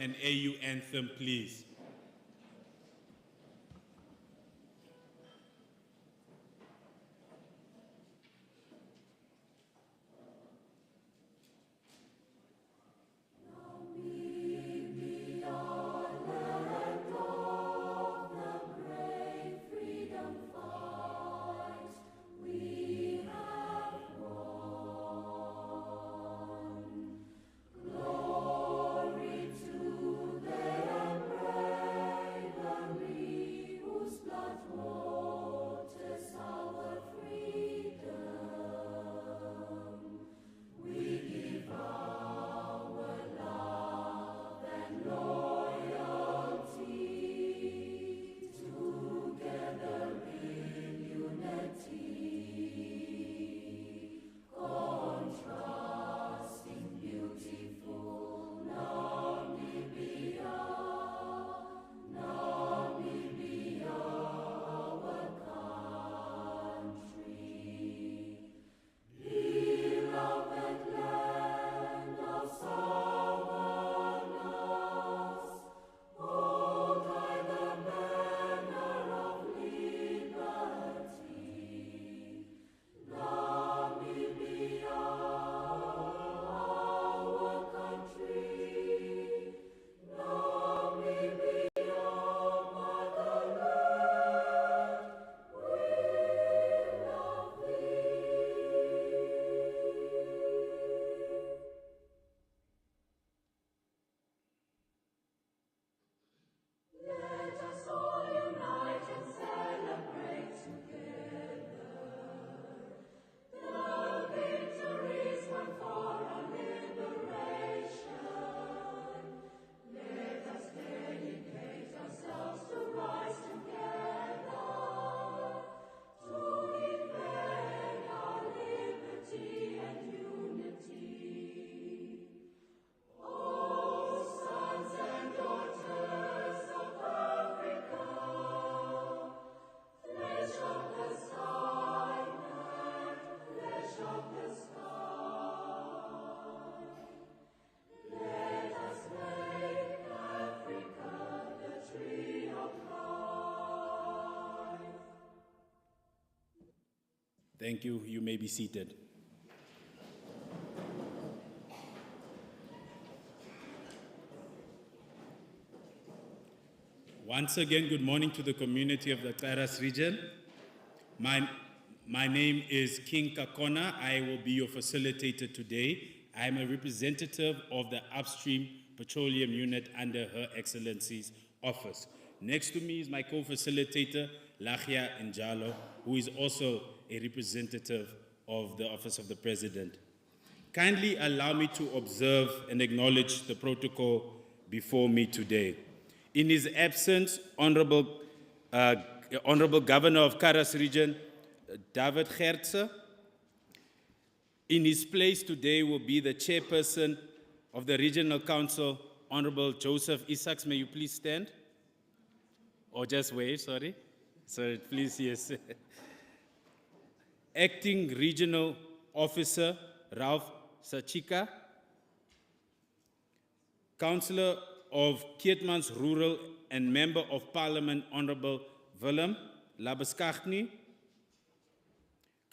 An AU anthem, please. Thank you. You may be seated. Once again, good morning to the community of the Kharas Region. My name is King Kakona. I will be your facilitator today. I am a representative of the Upstream Petroleum Unit under Her Excellency's office. Next to me is my co-facilitator, Lahia Njalo, who is also a representative of the Office of the President. Kindly allow me to observe and acknowledge the protocol before me today. In his absence, Honorable Governor of Kharas Region, David Gertse. In his place today will be the Chairperson of the Regional Council, Honorable Joseph Isaacs. May you please stand? Or just wave, sorry. Sorry, please, yes. Acting Regional Officer, Ralph Sachika. Councillor of Keetmanshoop Rural and Member of Parliament, Honorable Willem Labeskagni.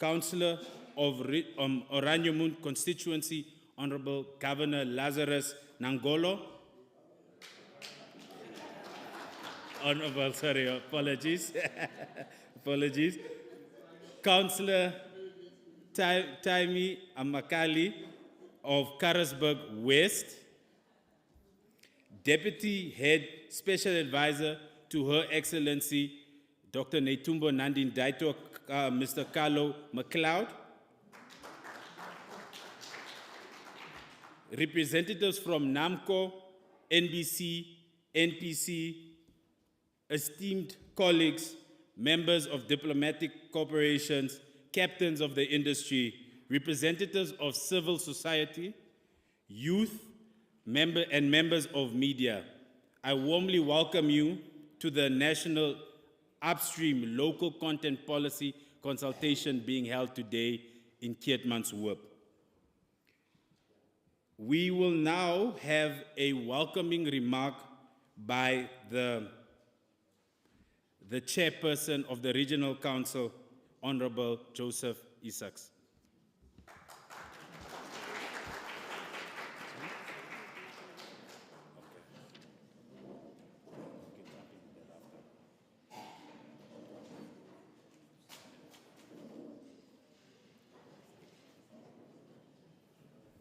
Councillor of Oranjemund Constituency, Honorable Governor Lazarus Nangolo. Honorable, sorry, apologies. Apologies. Councillor Taimi Amakali of Karasburg West. Deputy Head Special Advisor to Her Excellency, Dr. Netumbo Nandi Ndaitwa, Mr. Carlo McLeod. Representatives from NAMCO, NBC, NPC, esteemed colleagues, members of diplomatic corporations, captains of the industry, representatives of civil society, youth, members of media. I warmly welcome you to the National Upstream Local Content Policy Consultation being held today in Keetmanshoop. We will now have a welcoming remark by the chairperson of the Regional Council, Honorable Joseph Isaacs.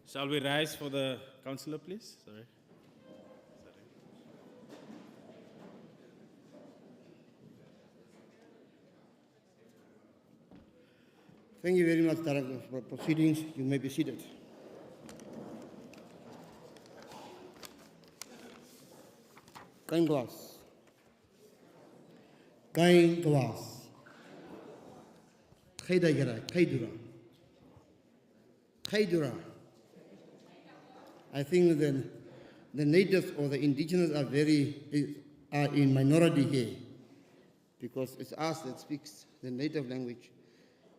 Shall we rise for the councillor, please? Sorry. Thank you very much, Director, for proceedings. You may be seated. Kind glass. Kind glass. Kaidagara, Kaidura. Kaidura. I think the natives or the indigenous are in minority here, because it's us that speaks the native language.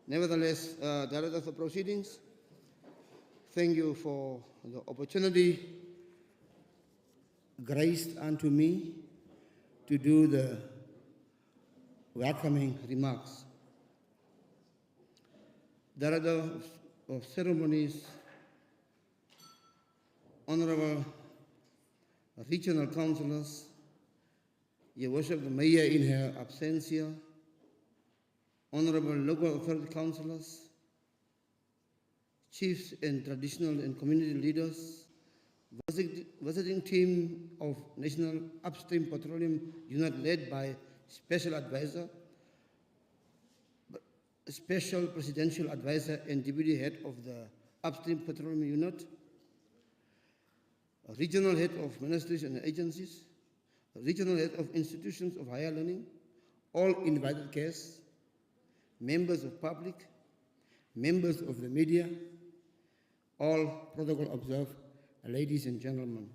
Nevertheless, Director of Proceedings, thank you for the opportunity graced unto me to do the welcoming remarks. Director of Ceremonies, Honorable Regional Councillors, Your Worship the Mayor in her absentia, Honorable Local Authority Councillors, Chiefs and Traditional and Community Leaders, visiting team of National Upstream Petroleum Unit led by Special Advisor, Special Presidential Advisor and Deputy Head of the Upstream Petroleum Unit, Regional Head of Ministries and Agencies, Regional Head of Institutions of Higher Learning, all invited guests, members of public, members of the media, all protocol observed, ladies and gentlemen.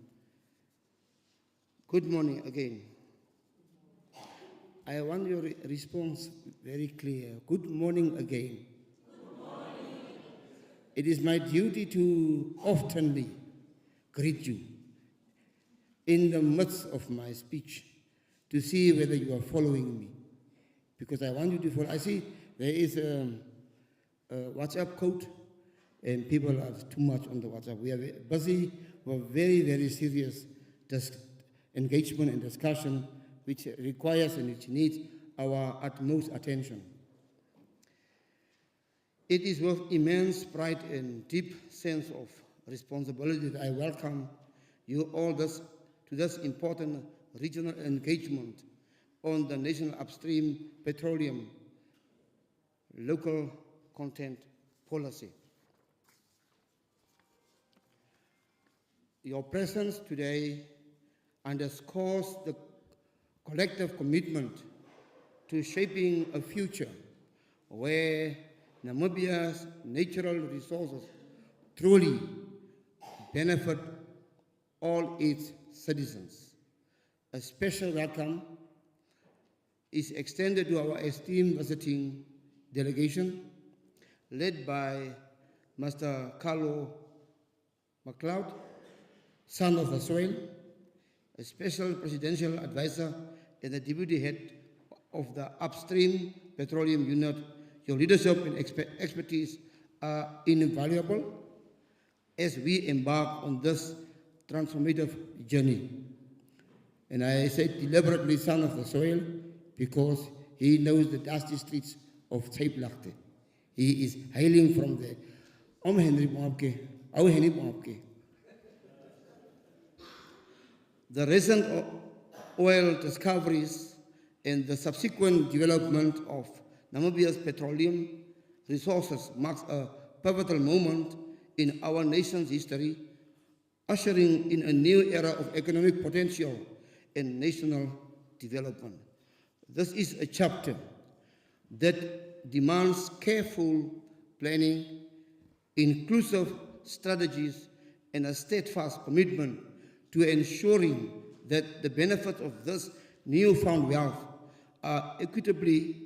Good morning again. I want your response very clear. Good morning again. Good morning. It is my duty to oftenly greet you in the midst of my speech to see whether you are following me, because I want you to follow. I see there is a WhatsApp code and people are too much on the WhatsApp. We are busy with very, very serious engagement and discussion which requires and which needs our utmost attention. It is with immense pride and deep sense of responsibility that I welcome you all to this important regional engagement on the National Upstream Petroleum Local Content Policy. Your presence today underscores the collective commitment to shaping a future where Namibia's natural resources truly benefit all its citizens. A special welcome is extended to our esteemed visiting delegation, led by Mr. Carlo MacLeod, son of the soil, a special presidential advisor and the deputy head of the Upstream Petroleum Unit. Your leadership and expertise are invaluable as we embark on this transformative journey. And I say deliberately son of the soil because he knows the dusty streets of Taiplakte. He is hailing from the Henry Mabke, our Henry Mabke. The recent oil discoveries and the subsequent development of Namibia's petroleum resources marks a pivotal moment in our nation's history, ushering in a new era of economic potential and national development. This is a chapter that demands careful planning, inclusive strategies, and a steadfast commitment to ensuring that the benefits of this newfound wealth are equitably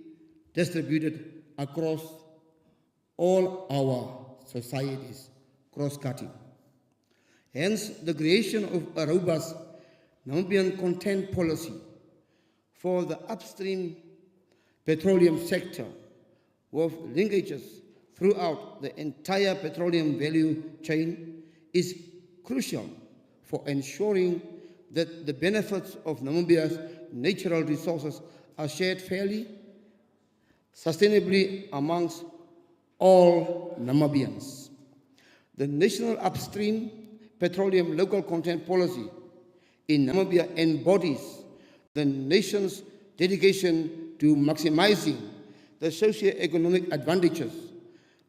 distributed across all our societies, cross-cutting. Hence, the creation of a robust Namibian content policy for the upstream petroleum sector with linkages throughout the entire petroleum value chain is crucial for ensuring that the benefits of Namibia's natural resources are shared fairly, sustainably amongst all Namibians. The National Upstream Petroleum Local Content Policy in Namibia embodies the nation's dedication to maximizing the socio-economic advantages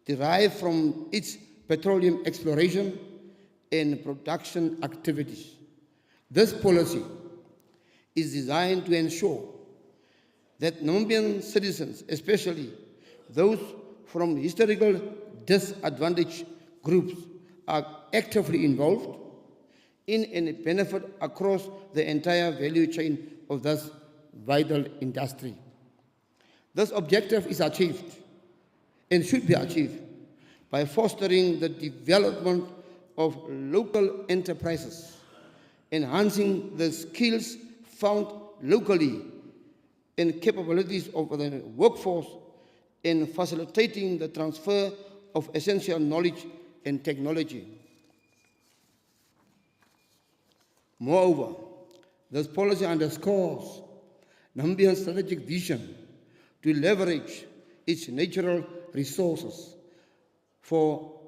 derived from its petroleum exploration and production activities. This policy is designed to ensure that Namibian citizens, especially those from historical disadvantaged groups, are actively involved in and benefit across the entire value chain of this vital industry. This objective is achieved and should be achieved by fostering the development of local enterprises, enhancing the skills found locally and capabilities of the workforce, and facilitating the transfer of essential knowledge and technology. Moreover, this policy underscores Namibia's strategic vision to leverage its natural resources for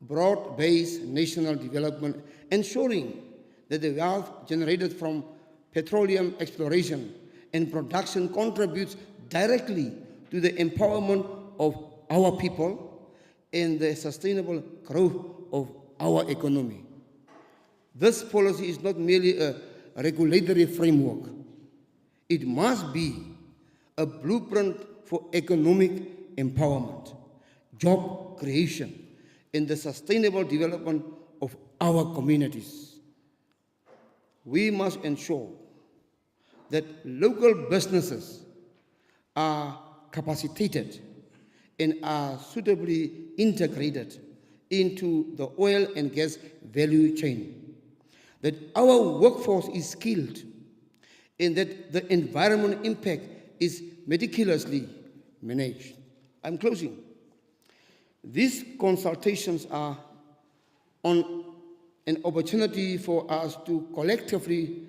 broad-based national development, ensuring that the wealth generated from petroleum exploration and production contributes directly to the empowerment of our people and the sustainable growth of our economy. This policy is not merely a regulatory framework. It must be a blueprint for economic empowerment, job creation, and the sustainable development of our communities. We must ensure that local businesses are capacitated and are suitably integrated into the oil and gas value chain, that our workforce is skilled, and that the environmental impact is meticulously managed. I'm closing. These consultations are on an opportunity for us to collectively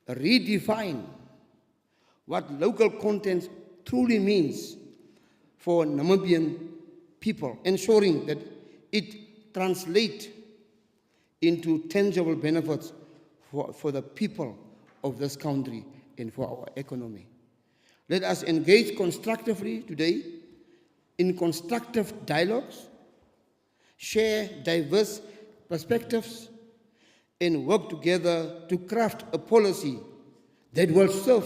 redefine what local content truly means for Namibian people, ensuring that it translates into tangible benefits for the people of this country and for our economy. Let us engage constructively today in constructive dialogues, share diverse perspectives, and work together to craft a policy that will serve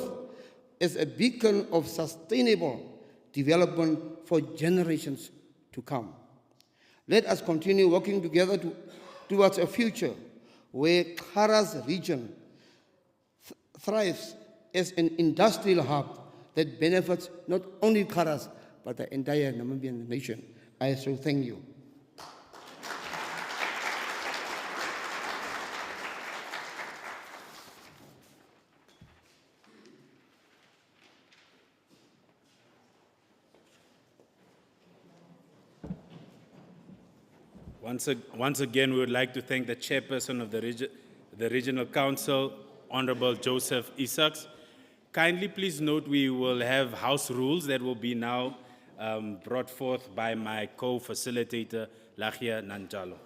as a beacon of sustainable development for generations to come. Let us continue working together towards a future where Kharas Region thrives as an industrial hub that benefits not only Kharas, but the entire Namibian nation. I so thank you. Once again, we would like to thank the chairperson of the Regional Council, Honorable Joseph Isaacs. Kindly please note we will have house rules that will be now brought forth by my co-facilitator, Lahia Njalo.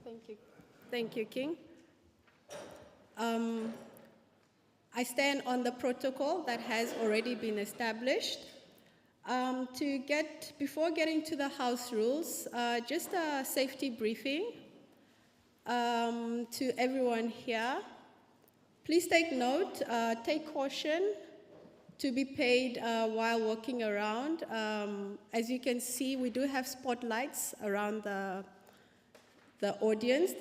Thank you. Thank you, King. I stand on the protocol that has already been established. Before getting to the house rules, just a safety briefing to everyone here. Please take note, take caution to be paid while walking around. As you can see, we do have spotlights around the audience,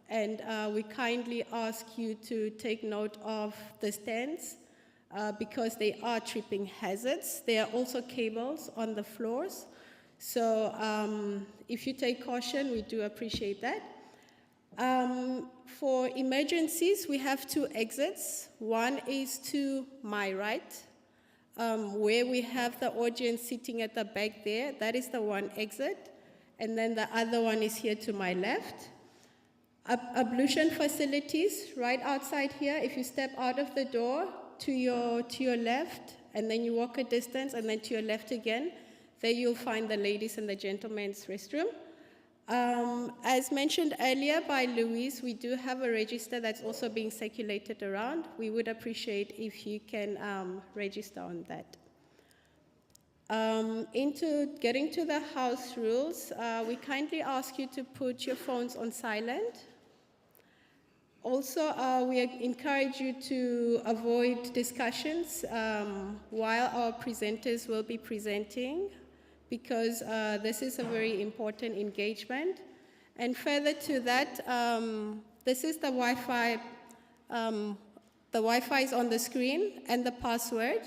and we kindly ask you to take note of the stands because they are tripping hazards. There are also cables on the floors. So if you take caution, we do appreciate that. For emergencies, we have 2 exits. One is to my right, where we have the audience sitting at the back there. That is the one exit. And then the other one is here to my left. Ablution facilities right outside here. If you step out of the door to your left, and then you walk a distance, and then to your left again, there you'll find the ladies and the gentlemen's restroom. As mentioned earlier by Louise, we do have a register that's also being circulated around. We would appreciate if you can register on that. Into getting to the house rules, we kindly ask you to put your phones on silent. Also, we encourage you to avoid discussions while our presenters will be presenting, because this is a very important engagement. And further to that, this is the Wi-Fi. The Wi-Fi is on the screen, and the password.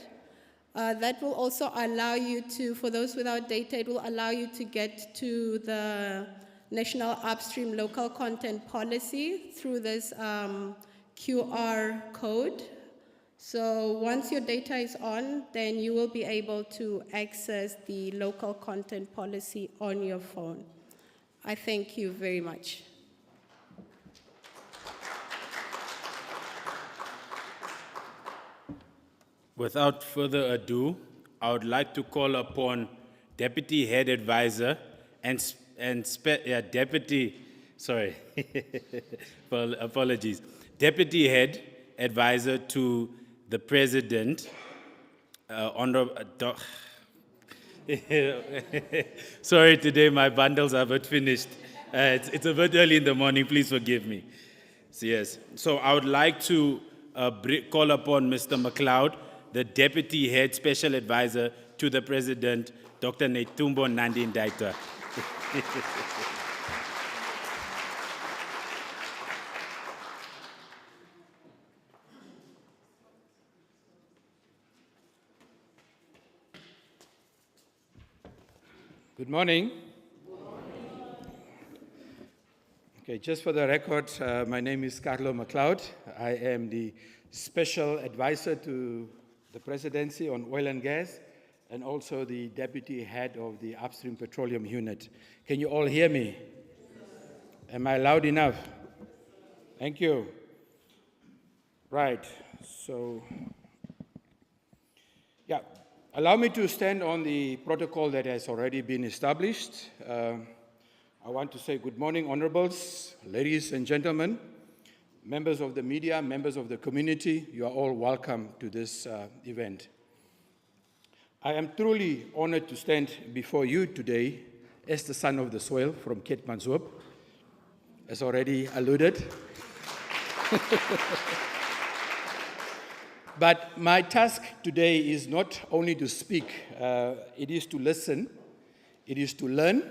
That will also allow you to, for those without data, it will allow you to get to the National Upstream Local Content Policy through this QR code. So once your data is on, then you will be able to access the local content policy on your phone. I thank you very much. Without further ado, I would like to call upon Deputy Head Advisor Deputy Head Advisor to the President, sorry, today my bundles are a bit finished. It's a bit early in the morning, please forgive me. Yes, so I would like to call upon Mr. McLeod, the Deputy Head Special Advisor to the President, Dr. Netumbo Nandi-Ndaitwah. Good morning. Okay, just for the record, my name is Carlo McLeod. I am the Special Advisor to the Presidency on Oil and Gas, and also the Deputy Head of the Upstream Petroleum Unit. Can you all hear me? Am I loud enough? Thank you. Right, so, yeah. Allow me to stand on the protocol that has already been established. I want to say good morning, honorables, ladies and gentlemen, members of the media, members of the community. You are all welcome to this event. I am truly honored to stand before you today as the son of the soil from Keetmanshoop, as already alluded. But my task today is not only to speak, it is to listen, it is to learn,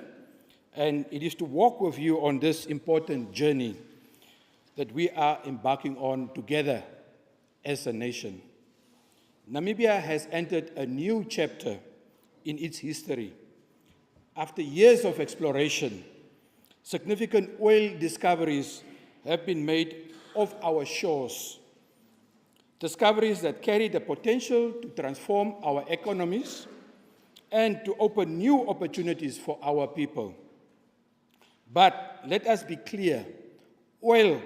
and it is to walk with you on this important journey that we are embarking on together as a nation. Namibia has entered a new chapter in its history. After years of exploration, significant oil discoveries have been made off our shores. Discoveries that carry the potential to transform our economies and to open new opportunities for our people. But let us be clear, oil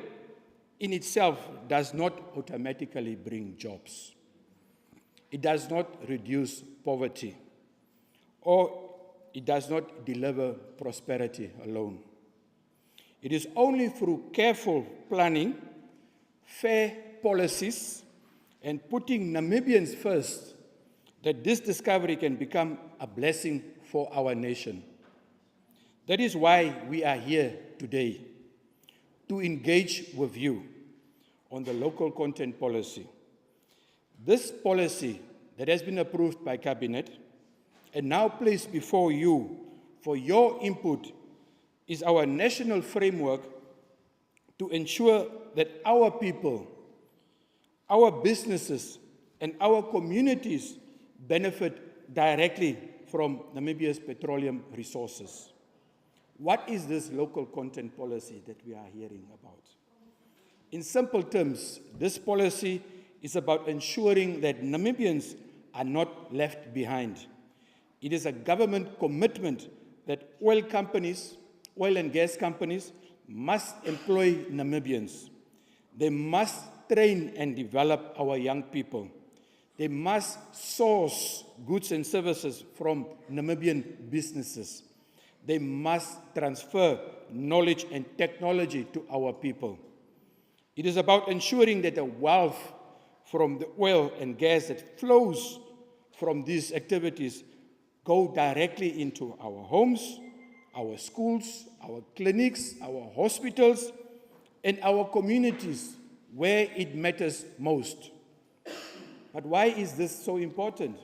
in itself does not automatically bring jobs. It does not reduce poverty, or it does not deliver prosperity alone. It is only through careful planning, fair policies, and putting Namibians first that this discovery can become a blessing for our nation. That is why we are here today, to engage with you on the local content policy. This policy that has been approved by Cabinet and now placed before you for your input is our national framework to ensure that our people, our businesses, and our communities benefit directly from Namibia's petroleum resources. What is this local content policy that we are hearing about? In simple terms, this policy is about ensuring that Namibians are not left behind. It is a government commitment that oil and gas companies must employ Namibians. They must train and develop our young people. They must source goods and services from Namibian businesses. They must transfer knowledge and technology to our people. It is about ensuring that the wealth from the oil and gas that flows from these activities go directly into our homes, our schools, our clinics, our hospitals, and our communities where it matters most. But why is this so important?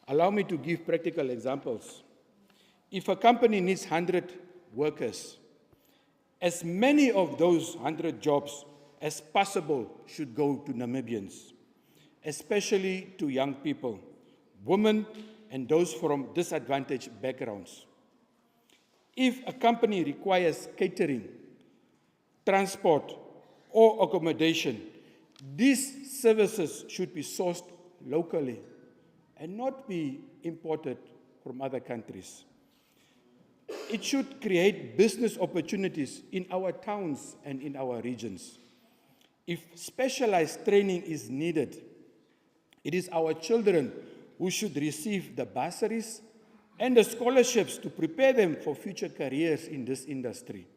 Allow me to give practical examples. If a company needs 100 workers, as many of those 100 jobs as possible should go to Namibians, especially to young people, women, and those from disadvantaged backgrounds. If a company requires catering, transport, or accommodation, these services should be sourced locally and not be imported from other countries. It should create business opportunities in our towns and in our regions. If specialized training is needed, it is our children who should receive the bursaries and the scholarships to prepare them for future careers in this industry.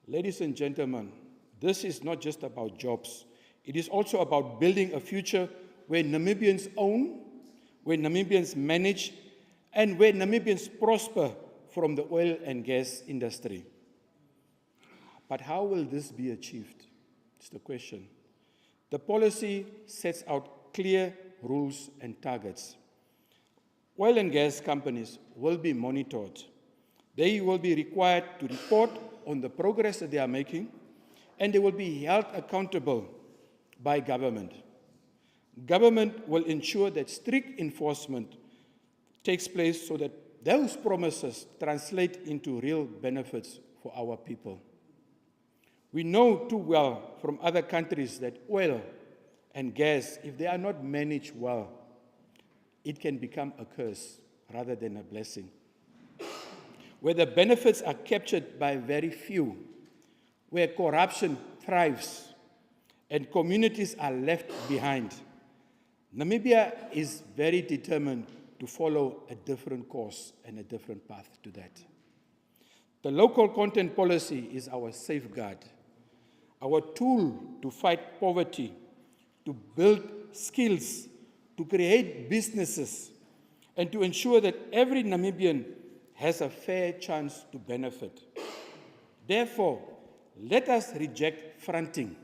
Ladies and gentlemen, this is not just about jobs. It is also about building a future where Namibians own, where Namibians manage, and where Namibians prosper from the oil and gas industry. But how will this be achieved? It's the question. The policy sets out clear rules and targets. Oil and gas companies will be monitored. They will be required to report on the progress that they are making, and they will be held accountable by government. Government will ensure that strict enforcement takes place so that those promises translate into real benefits for our people. We know too well from other countries that oil and gas, if they are not managed well, it can become a curse rather than a blessing. Where the benefits are captured by very few, where corruption thrives and communities are left behind, Namibia is very determined to follow a different course and a different path to that. The local content policy is our safeguard, our tool to fight poverty, to build skills, to create businesses, and to ensure that every Namibian has a fair chance to benefit. Therefore, let us reject fronting.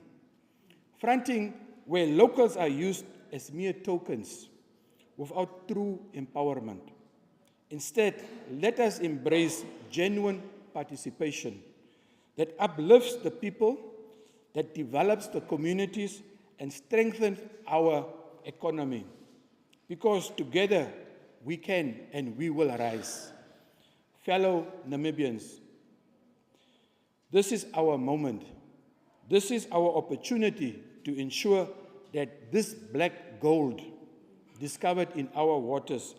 Fronting where locals are used as mere tokens without true empowerment. Instead, let us embrace genuine participation that uplifts the people, that develops the communities, and strengthens our economy. Because together we can and we will rise. Fellow Namibians, this is our moment. This is our opportunity to ensure that this black gold discovered in our waters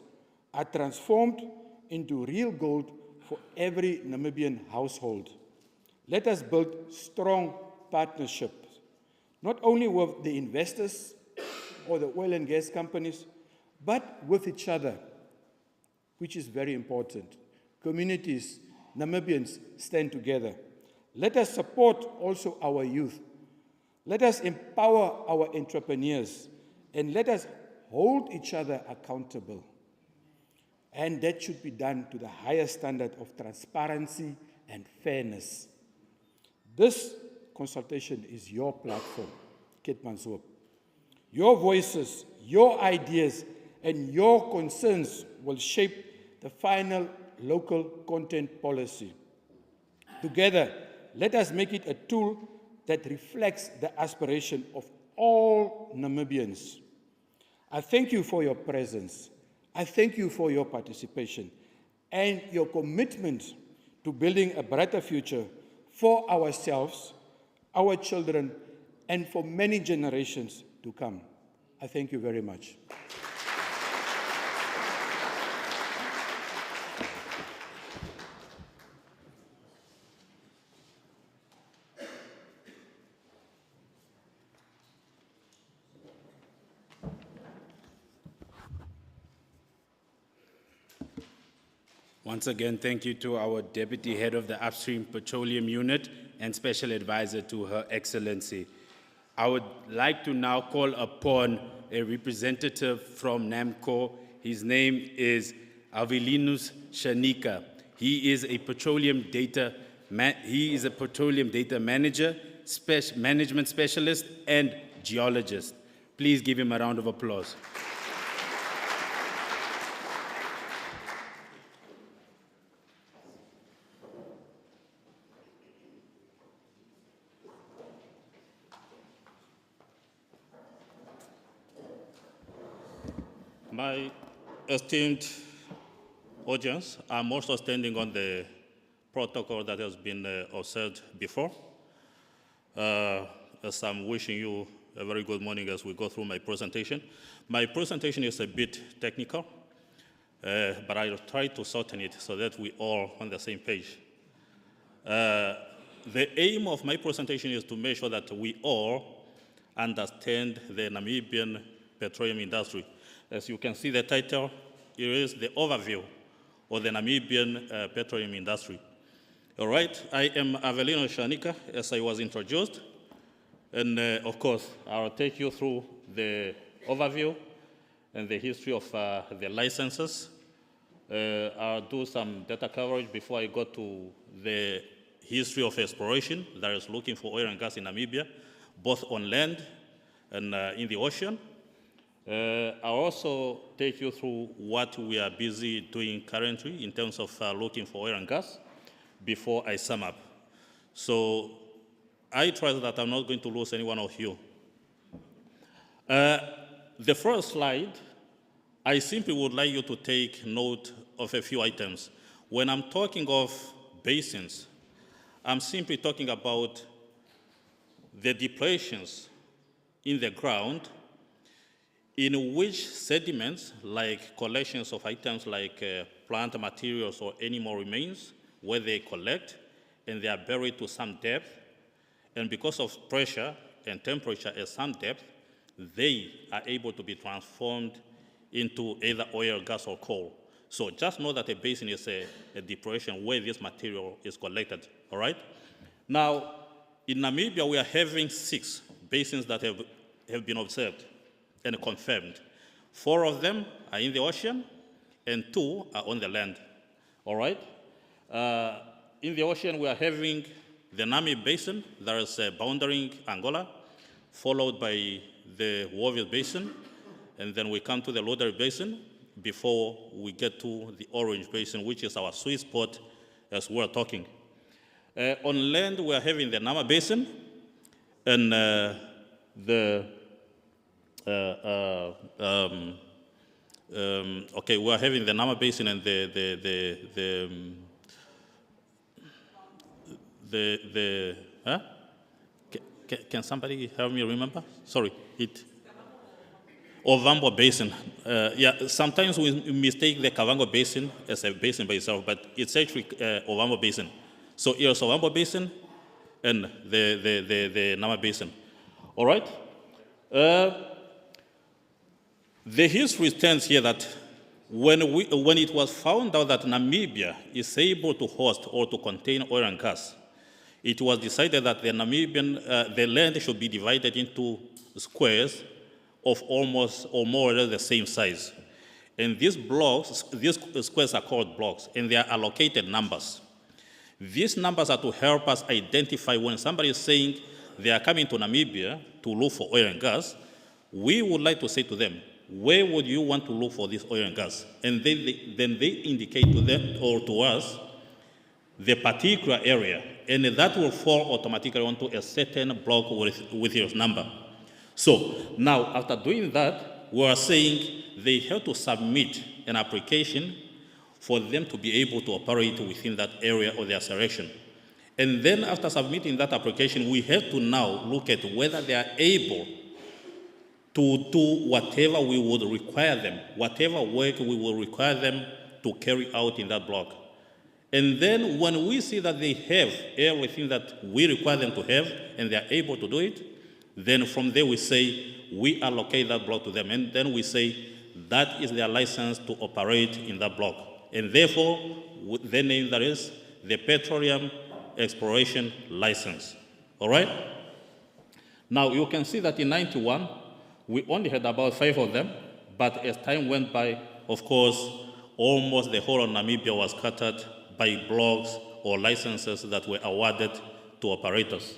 are transformed into real gold for every Namibian household. Let us build strong partnerships, not only with the investors or the oil and gas companies, but with each other, which is very important. Communities, Namibians stand together. Let us support also our youth. Let us empower our entrepreneurs, and let us hold each other accountable. And that should be done to the highest standard of transparency and fairness. This consultation is your platform, Keetmanshoop. Your voices, your ideas, and your concerns will shape the final local content policy. Together, let us make it a tool that reflects the aspiration of all Namibians. I thank you for your presence. I thank you for your participation and your commitment to building a brighter future for ourselves, our children, and for many generations to come. I thank you very much. Once again, thank you to our Deputy Head of the Upstream Petroleum Unit and Special Advisor to Her Excellency. I would like to now call upon a representative from NAMCO. His name is Avilinus Shanika. He is a petroleum data manager, management specialist, and geologist. Please give him a round of applause. My esteemed audience, I'm also standing on the protocol that has been observed before. As I'm wishing you a very good morning as we go through my presentation. My presentation is a bit technical, but I'll try to shorten it so that we're all on the same page. The aim of my presentation is to make sure that we all understand the Namibian petroleum industry. As you can see, the title, it is the overview of the Namibian petroleum industry. All right, I am Avelino Shanika, as I was introduced. And of course, I'll take you through the overview and the history of the licenses. I'll do some data coverage before I go to the history of exploration that is looking for oil and gas in Namibia, both on land and in the ocean. I'll also take you through what we are busy doing currently in terms of looking for oil and gas before I sum up. So I trust that I'm not going to lose any one of you. The first slide, I simply would like you to take note of a few items. When I'm talking of basins, I'm simply talking about the depressions in the ground in which sediments, like collections of items like plant materials or animal remains, where they collect and they are buried to some depth, and because of pressure and temperature at some depth, they are able to be transformed into either oil, gas, or coal. So just know that a basin is a depression where this material is collected, all right? Now, in Namibia, we are having 6 basins that have been observed and confirmed. 4 of them are in the ocean, and 2 are on the land, all right? In the ocean, we are having the Nami Basin that is bounding Angola, followed by the Warvis Basin, and then we come to the Lodari Basin before we get to the Orange Basin, which is our sweet spot as we're talking. On land, we are having the Nama Basin, and okay, we are having the Nama Basin and can somebody help me remember? Sorry, Ovambo Basin. Yeah, sometimes we mistake the Kavango Basin as a basin by itself, but it's actually Ovambo Basin. So here's Ovambo Basin and the Nama Basin. All right? The history stands here that when it was found out that Namibia is able to host or to contain oil and gas, it was decided that the land should be divided into squares of almost or more or less the same size. And these squares are called blocks, and they are allocated numbers. These numbers are to help us identify when somebody is saying they are coming to Namibia to look for oil and gas. We would like to say to them, where would you want to look for this oil and gas? And then they indicate to them or to us the particular area, and that will fall automatically onto a certain block with your number. So now, after doing that, we are saying they have to submit an application for them to be able to operate within that area or their selection. And then after submitting that application, we have to now look at whether they are able to do whatever we would require them, whatever work we will require them to carry out in that block. And then when we see that they have everything that we require them to have and they are able to do it, then from there we say we allocate that block to them. And then we say that is their license to operate in that block. And therefore, the name that is the Petroleum Exploration License. All right? Now, you can see that in 91, we only had about 5 of them, but as time went by, of course, almost the whole of Namibia was scattered by blocks or licenses that were awarded to operators.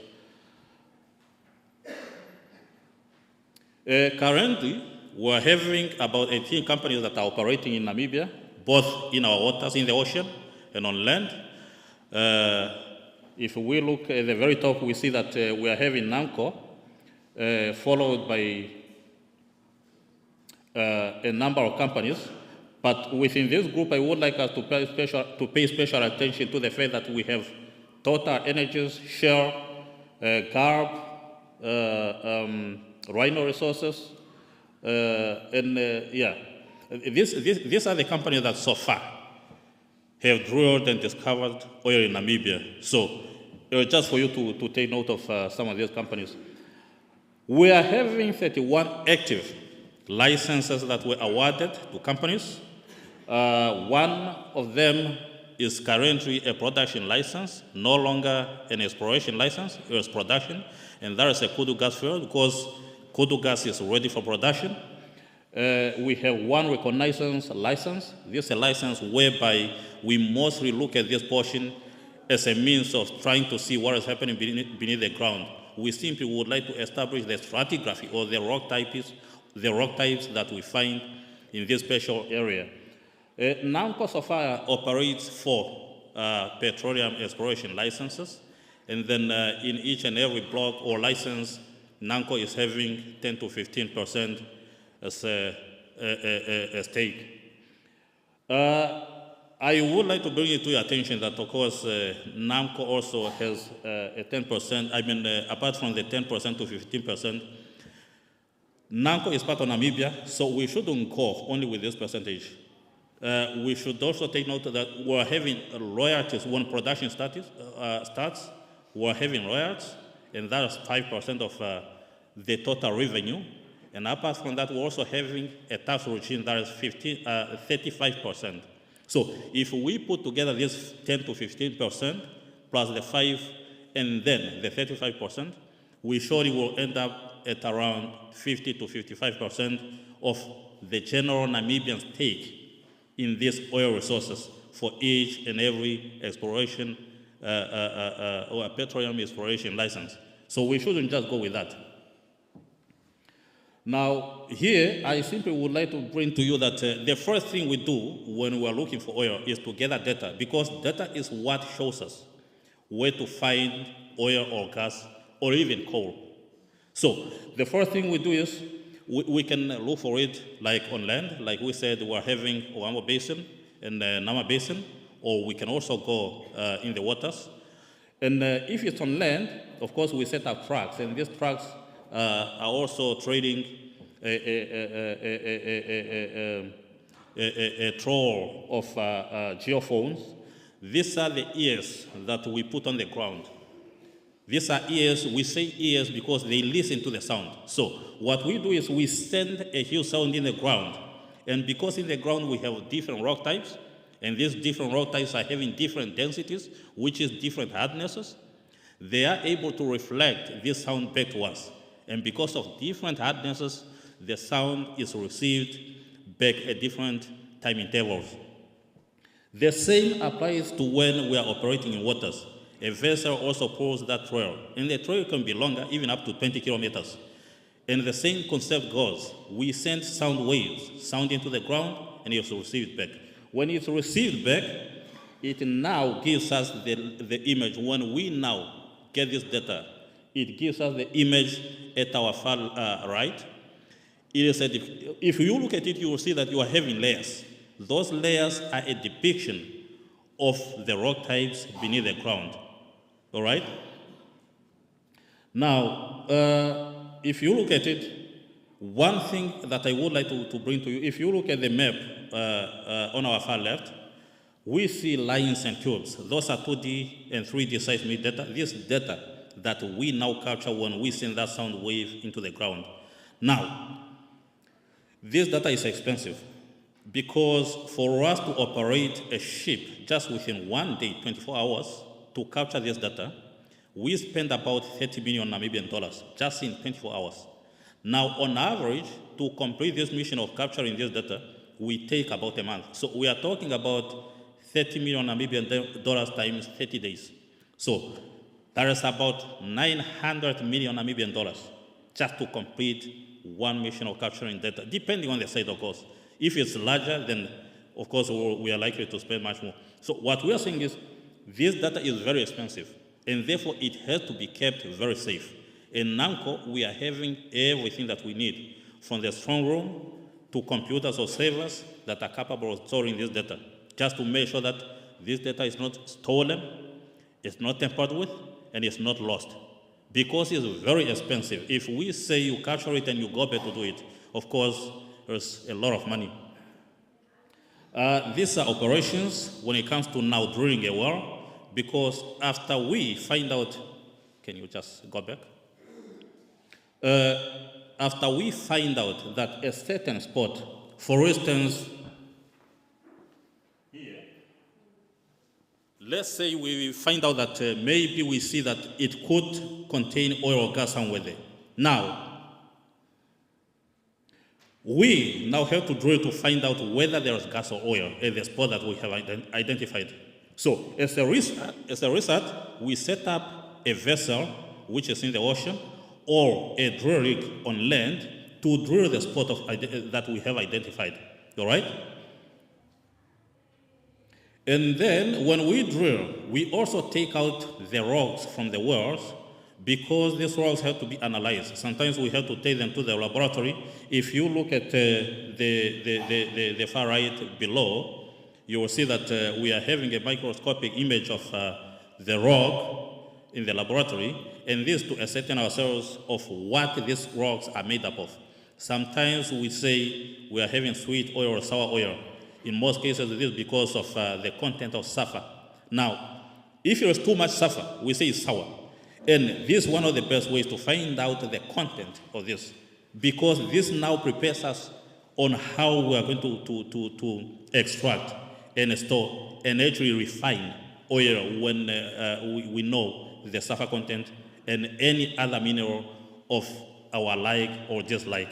Currently, we're having about 18 companies that are operating in Namibia, both in our waters, in the ocean, and on land. If we look at the very top, we see that we are having NAMCO, followed by a number of companies. But within this group, I would like us to pay special attention to the fact that we have Total Energies, Shell, Garb, Rhino Resources, these are the companies that so far have drilled and discovered oil in Namibia. So just for you to take note of some of these companies. We are having 31 active licenses that were awarded to companies. One of them is currently a production license, no longer an exploration license, it was production, and that is a Kudu gas field because Kudu gas is ready for production. We have one reconnaissance license. This is a license whereby we mostly look at this portion as a means of trying to see what is happening beneath the ground. We simply would like to establish the stratigraphy or the rock types that we find in this special area. NAMCO so far operates 4 petroleum exploration licenses, and then in each and every block or license, NAMCO is having 10 to 15% as a stake. I would like to bring it to your attention that, of course, NAMCO also has a 10%, apart from the 10% to 15%, NAMCO is part of Namibia, so we shouldn't go only with this percentage. We should also take note that we're having royalties when production starts. We're having royalties, and that's 5% of the total revenue. And apart from that, we're also having a tax regime that is 35%. So if we put together this 10 to 15% plus the 5 and then the 35%, we surely will end up at around 50 to 55% of the general Namibian stake in these oil resources for each and every exploration or a petroleum exploration license. So we shouldn't just go with that. Now, here, I simply would like to bring to you that the first thing we do when we are looking for oil is to gather data, because data is what shows us where to find oil or gas or even coal. So the first thing we do is we can look for it like on land, like we said, we're having Oamo Basin and Nama Basin, or we can also go in the waters. And if it's on land, of course, we set up trucks, and these trucks are also trading a troll of geophones. These are the ears that we put on the ground. These are ears, we say ears because they listen to the sound. So what we do is we send a huge sound in the ground. And because in the ground we have different rock types, and these different rock types are having different densities, which is different hardnesses, they are able to reflect this sound back to us. And because of different hardnesses, the sound is received back at different time intervals. The same applies to when we are operating in waters. A vessel also pulls that trail, and the trail can be longer, even up to 20 kilometers. And the same concept goes. We send sound waves, sound into the ground, and it's received back. When it's received back, it now gives us the image. When we now get this data, it gives us the image at our far right. It is if you look at it, you will see that you are having layers. Those layers are a depiction of the rock types beneath the ground. All right? Now, if you look at it, one thing that I would like to bring to you, if you look at the map on our far left, we see lines and tubes. Those are 2D and 3D seismic data. This data that we now capture when we send that sound wave into the ground. Now, this data is expensive because for us to operate a ship just within 1 day, 24 hours, to capture this data, we spend about 30 million Namibian dollars just in 24 hours. Now, on average, to complete this mission of capturing this data, we take about a month. So we are talking about 30 million Namibian dollars times 30 days. So that is about 900 million Namibian dollars just to complete one mission of capturing data, depending on the site, of course. If it's larger, then of course we are likely to spend much more. So what we are saying is this data is very expensive, and therefore it has to be kept very safe. In NAMCO, we are having everything that we need, from the strong room to computers or servers that are capable of storing this data, just to make sure that this data is not stolen, it's not tampered with, and it's not lost. Because it's very expensive. If we say you capture it and you go back to do it, of course, there's a lot of money. These are operations when it comes to now drilling a well, because after we find out, can you just go back? After we find out that a certain spot, for instance, here, let's say we find out that maybe we see that it could contain oil or gas somewhere there. Now, we now have to drill to find out whether there is gas or oil at the spot that we have identified. So, as a result, we set up a vessel which is in the ocean or a drill rig on land to drill the spot that we have identified. All right? And then when we drill, we also take out the rocks from the wells because these rocks have to be analyzed. Sometimes we have to take them to the laboratory. If you look at the far right below, you will see that we are having a microscopic image of the rock in the laboratory, and this to ascertain ourselves of what these rocks are made up of. Sometimes we say we are having sweet oil or sour oil. In most cases, it is because of the content of sulfur. Now, if there is too much sulfur, we say it's sour. And this is one of the best ways to find out the content of this, because this now prepares us on how we are going to extract and store and actually refine oil when we know the sulfur content and any other mineral of our like or dislike.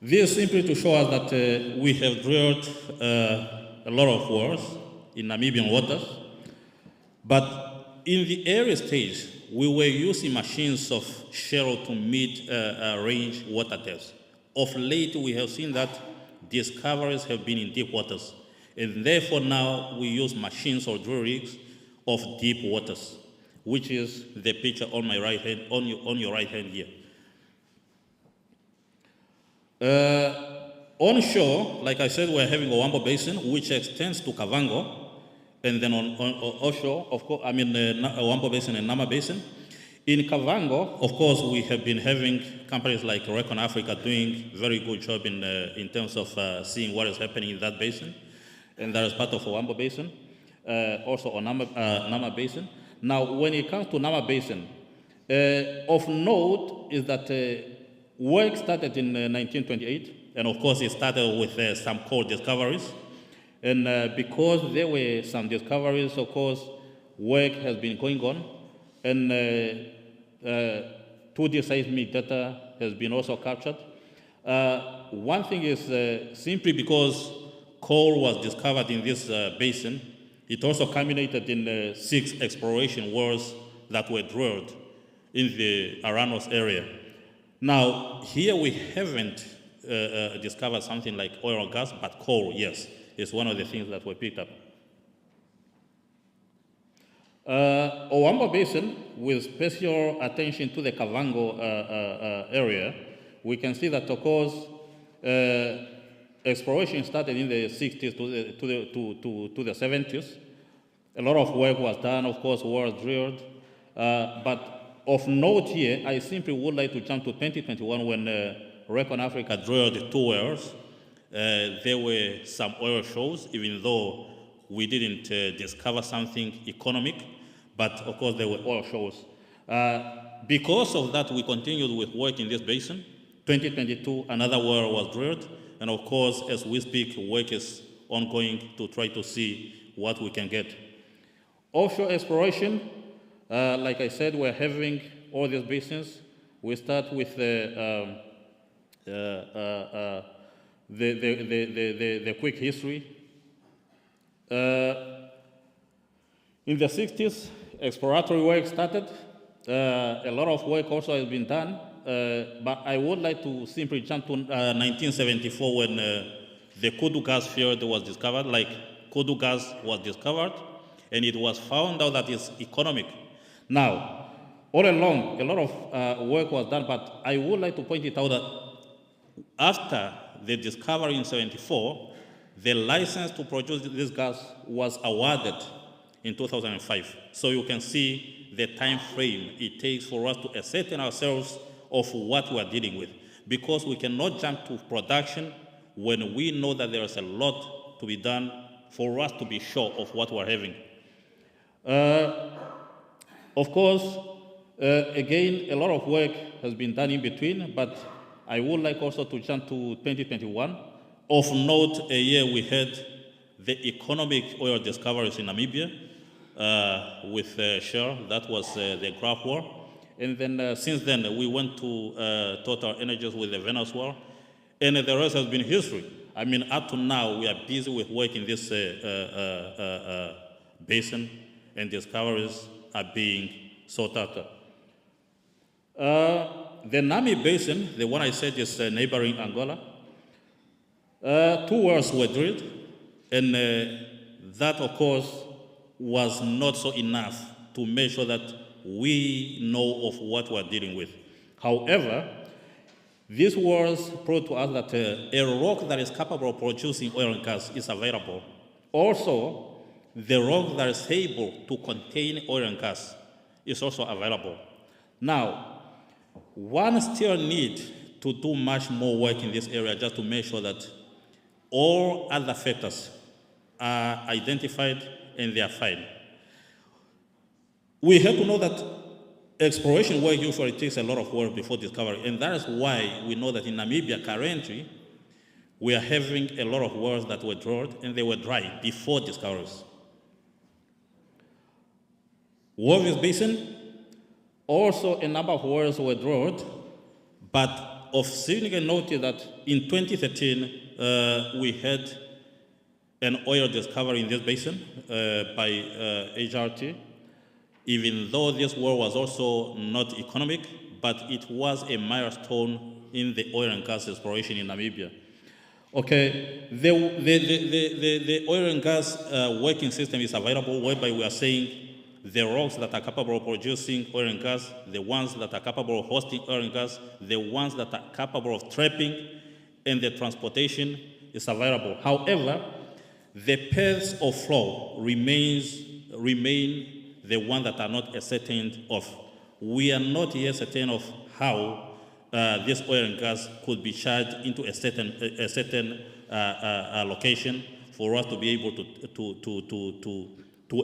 This is simply to show us that we have drilled a lot of wells in Namibian waters, but in the early stage, we were using machines of shallow to mid-range water depths. Of late, we have seen that discoveries have been in deep waters, and therefore now we use machines or drill rigs of deep waters, which is the picture on my right hand, on your right hand here. Onshore, like I said, we're having Owambo Basin, which extends to Kavango, and then on offshore, of course, Owambo Basin and Nama Basin. In Kavango, of course, we have been having companies like Recon Africa doing very good job in terms of seeing what is happening in that basin, and that is part of Owambo Basin, also on Nama Basin. Now, when it comes to Nama Basin, of note is that work started in 1928, and of course it started with some coal discoveries. And because there were some discoveries, of course, work has been going on, and 2D seismic data has been also captured. One thing is simply because coal was discovered in this basin, it also culminated in 6 exploration wells that were drilled in the Aranos area. Now, here we haven't discovered something like oil or gas, but coal, yes, is one of the things that were picked up. Owambo Basin, with special attention to the Kavango area, we can see that, of course, exploration started in the 60s to the 70s. A lot of work was done, of course, wells drilled. But of note here, I simply would like to jump to 2021 when Recon Africa drilled 2 wells. There were some oil shows, even though we didn't discover something economic, but of course there were oil shows. Because of that, we continued with work in this basin. 2022, another well was drilled, and of course, as we speak, work is ongoing to try to see what we can get. Offshore exploration, like I said, we're having all these basins. We start with the quick history. In the 60s, exploratory work started. A lot of work also has been done, but I would like to simply jump to 1974 when the Kudu gas field was discovered. Like Kudu gas was discovered, and it was found out that it's economic. Now, all along, a lot of work was done, but I would like to point it out that after the discovery in 74, the license to produce this gas was awarded in 2005. So you can see the time frame it takes for us to ascertain ourselves of what we are dealing with. Because we cannot jump to production when we know that there is a lot to be done for us to be sure of what we're having. Of course, again, a lot of work has been done in between, but I would like also to jump to 2021. Of note, a year we had the economic oil discoveries in Namibia with Shell. That was the Graph War. And then since then, we went to Total Energies with the Venus War. And the rest has been history. I mean, up to now, we are busy with work in this basin, and discoveries are being sought after. The Nami Basin, the one I said is neighboring Angola, 2 wells were drilled, and that, of course, was not so enough to make sure that we know of what we're dealing with. However, these wells proved to us that a rock that is capable of producing oil and gas is available. Also, the rock that is able to contain oil and gas is also available. Now, one still needs to do much more work in this area just to make sure that all other factors are identified and they are fine. We have to know that exploration work usually takes a lot of work before discovery, and that is why we know that in Namibia currently, we are having a lot of wells that were drilled and they were dry before discoveries. Walvis Basin, also a number of wells were drilled, but of significant note is that in 2013, we had an oil discovery in this basin by HRT, even though this well was also not economic, but it was a milestone in the oil and gas exploration in Namibia. Okay, the oil and gas working system is available, whereby we are saying the rocks that are capable of producing oil and gas, the ones that are capable of hosting oil and gas, the ones that are capable of trapping, and the transportation is available. However, the paths of flow remain the ones that are not ascertained of. We are not yet certain of how this oil and gas could be charged into a certain location for us to be able to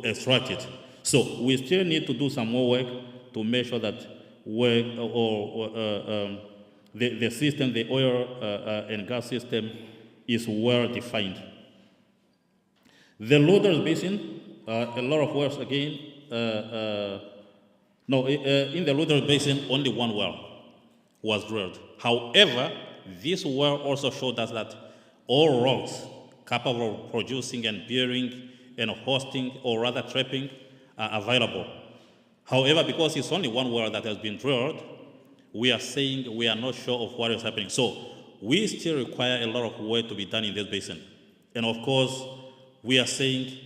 extract it. So we still need to do some more work to make sure that the system, the oil and gas system, is well defined. The Loaders Basin, a lot of wells again. In the Loaders Basin, only 1 well was drilled. However, this well also showed us that all rocks capable of producing and bearing and hosting, or rather trapping, are available. However, because it's only 1 well that has been drilled, we are saying we are not sure of what is happening. So we still require a lot of work to be done in this basin. And of course, we are saying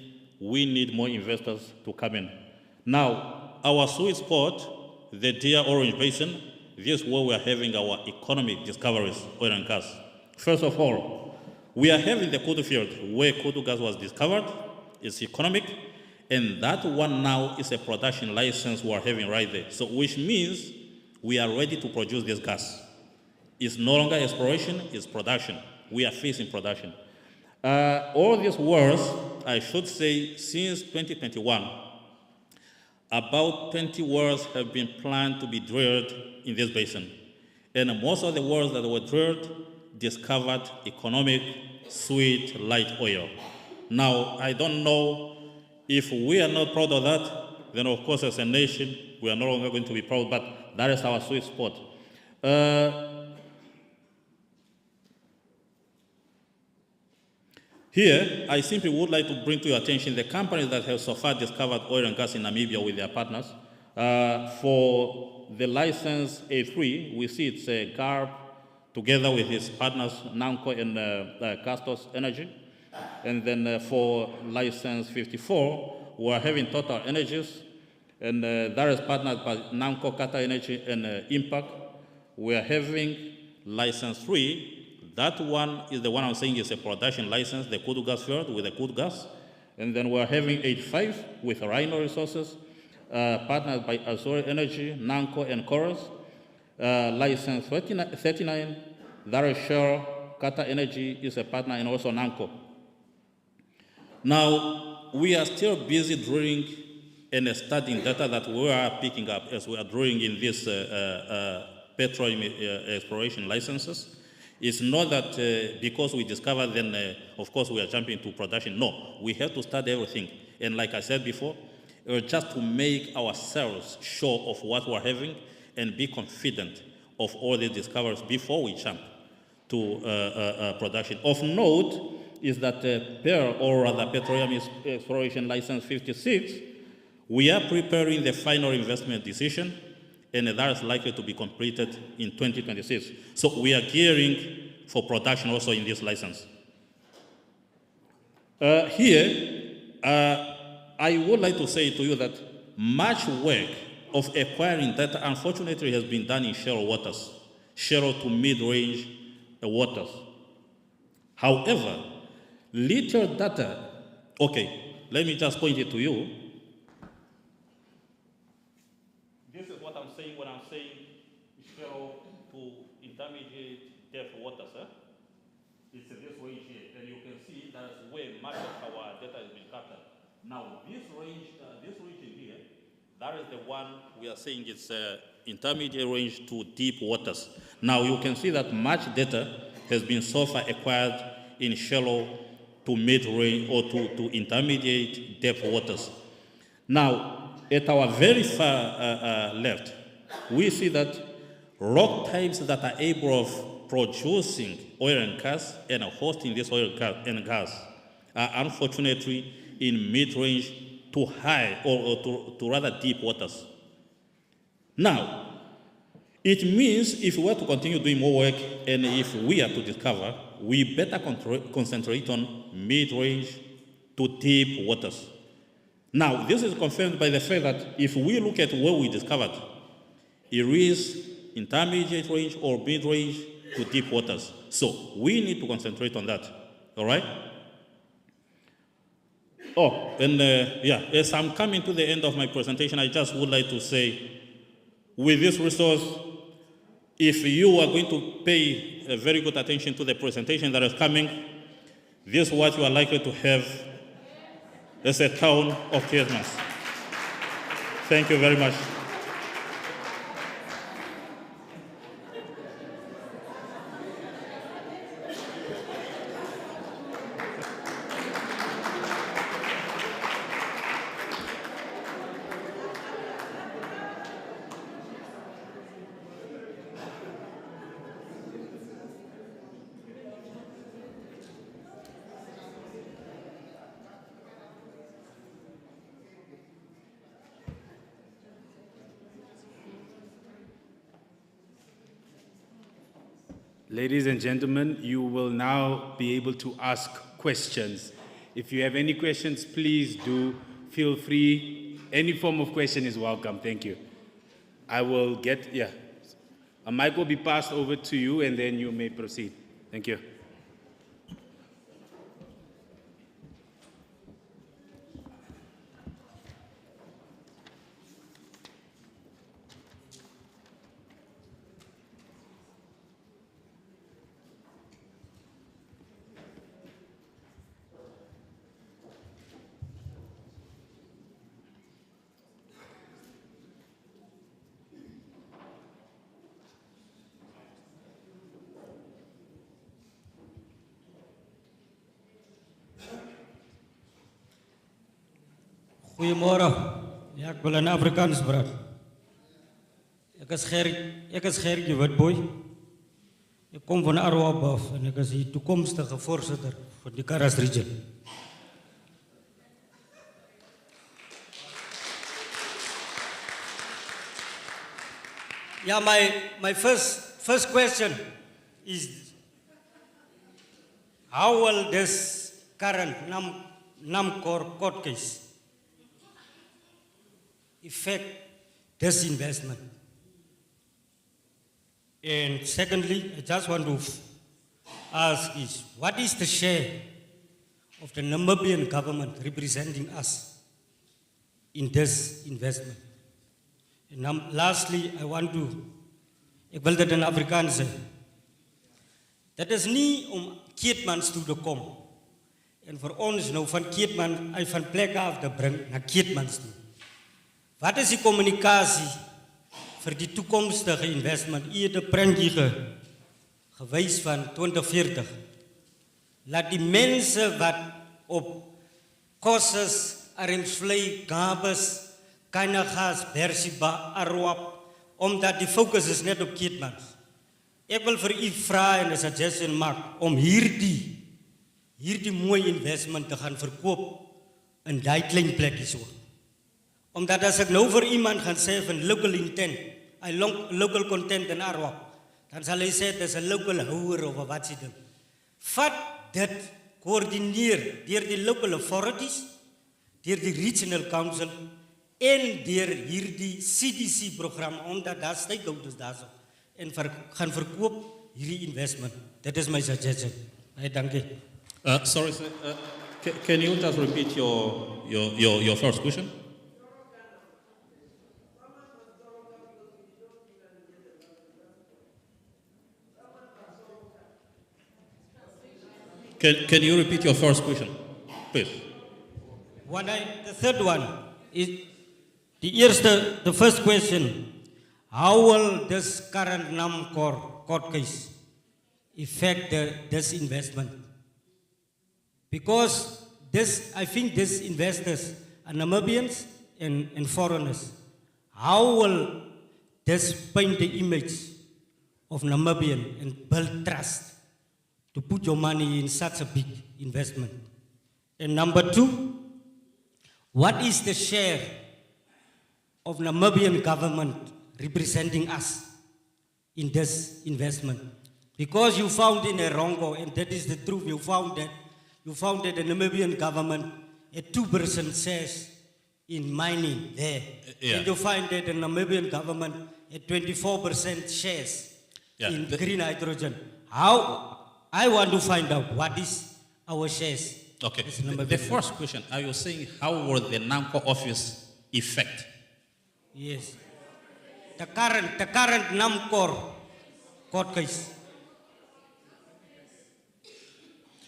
we need more investors to come in. Now, our sweet spot, the Deer Orange Basin, this is where we are having our economic discoveries, oil and gas. First of all, We are having the Kudu field where Kudu gas was discovered. It's economic, and that one now is a production license we are having right there. So which means we are ready to produce this gas. It's no longer exploration, it's production. We are facing production. All these wells, I should say, since 2021, about 20 wells have been planned to be drilled in this basin. And most of the wells that were drilled discovered economic, sweet, light oil. Now, I don't know if we are not proud of that, then of course as a nation, we are no longer going to be proud, but that is our sweet spot. Here, I simply would like to bring to your attention the companies that have so far discovered oil and gas in Namibia with their partners. For the license A3, we see it's GARP together with its partners, NAMCO and Castos Energy. And then for license 54, we are having Total Energies, and that is partnered by NAMCO, Qatar Energy, and Impact. We are having license 3. That one is the one I'm saying is a production license, the Kudu gas field with the Kudu gas. And then we're having 85 with Rhino Resources, partnered by Azure Energy, NAMCO, and Chorus. License 39, that is Shell, Qatar Energy is a partner, and also NAMCO. Now, we are still busy drilling and studying data that we are picking up as we are drilling in these petroleum exploration licenses. It's not that because we discover, then of course we are jumping to production. No, we have to study everything. And like I said before, just to make ourselves sure of what we're having and be confident of all the discoveries before we jump to production. Of note is that PEAR, or rather Petroleum Exploration License 56, we are preparing the final investment decision, and that is likely to be completed in 2026. So we are gearing for production also in this license. Here, I would like to say to you that much work of acquiring data, unfortunately, has been done in shallow waters, shallow to mid-range waters. However, little data, okay, let me just point it to you. This is what I'm saying when I'm saying shallow to intermediate depth waters. It's this range here, and you can see that's where much of our data has been captured. Now, this region here, that is the one we are saying it's intermediate range to deep waters. Now, you can see that much data has been so far acquired in shallow to mid-range or to intermediate depth waters. Now, at our very far left, we see that rock types that are able of producing oil and gas and hosting this oil and gas are unfortunately in mid-range to high or to rather deep waters. Now, it means if we were to continue doing more work and if we are to discover, we better concentrate on mid-range to deep waters. Now, this is confirmed by the fact that if we look at where we discovered, it is intermediate range or mid-range to deep waters. So we need to concentrate on that, all right? Oh, and as I'm coming to the end of my presentation, I just would like to say, with this resource, if you are going to pay a very good attention to the presentation that is coming, this is what you are likely to have as a town of Keetmanshoop. Thank you very much. Ladies and gentlemen, you will now be able to ask questions. If you have any questions, please do feel free. Any form of question is welcome. Thank you. I will get, a mic will be passed over to you and then you may proceed. Thank you. Goeiemôre. Ja, ek wil in Afrikaans praat. Ek is Gerrie Witboy. Ek kom van Arwab af en ek is die toekomstige voorsitter van die Kharas Region. Yeah, my first question is, how will this current NAMCOR court case affect this investment? And secondly, I just want to ask is, what is the share of the Namibian government representing us in this investment? And lastly, ek wil dit in Afrikaans sê. Dit is nie om Keetmanshoop toe te kom en vir ons nou van Keetmanshoop van plekke af te bring na Keetmanshoop. Wat is die kommunikasie vir die toekomstige investment? U het 'n prentjie gewys van 2040. Laat die mense wat op Kosses, Arendvlei, Gabes, Kanagas, Bersiba, Arwap, omdat die focus is net op Keetmanshoop. Ek wil vir u vra en 'n suggestion maak om hierdie mooi investment te gaan verkoop in daai klein plekkies ook. Omdat as ek nou vir iemand gaan sê van local intent, local content in Arwap, dan sal hy sê dis 'n local houer of wat sy doen. Vat dit, koördineer deur die local authorities, deur die regional council en deur hierdie CDC program, omdat daar stakeholders daar so en gaan verkoop hierdie investment. That is my suggestion. Baie dankie. Sorry, sir. Can you just repeat your first question? Can you repeat your first question, please? The third one is the first question. How will this current NAMCOR court case affect this investment? Because I think these investors are Namibians and foreigners. How will this paint the image of Namibian and build trust to put your money in such a big investment? And number two, what is the share of Namibian government representing us in this investment? Because you found in Erongo, and that is the truth, you found that the Namibian government had 2% shares in mining there. Yeah. And you find that the Namibian government had 24% shares in green hydrogen. I want to find out what is our shares. Okay. The first question, are you saying how will the NAMCO office affect? Yes. The current NAMCOR court case.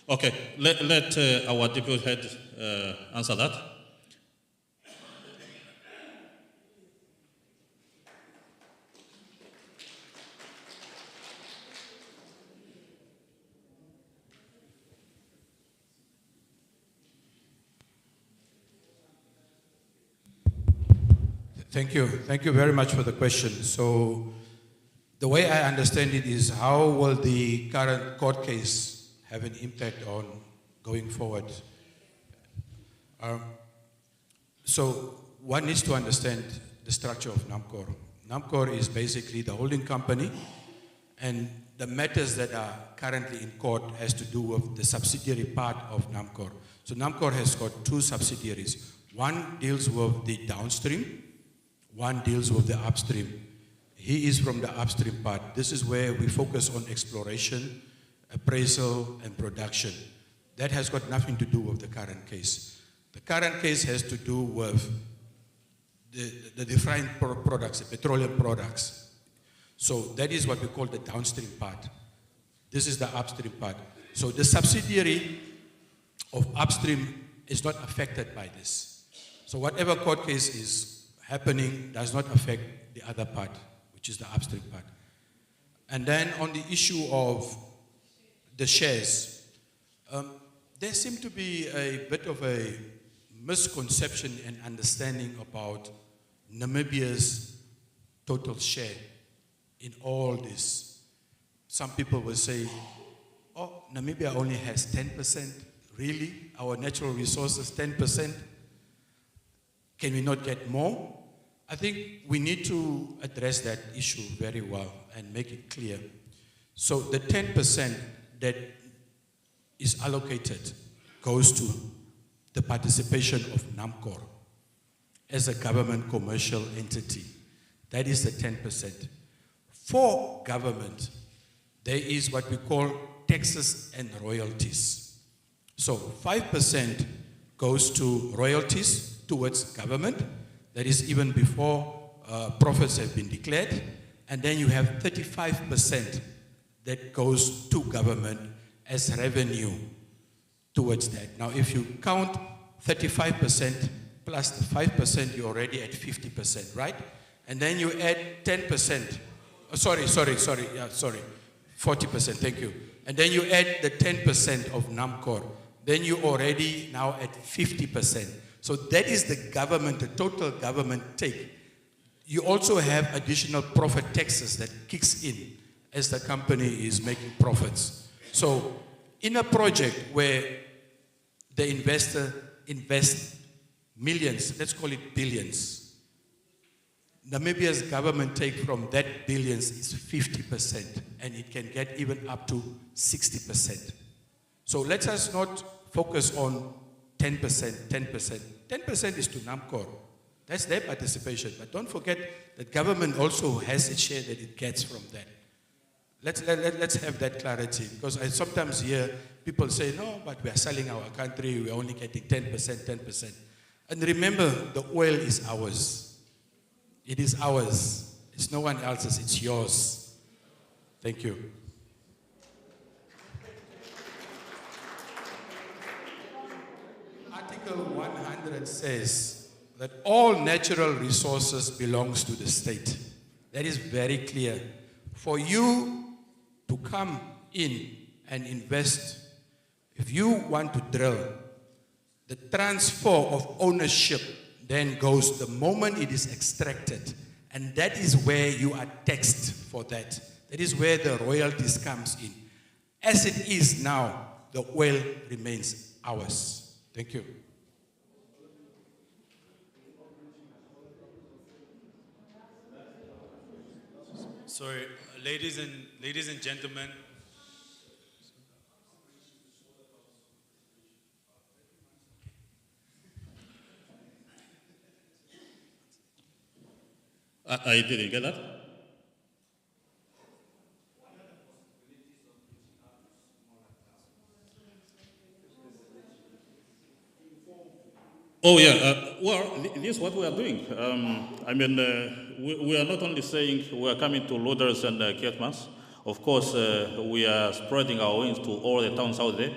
Okay, let our deputy head answer that. Thank you very much for the question. So the way I understand it is, how will the current court case have an impact on going forward? So one needs to understand the structure of NAMCOR. NAMCOR is basically the holding company, and the matters that are currently in court has to do with the subsidiary part of NAMCOR. So NAMCOR has got two subsidiaries. One deals with the downstream, one deals with the upstream. He is from the upstream part. This is where we focus on exploration, appraisal, and production. That has got nothing to do with the current case. The current case has to do with the different products, the petroleum products. So that is what we call the downstream part. This is the upstream part. So the subsidiary of upstream is not affected by this. So whatever court case is happening does not affect the other part, which is the upstream part. And then on the issue of the shares, there seemed to be a bit of a misconception and understanding about Namibia's total share in all this. Some people will say, oh, Namibia only has 10%. Really? Our natural resources, 10%? Can we not get more? I think we need to address that issue very well and make it clear. So the 10% that is allocated goes to the participation of NAMCOR as a government commercial entity. That is the 10%. For government, there is what we call taxes and royalties. So 5% goes to royalties towards government. That is even before profits have been declared. And then you have 35% that goes to government as revenue towards that. Now, if you count 35% plus the 5%, you're already at 50%, right? And then you add 10%. Oh, sorry, 40%, thank you. And then you add the 10% of NAMCOR. Then you're already now at 50%. So that is the government, the total government take. You also have additional profit taxes that kicks in as the company is making profits. So in a project where the investor invests millions, let's call it billions, Namibia's government take from that billions is 50%, and it can get even up to 60%. So let us not focus on 10%, 10%. 10% is to NAMCOR. That's their participation. But don't forget that government also has a share that it gets from that. Let's have that clarity, because I sometimes hear people say, no, but we are selling our country, we're only getting 10%, 10%. And remember, the oil is ours. It is ours. It's no one else's, it's yours. Thank you. Article 100 says that all natural resources belongs to the state. That is very clear. For you to come in and invest, if you want to drill, the transfer of ownership then goes the moment it is extracted. And that is where you are taxed for that. That is where the royalties comes in. As it is now, the oil remains ours. Thank you. Sorry, ladies and gentlemen. I didn't get that. Oh yeah, well, this is what we are doing. We are not only saying we are coming to Loaders and Keetmans. Of course, we are spreading our wings to all the towns out there.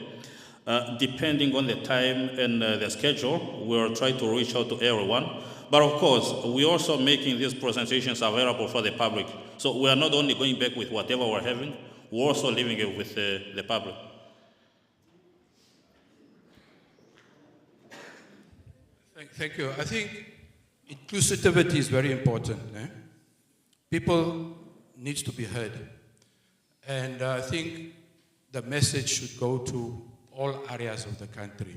Depending on the time and the schedule, we are trying to reach out to everyone. But of course, we are also making these presentations available for the public. So we are not only going back with whatever we're having, we're also leaving it with the public. Thank you. I think inclusivity is very important. People need to be heard. And I think the message should go to all areas of the country.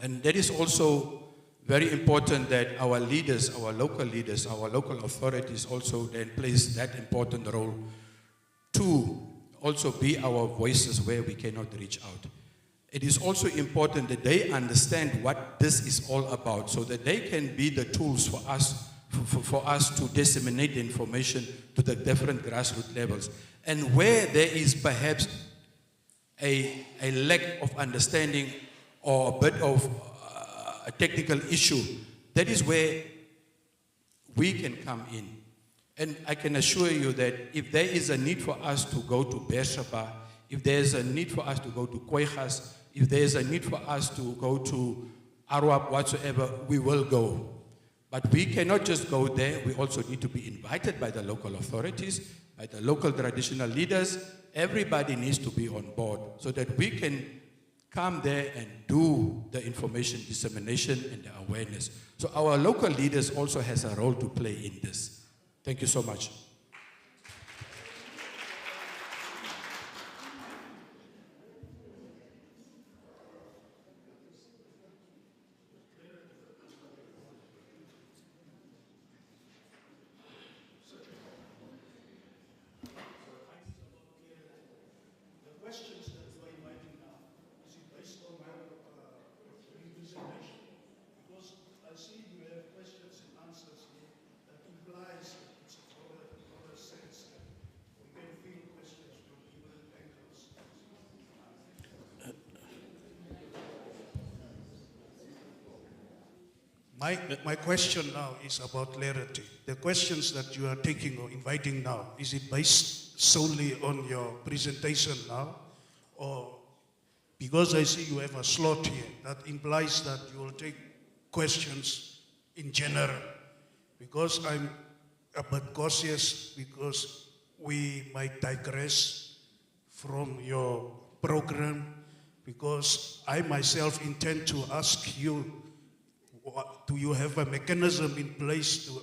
And that is also very important that our leaders, our local authorities also then plays that important role to also be our voices where we cannot reach out. It is also important that they understand what this is all about, so that they can be the tools for us to disseminate the information to the different grassroots levels. And where there is perhaps a lack of understanding or a bit of a technical issue, that is where we can come in. And I can assure you that if there is a need for us to go to Beersheba, if there is a need for us to go to Koigas, if there is a need for us to go to Arwap, whatsoever, we will go. But we cannot just go there. We also need to be invited by the local authorities, by the local traditional leaders. Everybody needs to be on board so that we can come there and do the information dissemination and the awareness. So our local leaders also has a role to play in this. Thank you so much. My question now is about clarity. The questions that you are taking or inviting now, is it based solely on your presentation now? Or because I see you have a slot here, that implies that you will take questions in general? Because I'm a bit cautious because we might digress from your program, because I myself intend to ask you, do you have a mechanism in place to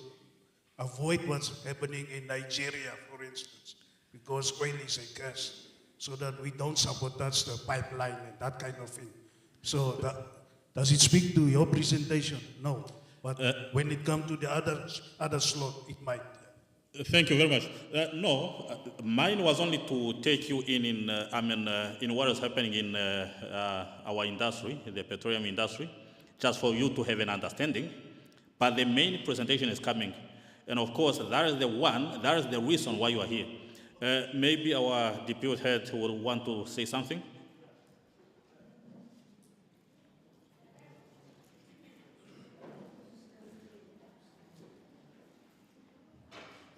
avoid what's happening in Nigeria, for instance, because oil is a gas, so that we don't sabotage the pipeline and that kind of thing? So does it speak to your presentation? No. But when it comes to the other slot, it might. Thank you very much. No, mine was only to take you in what is happening in our industry, the petroleum industry, just for you to have an understanding. But the main presentation is coming. And of course, that is the reason why you are here. Maybe our deputy head would want to say something.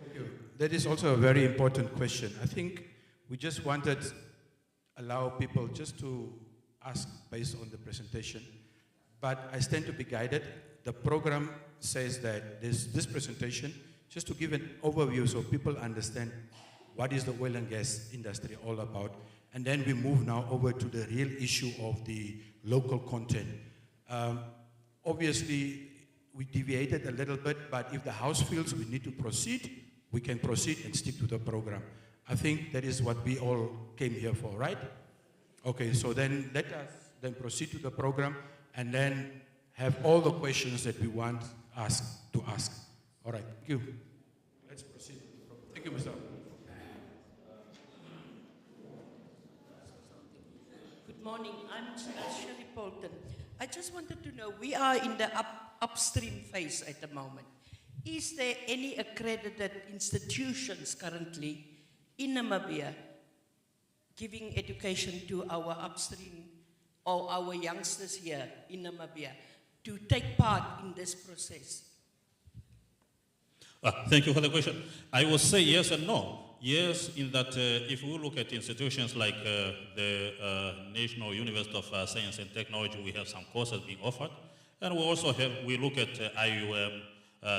Thank you. That is also a very important question. I think we just wanted to allow people just to ask based on the presentation. But I stand to be guided. The program says that this presentation, just to give an overview so people understand what is the oil and gas industry all about. And then we move now over to the real issue of the local content. Obviously, we deviated a little bit, but if the House feels we need to proceed, we can proceed and stick to the program. I think that is what we all came here for, right? Okay, so then let us then proceed to the program and then have all the questions that we want to ask. All right, thank you. Let's proceed. Thank you, Mr. Good morning, I'm Shirley Polton. I just wanted to know, we are in the upstream phase at the moment. Is there any accredited institutions currently in Namibia giving education to our upstream or our youngsters here in Namibia to take part in this process? Thank you for the question. I will say yes and no. Yes, in that if we look at institutions like the National University of Science and Technology, we have some courses being offered. And we look at IUM,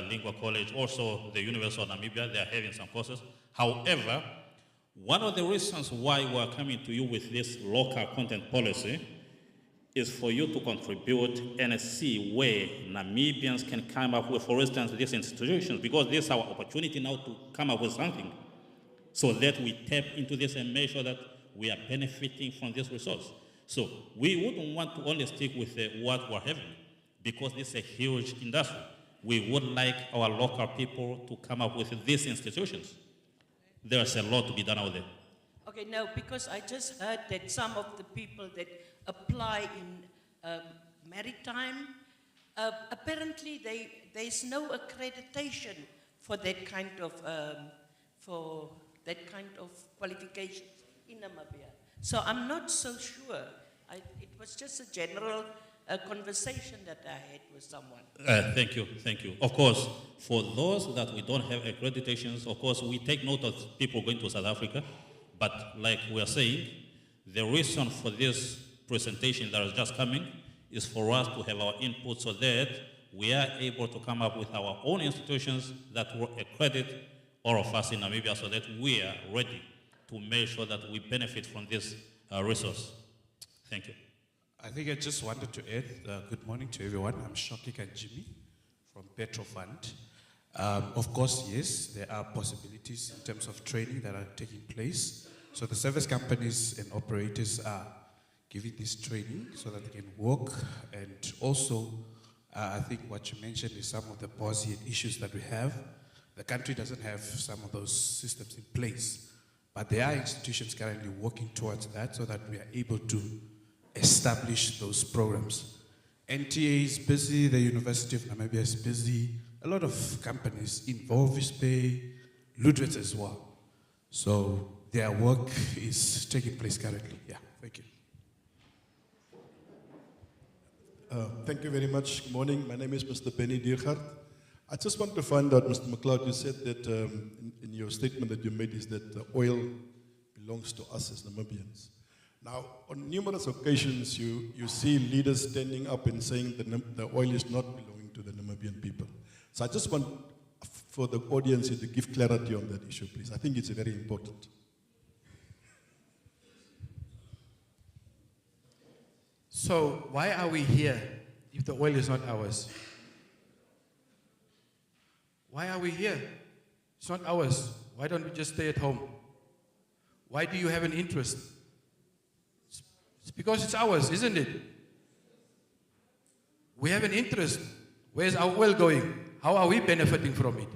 Lingua College, also the University of Namibia, they are having some courses. However, one of the reasons why we are coming to you with this local content policy is for you to contribute and see where Namibians can come up with, for instance, these institutions, because this is our opportunity now to come up with something so that we tap into this and make sure that we are benefiting from this resource. So we wouldn't want to only stick with what we're having, because this is a huge industry. We would like our local people to come up with these institutions. There's a lot to be done out there. Okay, no, because I just heard that some of the people that apply in maritime, apparently there's no accreditation for that kind of qualifications in Namibia. So I'm not so sure. It was just a general conversation that I had with someone. Thank you. Of course, for those that we don't have accreditations, of course, we take note of people going to South Africa. But like we are saying, the reason for this presentation that is just coming is for us to have our input so that we are able to come up with our own institutions that will accredit all of us in Namibia so that we are ready to make sure that we benefit from this resource. Thank you. I think I just wanted to add, good morning to everyone. I'm Shokik and Jimmy from Petro Fund. Of course, yes, there are possibilities in terms of training that are taking place. So the service companies and operators are giving this training so that they can work. And also, I think what you mentioned is some of the policy and issues that we have. The country doesn't have some of those systems in place, but there are institutions currently working towards that so that we are able to establish those programs. NTA is busy, the University of Namibia is busy, a lot of companies involved is Ludwig as well. So their work is taking place currently. Yeah, thank you. Thank you very much. Good morning. My name is Mr. Benny Diergaard. I just want to find out, Mr. McLeod, you said that in your statement that you made is that the oil belongs to us as Namibians. Now, on numerous occasions, you see leaders standing up and saying that the oil is not belonging to the Namibian people. So I just want for the audience here to give clarity on that issue, please. I think it's very important. So why are we here if the oil is not ours? Why are we here? It's not ours. Why don't we just stay at home? Why do you have an interest? It's because it's ours, isn't it? We have an interest. Where's our oil going? How are we benefiting from it?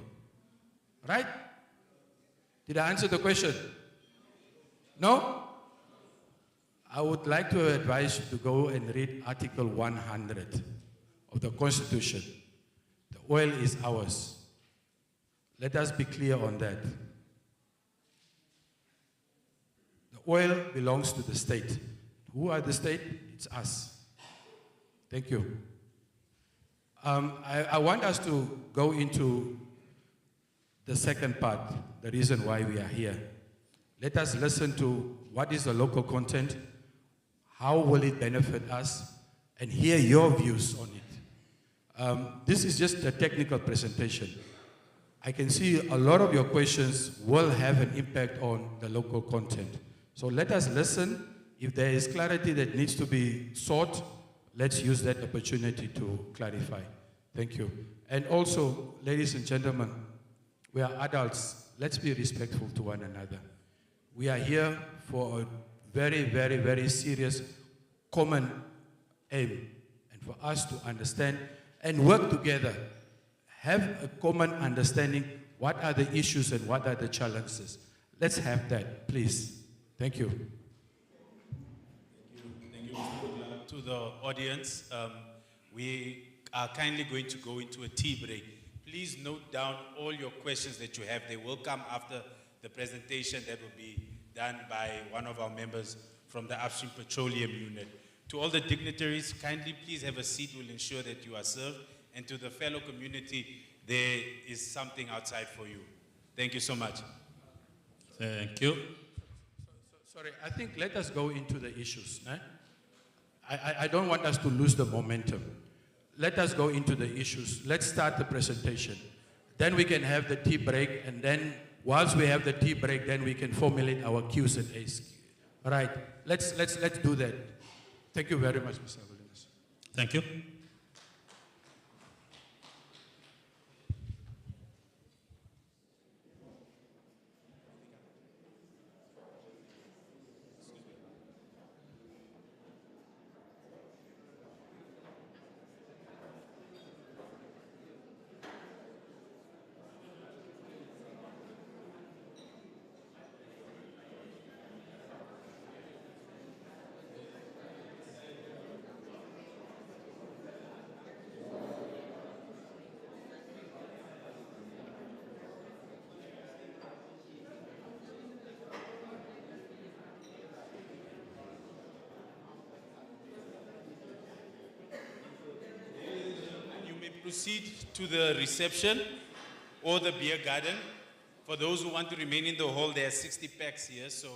Right? Did I answer the question? No? I would like to advise you to go and read Article 100 of the Constitution. The oil is ours. Let us be clear on that. The oil belongs to the state. Who are the state? It's us. Thank you. I want us to go into the second part, the reason why we are here. Let us listen to what is the local content, how will it benefit us, and hear your views on it. This is just a technical presentation. I can see a lot of your questions will have an impact on the local content. So let us listen. If there is clarity that needs to be sought, let's use that opportunity to clarify. Thank you. And also, ladies and gentlemen, we are adults. Let's be respectful to one another. We are here for a very, very, very serious common aim, and for us to understand and work together, have a common understanding what are the issues and what are the challenges. Let's have that, please. Thank you. Thank you, Mr. Butler. To the audience, we are kindly going to go into a tea break. Please note down all your questions that you have. They will come after the presentation that will be done by one of our members from the Upstream Petroleum Unit. To all the dignitaries, kindly please have a seat. We'll ensure that you are served. And to the fellow community, there is something outside for you. Thank you so much. Thank you. Sorry, I think let us go into the issues. I don't want us to lose the momentum. Let us go into the issues. Let's start the presentation. Then we can have the tea break, and then whilst we have the tea break, then we can formulate our Q's and A's. All right, let's do that. Thank you very much, Mr. Williams. Thank you. Proceed to the reception or the beer garden. For those who want to remain in the hall, there are 60 packs here, so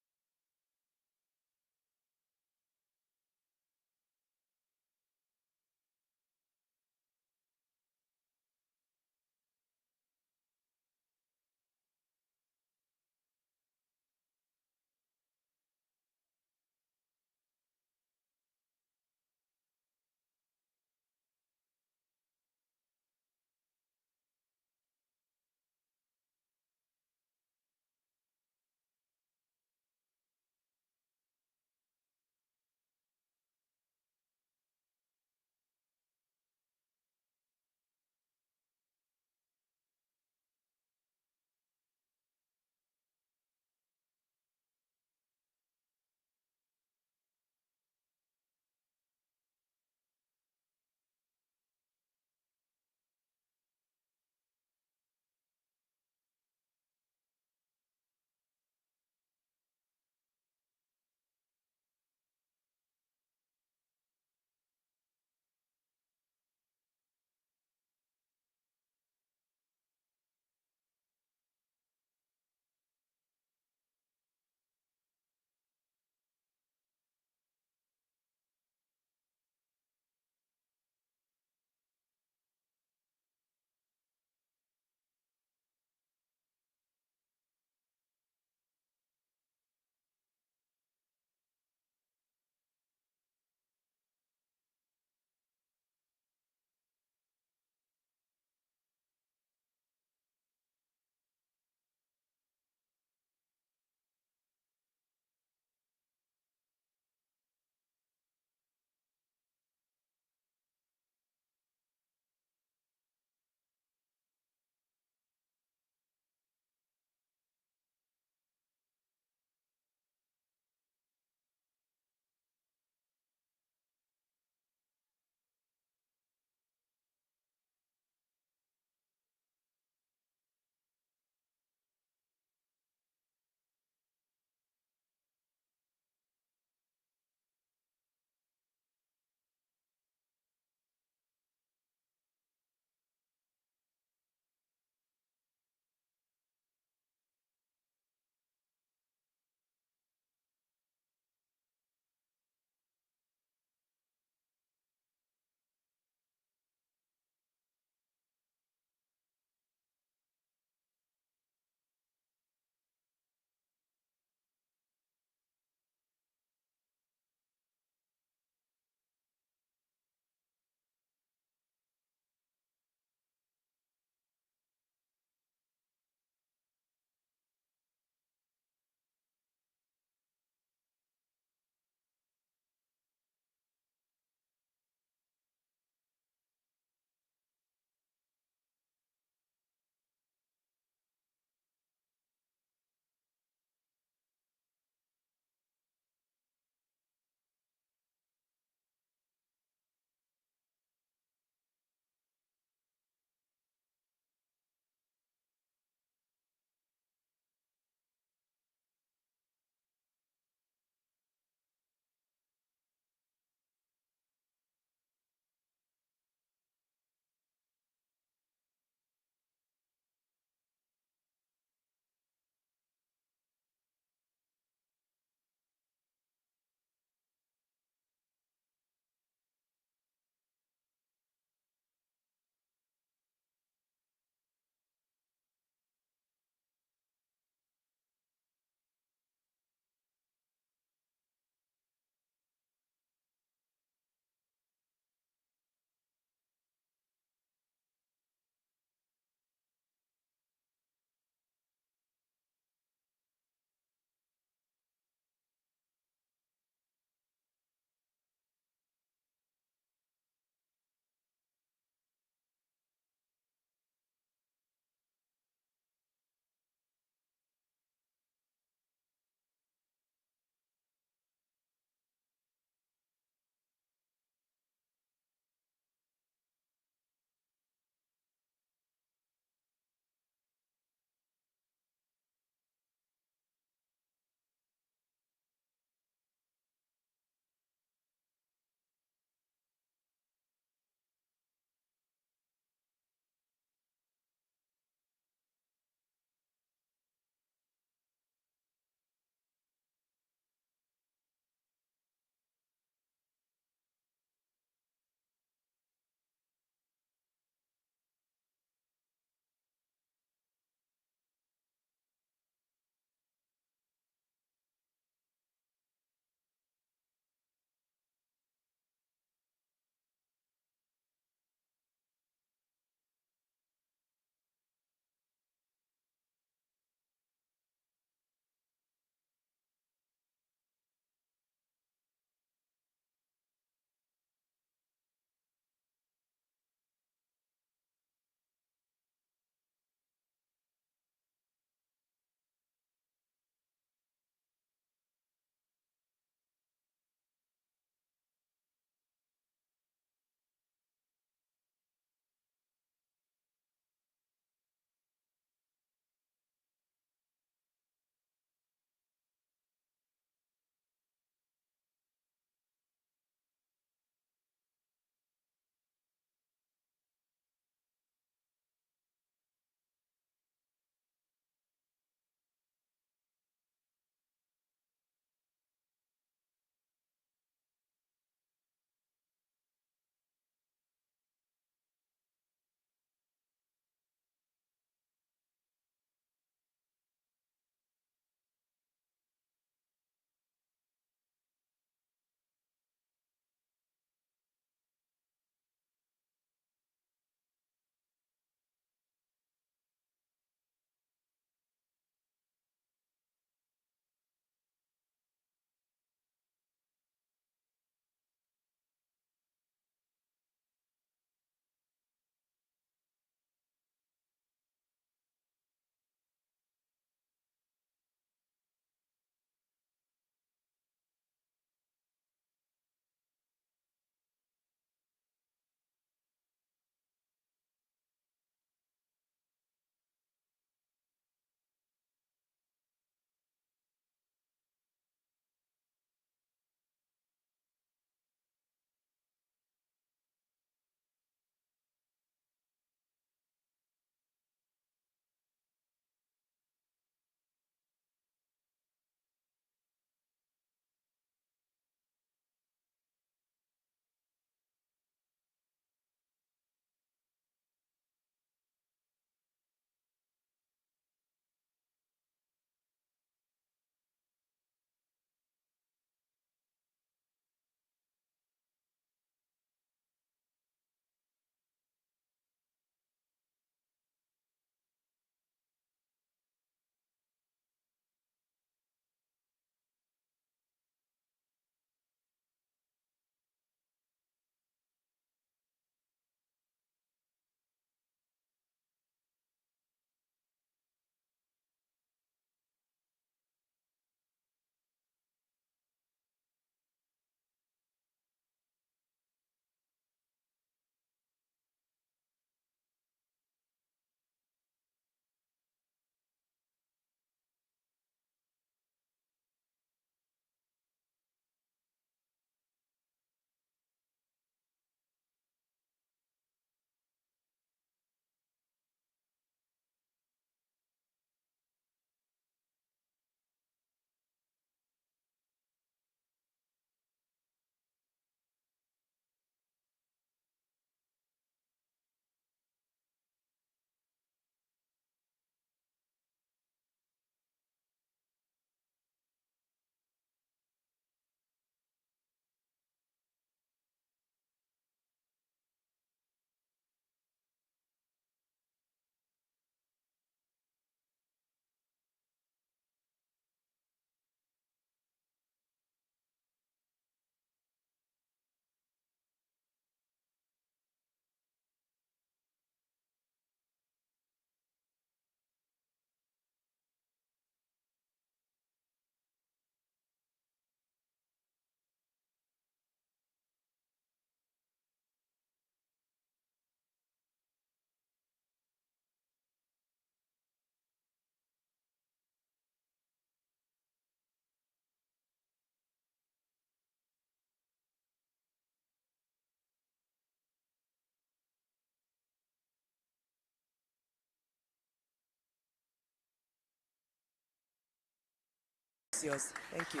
is yours. Thank you.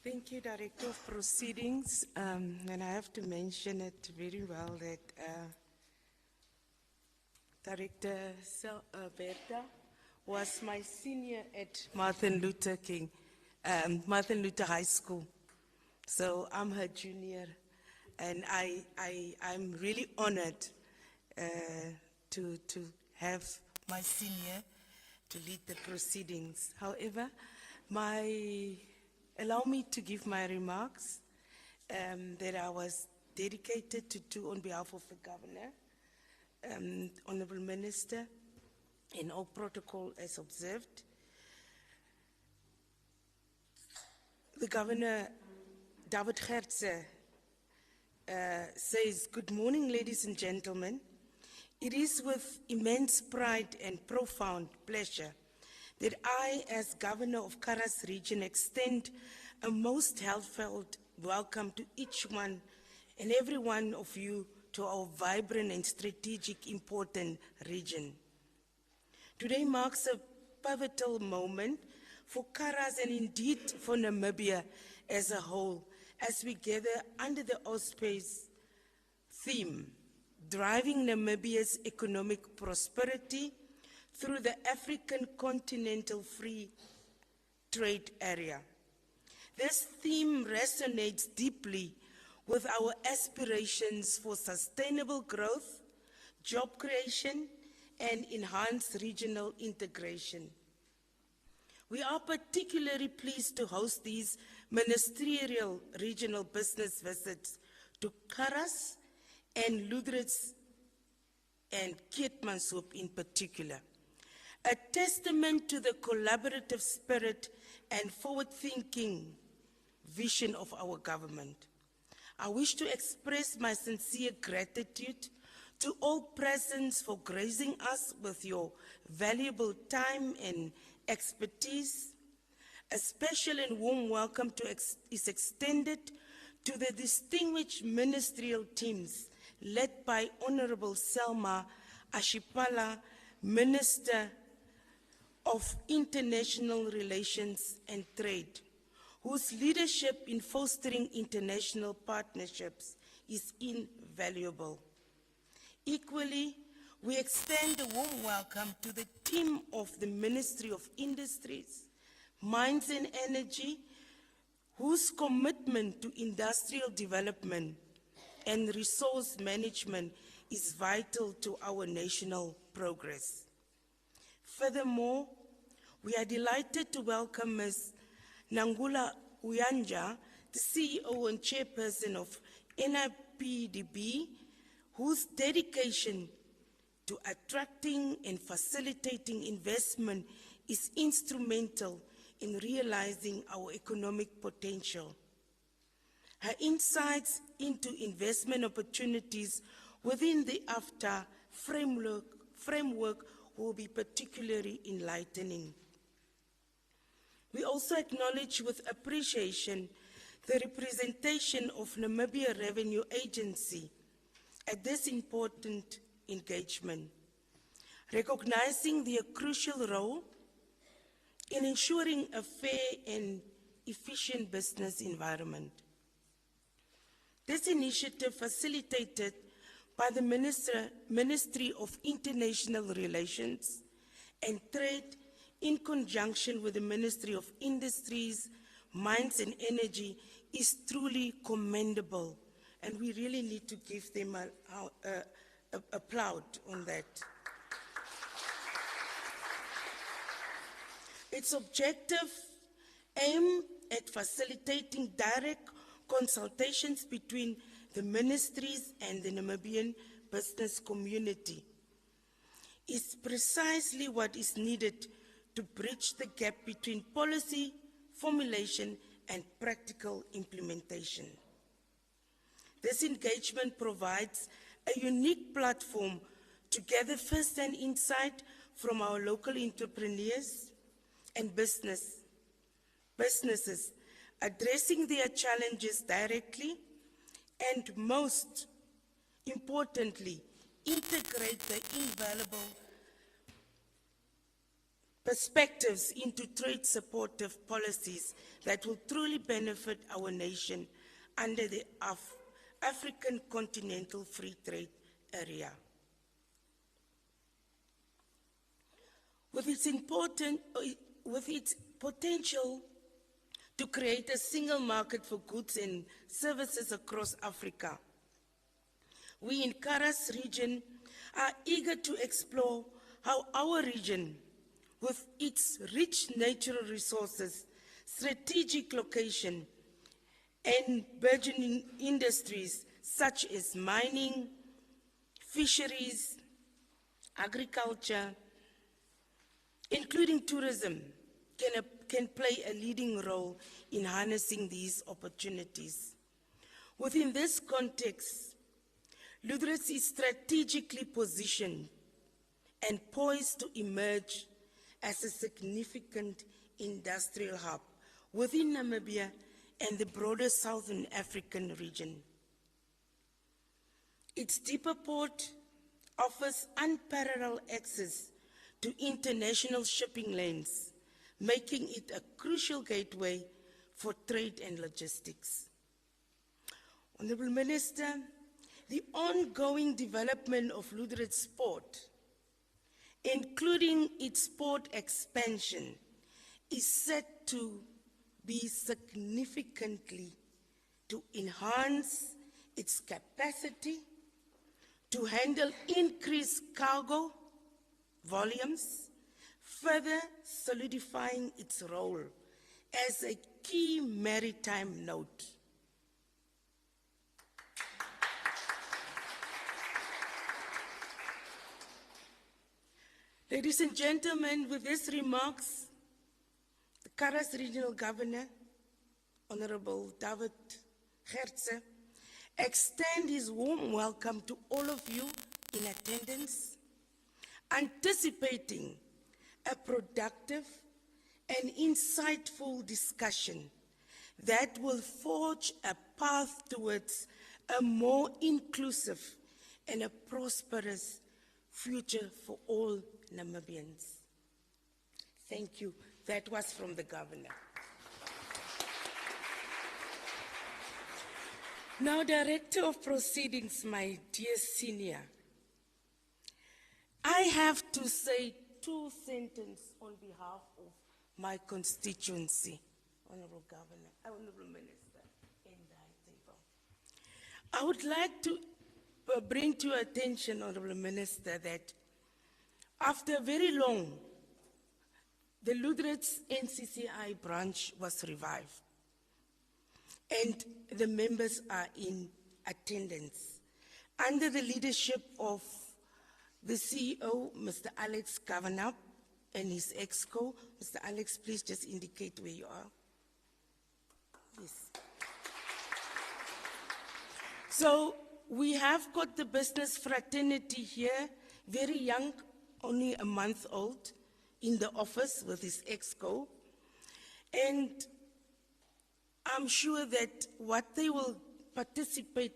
Thank you, Director of Proceedings. And I have to mention it very well that Director Berta was my senior at Martin Luther High School. So I'm her junior, and I'm really honored to have my senior to lead the proceedings. However, allow me to give my remarks that I was dedicated to do on behalf of the Governor, Honorable Minister, and all protocol as observed. The Governor, David Gertse, says, "Good morning, ladies and gentlemen. It is with immense pride and profound pleasure that I, as Governor of Kharas Region, extend a most heartfelt welcome to each one and every one of you to our vibrant and strategic important region. Today marks a pivotal moment for Kharas and indeed for Namibia as a whole, as we gather under the auspice theme, driving Namibia's economic prosperity through the African Continental Free Trade Area. This theme resonates deeply with our aspirations for sustainable growth, job creation, and enhanced regional integration. We are particularly pleased to host these ministerial regional business visits to Kharas and Lüderitz and Keetmanshoop in particular, a testament to the collaborative spirit and forward-thinking vision of our government. I wish to express my sincere gratitude to all present for gracing us with your valuable time and expertise. A special and warm welcome is extended to the distinguished ministerial teams led by Honorable Selma Ashipala, Minister of International Relations and Trade, whose leadership in fostering international partnerships is invaluable. Equally, we extend a warm welcome to the team of the Ministry of Industries, Mines and Energy, whose commitment to industrial development and resource management is vital to our national progress. Furthermore, we are delighted to welcome Ms. Nangula Uyanja, the CEO and Chairperson of NIPDB, whose dedication to attracting and facilitating investment is instrumental in realizing our economic potential. Her insights into investment opportunities within the AFTA framework will be particularly enlightening. We also acknowledge with appreciation the representation of Namibia Revenue Agency at this important engagement, recognizing their crucial role in ensuring a fair and efficient business environment. This initiative, facilitated by the Ministry of International Relations and Trade in conjunction with the Ministry of Industries, Mines and Energy, is truly commendable, and we really need to give them a plaud on that. Its objective aim at facilitating direct consultations between the ministries and the Namibian business community is precisely what is needed to bridge the gap between policy formulation and practical implementation. This engagement provides a unique platform to gather first-hand insight from our local entrepreneurs and businesses, addressing their challenges directly and most importantly, integrate the invaluable perspectives into trade supportive policies that will truly benefit our nation under the African Continental Free Trade Area. With its potential to create a single market for goods and services across Africa, we in Kharas Region are eager to explore how our region, with its rich natural resources, strategic location, and burgeoning industries such as mining, fisheries, agriculture, including tourism, can play a leading role in harnessing these opportunities. Within this context, Lüderitz is strategically positioned and poised to emerge as a significant industrial hub within Namibia and the broader Southern African region. Its deeper port offers unparalleled access to international shipping lanes, making it a crucial gateway for trade and logistics. Honorable Minister, the ongoing development of Lüderitz Port, including its port expansion, is set to be significantly to enhance its capacity to handle increased cargo volumes, further solidifying its role as a key maritime node. Ladies and gentlemen, with these remarks, the Kharas Regional Governor, Honorable David Gertse, extend his warm welcome to all of you in attendance, anticipating a productive and insightful discussion that will forge a path towards a more inclusive and a prosperous future for all Namibians. Thank you. That was from the Governor. Now, Director of Proceedings, my dear senior, I have to say two sentences on behalf of my constituency, Honorable Governor, Honorable Minister, and I would like to bring to your attention, Honorable Minister, that after very long, the Lüderitz NCCI branch was revived, and the members are in attendance under the leadership of the CEO, Mr. Alex Kavanagh, and his exco. Mr. Alex, please just indicate where you are. Yes. So we have got the business fraternity here, very young, only a month old, in the office with his exco. And I'm sure that what they will participate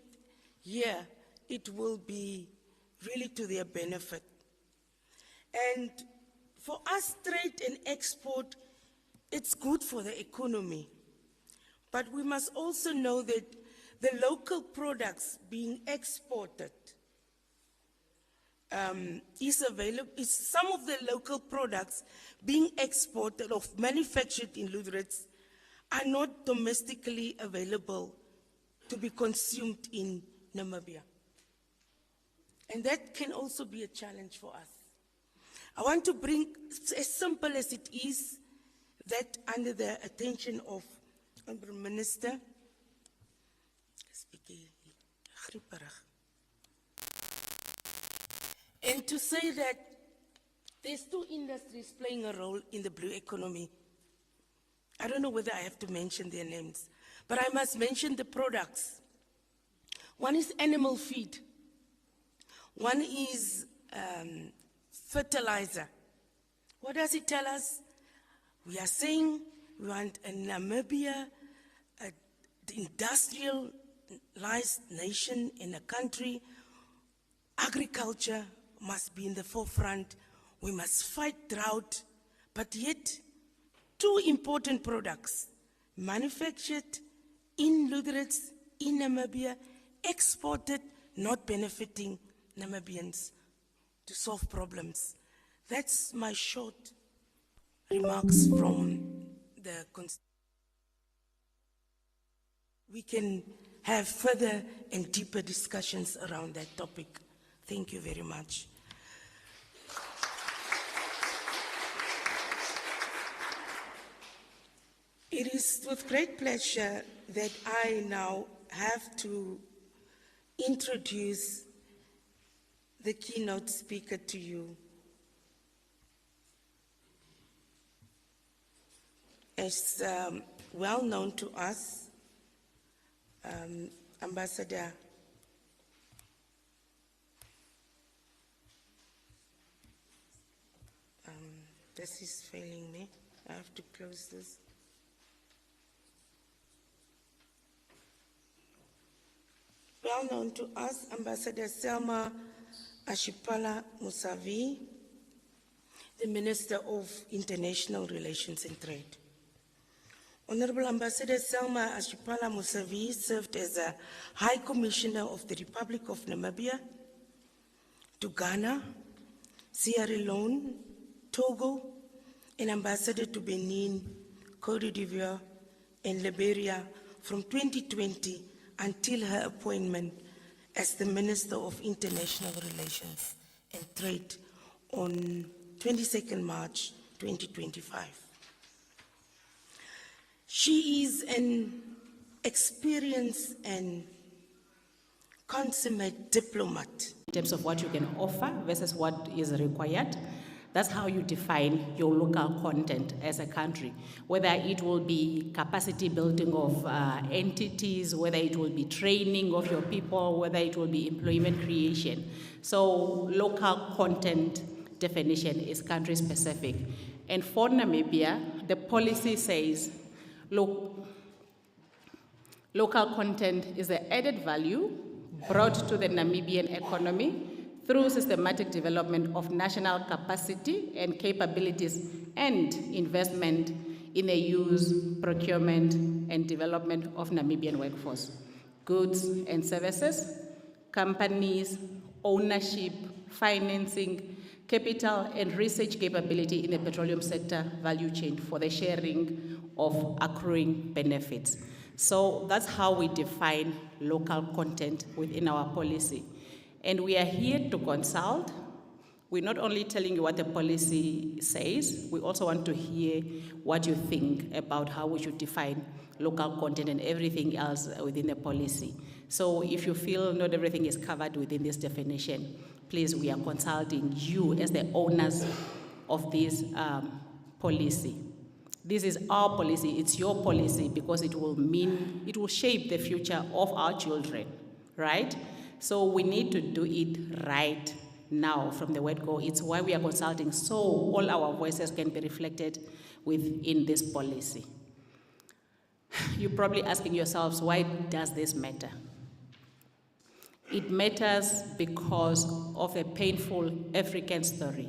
here, it will be really to their benefit. And for us, trade and export, it's good for the economy. But we must also know that the local products being exported some of the local products being exported or manufactured in Lüderitz are not domestically available to be consumed in Namibia. And that can also be a challenge for us. I want to bring, as simple as it is, that under the attention of Honorable Minister, and to say that there's two industries playing a role in the blue economy. I don't know whether I have to mention their names, but I must mention the products. One is animal feed. One is fertilizer. What does it tell us? We are saying we want a Namibia, an industrialized nation in a country Agriculture must be in the forefront. We must fight drought, but yet two important products manufactured in Lutherits, in Namibia, exported, not benefiting Namibians to solve problems. That's my short remarks from the we can have further and deeper discussions around that topic. Thank you very much. It is with great pleasure that I now have to introduce the keynote speaker to you. As well known to us, Ambassador this is failing me. I have to close this. Well known to us, Ambassador Selma Ashipala Musavi, the Minister of International Relations and Trade. Honorable Ambassador Selma Ashipala Musavi served as a High Commissioner of the Republic of Namibia to Ghana, Sierra Leone, Togo, and Ambassador to Benin, Cote d'Ivoire, and Liberia from 2020 until her appointment as the Minister of International Relations and Trade on 22nd March 2025. She is an experienced and consummate diplomat. In terms of what you can offer versus what is required, that's how you define your local content as a country, whether it will be capacity building of entities, whether it will be training of your people, whether it will be employment creation. So local content definition is country specific. And for Namibia, the policy says, local content is the added value brought to the Namibian economy through systematic development of national capacity and capabilities and investment in the use, procurement, and development of Namibian workforce, goods and services, companies, ownership, financing, capital, and research capability in the petroleum sector value chain for the sharing of accruing benefits. So that's how we define local content within our policy. And we are here to consult. We're not only telling you what the policy says, we also want to hear what you think about how we should define local content and everything else within the policy. So if you feel not everything is covered within this definition, please, we are consulting you as the owners of this policy. This is our policy, it's your policy, because it will shape the future of our children, right? So we need to do it right now from the word go. It's why we are consulting, so all our voices can be reflected within this policy. You're probably asking yourselves, why does this matter? It matters because of a painful African story.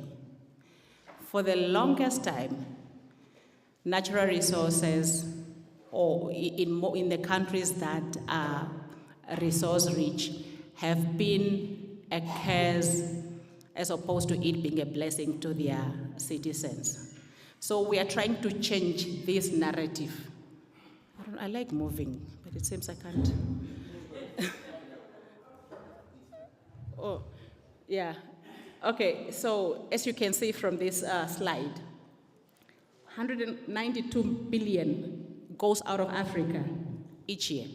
For the longest time, natural resources, or in the countries that are resource rich, have been a curse as opposed to it being a blessing to their citizens. So we are trying to change this narrative. I like moving, but it seems I can't. Oh, yeah. Okay, so as you can see from this slide, 192 billion goes out of Africa each year.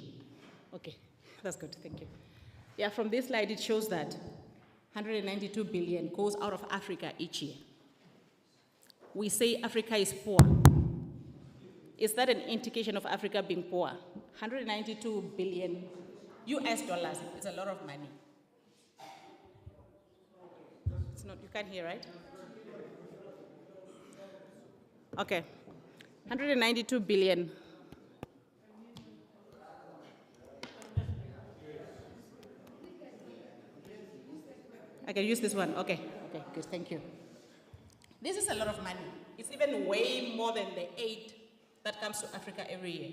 Okay, that's good, thank you. Yeah, from this slide, it shows that 192 billion goes out of Africa each year. We say Africa is poor. Is that an indication of Africa being poor? 192 billion US dollars, it's a lot of money. It's not, you can't hear, right? Okay, 192 billion. I can use this one. Okay, good, thank you. This is a lot of money. It's even way more than the aid that comes to Africa every year.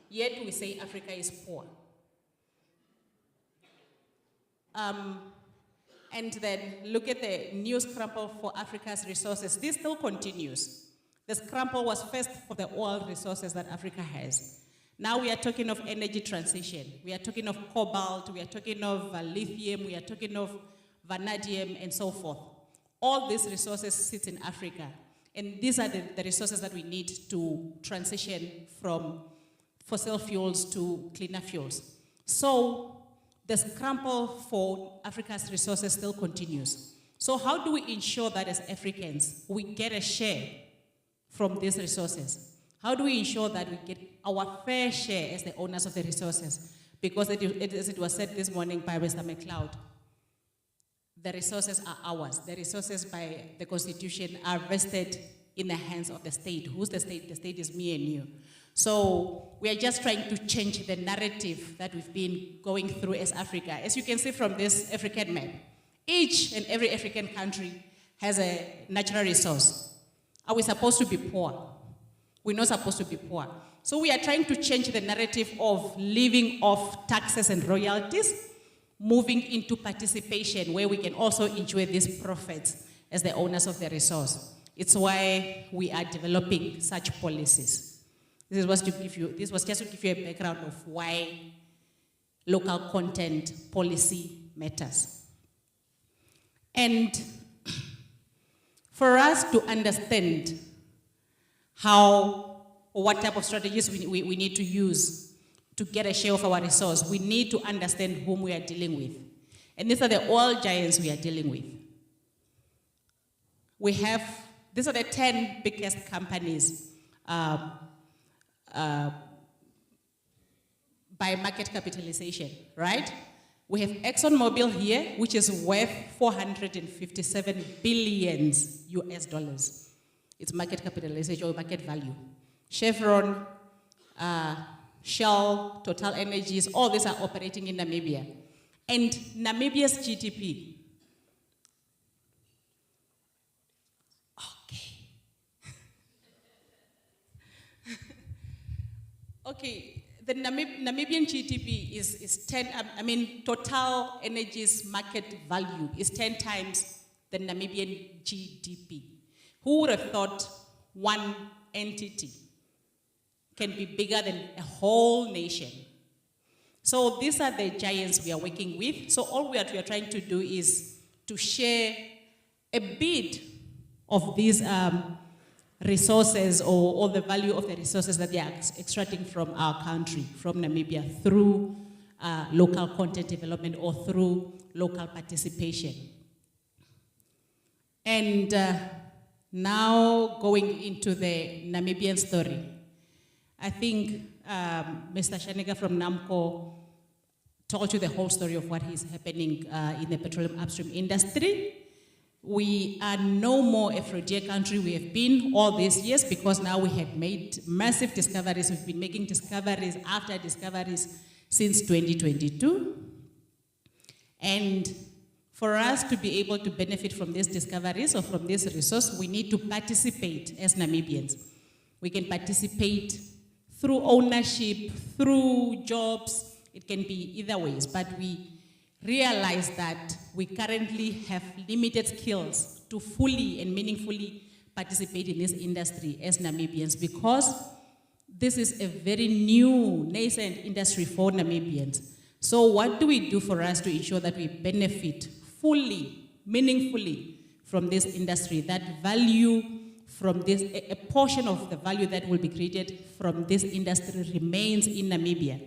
Yet we say Africa is poor. And then look at the new scramble for Africa's resources. This still continues. The scramble was first for the oil resources that Africa has. Now we are talking of energy transition. We are talking of cobalt, we are talking of lithium, we are talking of vanadium, and so forth. All these resources sit in Africa. And these are the resources that we need to transition from fossil fuels to cleaner fuels. So the scramble for Africa's resources still continues. So how do we ensure that as Africans, we get a share from these resources? How do we ensure that we get our fair share as the owners of the resources? Because as it was said this morning by Mr. McLeod, the resources are ours. The resources by the Constitution are vested in the hands of the state. Who's the state? The state is me and you. So we are just trying to change the narrative that we've been going through as Africa. As you can see from this African map, each and every African country has a natural resource. Are we supposed to be poor? We're not supposed to be poor. So we are trying to change the narrative of living off taxes and royalties, moving into participation where we can also enjoy these profits as the owners of the resource. It's why we are developing such policies. This was just to give you a background of why local content policy matters. And for us to understand what type of strategies we need to use to get a share of our resource, we need to understand whom we are dealing with. And these are the oil giants we are dealing with. These are the 10 biggest companies by market capitalization, right? We have ExxonMobil here, which is worth 457 billion US dollars. Its market capitalization or market value. Chevron, Shell, Total Energies, all these are operating in Namibia. And Namibia's GDP. Okay, the Namibian GDP is 10, Total Energies market value is 10 times the Namibian GDP. Who would have thought one entity can be bigger than a whole nation? So these are the giants we are working with. So all we are trying to do is to share a bit of these resources or the value of the resources that they are extracting from our country, from Namibia, through local content development or through local participation. And now going into the Namibian story, I think Mr. Shanega from NAMCO told you the whole story of what is happening in the petroleum upstream industry. We are no more a frontier country we have been all these years because now we have made massive discoveries. We've been making discoveries after discoveries since 2022. And for us to be able to benefit from these discoveries or from this resource, we need to participate as Namibians. We can participate through ownership, through jobs. It can be either ways, but we realize that we currently have limited skills to fully and meaningfully participate in this industry as Namibians because this is a very new, nascent industry for Namibians. So what do we do for us to ensure that we benefit fully, meaningfully from this industry, that value from this, a portion of the value that will be created from this industry remains in Namibia,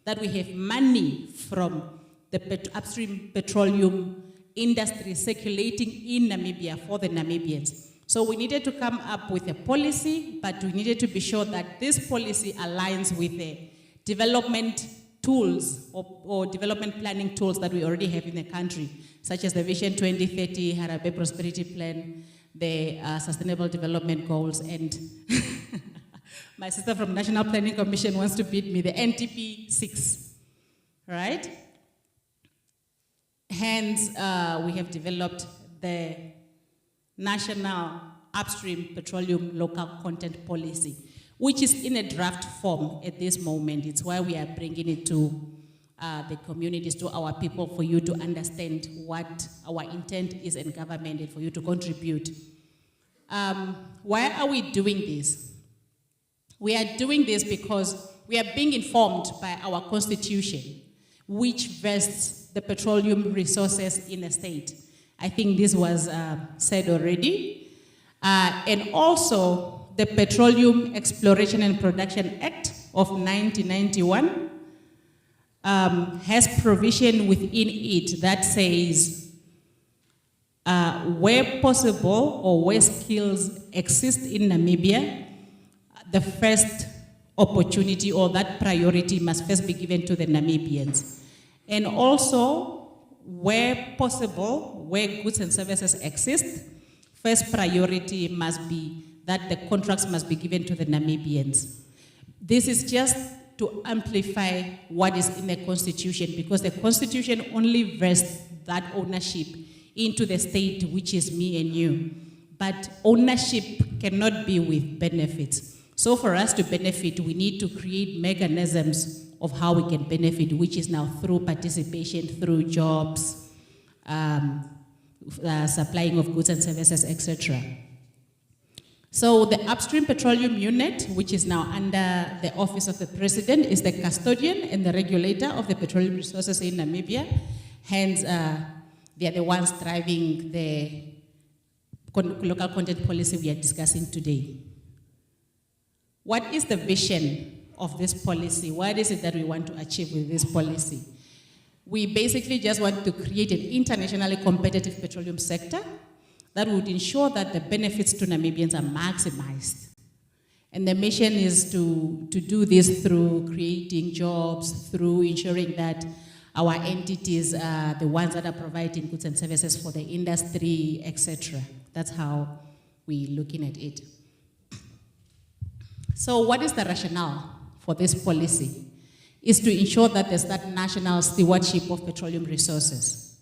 that we have money from the upstream petroleum industry circulating in Namibia for the Namibians. So we needed to come up with a policy, but we needed to be sure that this policy aligns with the development tools or development planning tools that we already have in the country, such as the Vision 2030, Harare Prosperity Plan, the Sustainable Development Goals, and my sister from National Planning Commission wants to beat me, the NTP 6, right? Hence, we have developed the National Upstream Petroleum Local Content Policy, which is in a draft form at this moment. It's why we are bringing it to the communities, to our people, for you to understand what our intent is in government and for you to contribute. Why are we doing this? We are doing this because we are being informed by our constitution, which vests the petroleum resources in a state. I think this was said already. And also the Petroleum Exploration and Production Act of 1991 has provision within it that says where possible or where skills exist in Namibia, the first opportunity or that priority must first be given to the Namibians. And also, where possible, where goods and services exist, first priority must be that the contracts must be given to the Namibians. This is just to amplify what is in the Constitution, because the Constitution only vests that ownership into the state, which is me and you. But ownership cannot be with benefits. So for us to benefit, we need to create mechanisms of how we can benefit, which is now through participation, through jobs, supplying of goods and services, etc. So the Upstream Petroleum Unit, which is now under the Office of the President, is the custodian and the regulator of the petroleum resources in Namibia. Hence, they are the ones driving the local content policy we are discussing today. What is the vision of this policy? What is it that we want to achieve with this policy? We basically just want to create an internationally competitive petroleum sector that would ensure that the benefits to Namibians are maximized. And the mission is to do this through creating jobs, through ensuring that our entities are the ones that are providing goods and services for the industry, etc. That's how we're looking at it. So what is the rationale for this policy? Is to ensure that there's that national stewardship of petroleum resources.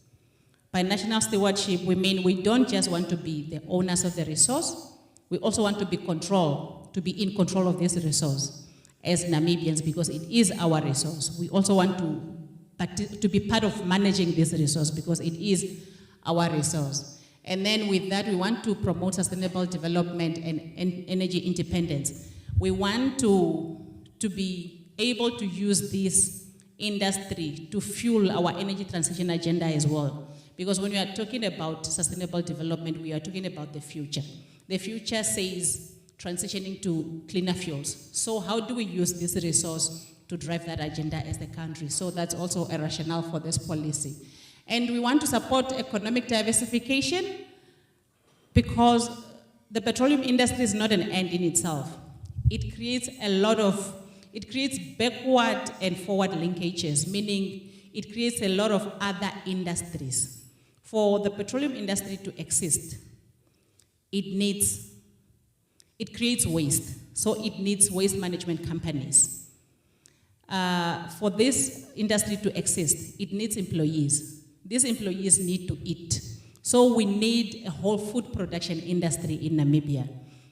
By national stewardship, we mean we don't just want to be the owners of the resource, we also want to be to be in control of this resource as Namibians, because it is our resource. We also want to be part of managing this resource because it is our resource. And then with that, we want to promote sustainable development and energy independence. We want to be able to use this industry to fuel our energy transition agenda as well. Because when we are talking about sustainable development, we are talking about the future. The future says transitioning to cleaner fuels. So how do we use this resource to drive that agenda as the country? So that's also a rationale for this policy. And we want to support economic diversification because the petroleum industry is not an end in itself. It creates it creates backward and forward linkages, meaning it creates a lot of other industries. For the petroleum industry to exist, it creates waste. So it needs waste management companies. For this industry to exist, it needs employees. These employees need to eat. So we need a whole food production industry in Namibia.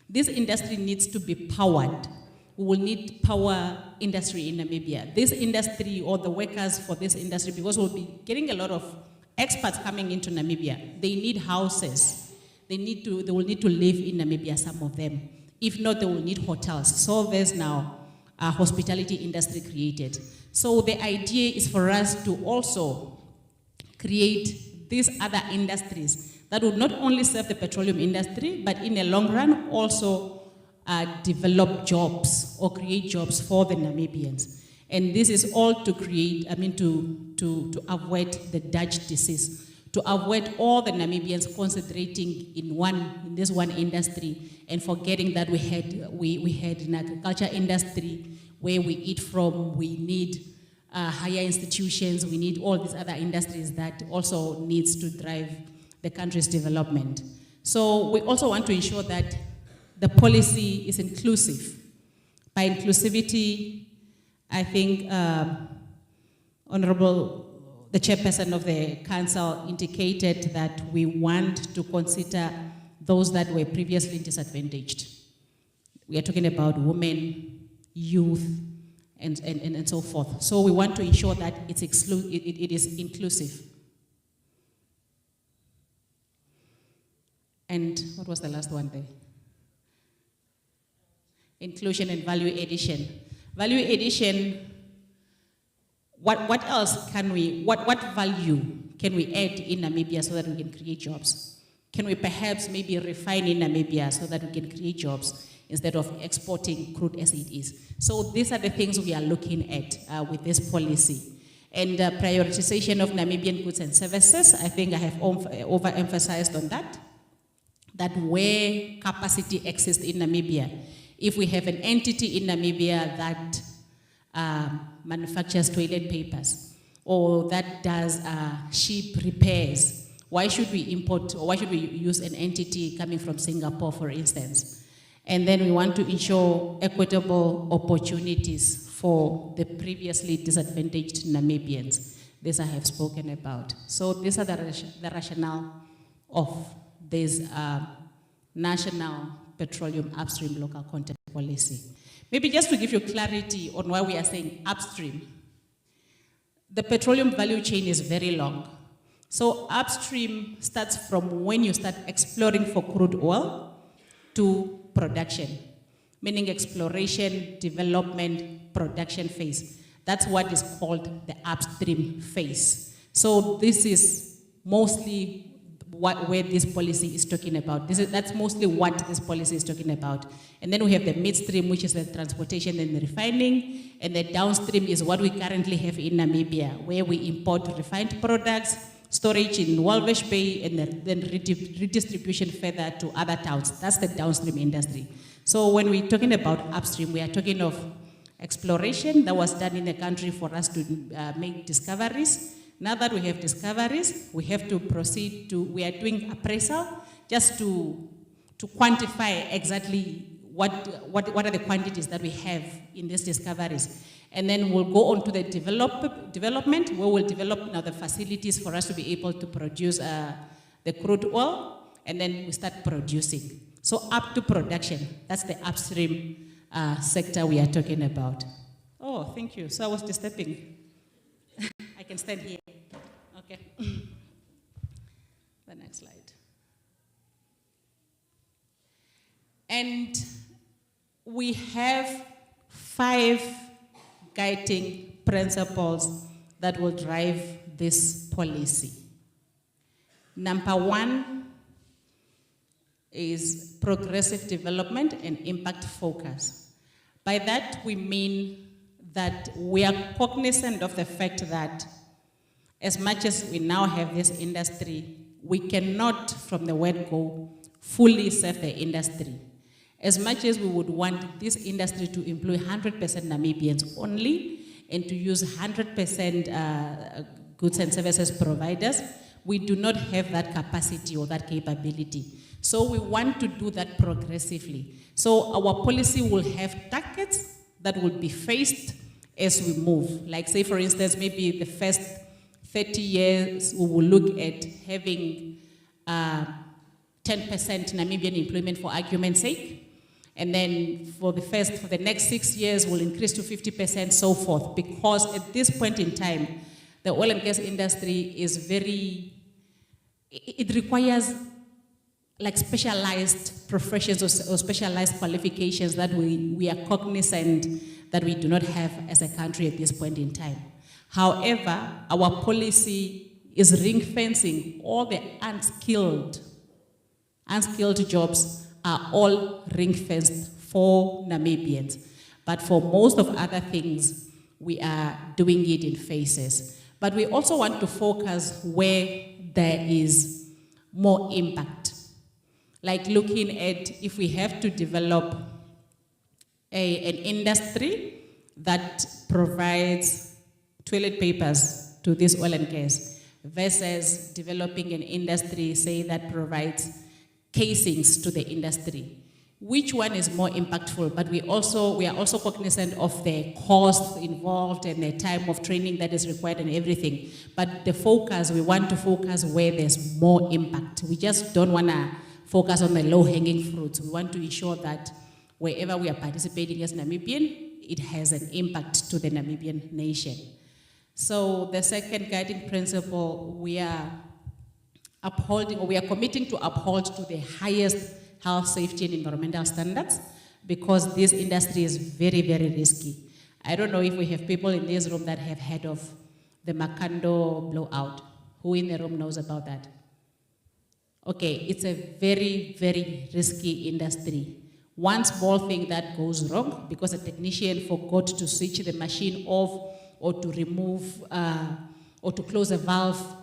This industry needs to be powered. We will need power industry in Namibia. This industry, or the workers for this industry, because we'll be getting a lot of experts coming into Namibia, they need houses. They will need to live in Namibia, some of them. If not, they will need hotels. So there's now a hospitality industry created. So the idea is for us to also create these other industries that would not only serve the petroleum industry, but in the long run also develop jobs or create jobs for the Namibians. And this is all to create, to avoid the Dutch disease, to avoid all the Namibians concentrating in this one industry and forgetting that we had an agriculture industry where we eat from. We need higher institutions, we need all these other industries that also needs to drive the country's development. So we also want to ensure that the policy is inclusive. By inclusivity, I think Honorable the chairperson of the council indicated that we want to consider those that were previously disadvantaged. We are talking about women, youth, and so forth. So we want to ensure that it is inclusive. And what was the last one there? Inclusion and value addition. Value addition, what else can we, what value can we add in Namibia so that we can create jobs? Can we perhaps maybe refine in Namibia so that we can create jobs instead of exporting crude as it is? So these are the things we are looking at with this policy. And prioritization of Namibian goods and services, I think I have overemphasized on that. That where capacity exists in Namibia, if we have an entity in Namibia that manufactures toilet papers or that does ship repairs, why should we import, or why should we use an entity coming from Singapore, for instance? And then we want to ensure equitable opportunities for the previously disadvantaged Namibians. This I have spoken about. So these are the rationale of this national petroleum upstream local content policy. Maybe just to give you clarity on why we are saying upstream. The petroleum value chain is very long. So upstream starts from when you start exploring for crude oil to production, meaning exploration, development, production phase. That's what is called the upstream phase. So this is mostly where this policy is talking about. That's mostly what this policy is talking about. And then we have the midstream, which is the transportation and the refining, and the downstream is what we currently have in Namibia, where we import refined products, storage in Walvish Bay, and then redistribution further to other towns. That's the downstream industry. So when we're talking about upstream, we are talking of exploration that was done in the country for us to make discoveries. Now that we have discoveries, we have to proceed to, we are doing appraisal just to quantify exactly what are the quantities that we have in these discoveries. And then we'll go on to the development, where we'll develop now the facilities for us to be able to produce the crude oil, and then we start producing. So up to production, that's the upstream sector we are talking about. Oh, thank you. So I was disturbing. I can stand here. Okay. The next slide. And we have 5 guiding principles that will drive this policy. Number 1 is progressive development and impact focus. By that we mean that we are cognizant of the fact that as much as we now have this industry, we cannot, from the word go, fully serve the industry. As much as we would want this industry to employ 100% Namibians only and to use 100% goods and services providers, we do not have that capacity or that capability. So we want to do that progressively. So our policy will have targets that will be phased as we move. Like say, for instance, maybe the first 30 years, we will look at having 10% Namibian employment for argument's sake. And then for the next 6 years, we'll increase to 50%, so forth. Because at this point in time, the oil and gas industry is it requires like specialized professions or specialized qualifications that we are cognizant that we do not have as a country at this point in time. However, our policy is ring-fencing all the unskilled jobs are all ring-fenced for Namibians. But for most of other things, we are doing it in phases. But we also want to focus where there is more impact. Like looking at if we have to develop an industry that provides toilet papers to this oil and gas versus developing an industry, say, that provides casings to the industry. which one is more impactful, but we are also cognizant of the cost involved and the time of training that is required and everything. But the focus, we want to focus where there's more impact. We just don't want to focus on the low-hanging fruits. We want to ensure that wherever we are participating as Namibian, it has an impact to the Namibian nation. So the second guiding principle, we are upholding, or we are committing to uphold to the highest health, safety, and environmental standards, because this industry is very, very risky. I don't know if we have people in this room that have heard of the Makando blowout. Who in the room knows about that? Okay, it's a very, very risky industry. One small thing that goes wrong, because a technician forgot to switch the machine off or to remove or to close a valve,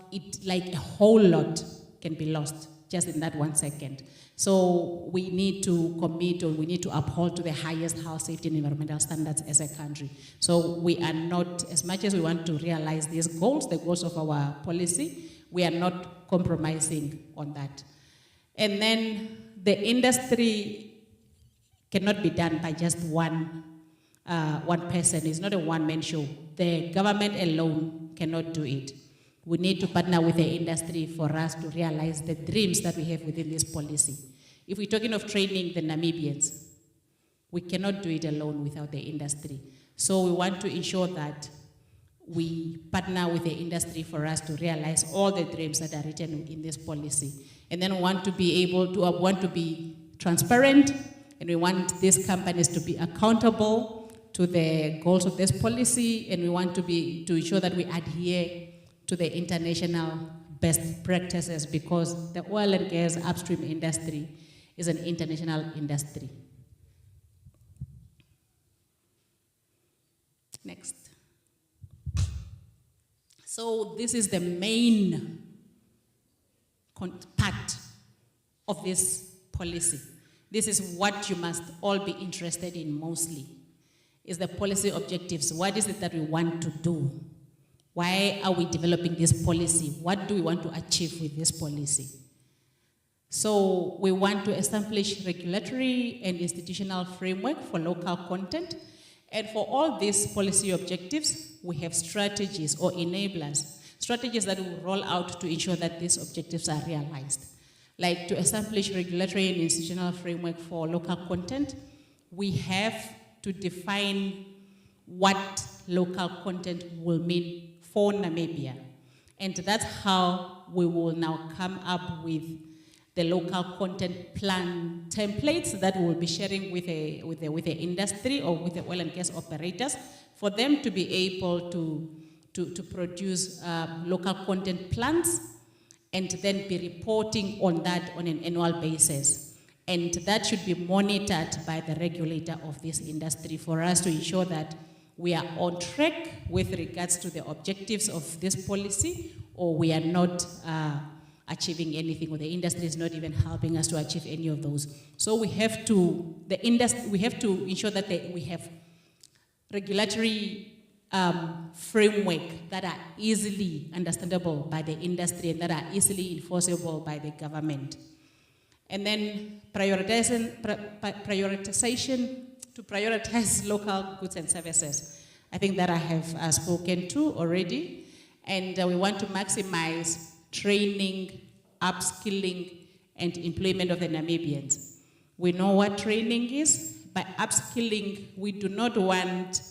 like a whole lot can be lost just in that 1 second. So we need to commit, or we need to uphold to the highest health, safety, and environmental standards as a country. So we are not, as much as we want to realize these goals, the goals of our policy, we are not compromising on that. And then the industry cannot be done by just one person. It's not a one-man show. The government alone cannot do it. We need to partner with the industry for us to realize the dreams that we have within this policy. If we're talking of training the Namibians, we cannot do it alone without the industry. So we want to ensure that we partner with the industry for us to realize all the dreams that are written in this policy. And then we want to be able to, want to be transparent, and we want these companies to be accountable to the goals of this policy, and we want to ensure that we adhere to the international best practices, because the oil and gas upstream industry is an international industry. Next. So this is the main part of this policy. This is what you must all be interested in mostly, is the policy objectives. What is it that we want to do? Why are we developing this policy? What do we want to achieve with this policy? So we want to establish regulatory and institutional framework for local content. And for all these policy objectives, we have strategies or enablers, strategies that we will roll out to ensure that these objectives are realized. Like to establish regulatory and institutional framework for local content, we have to define what local content will mean for Namibia. And that's how we will now come up with the local content plan templates that we will be sharing with the industry or with the oil and gas operators, for them to be able to produce local content plans and then be reporting on that on an annual basis. And that should be monitored by the regulator of this industry for us to ensure that we are on track with regards to the objectives of this policy, or we are not achieving anything, or the industry is not even helping us to achieve any of those. So we have to, we have to ensure that we have regulatory framework that are easily understandable by the industry and that are easily enforceable by the government. And then prioritization to prioritize local goods and services. I think that I have spoken to already. And we want to maximize training, upskilling, and employment of the Namibians. We know what training is. By upskilling, we do not want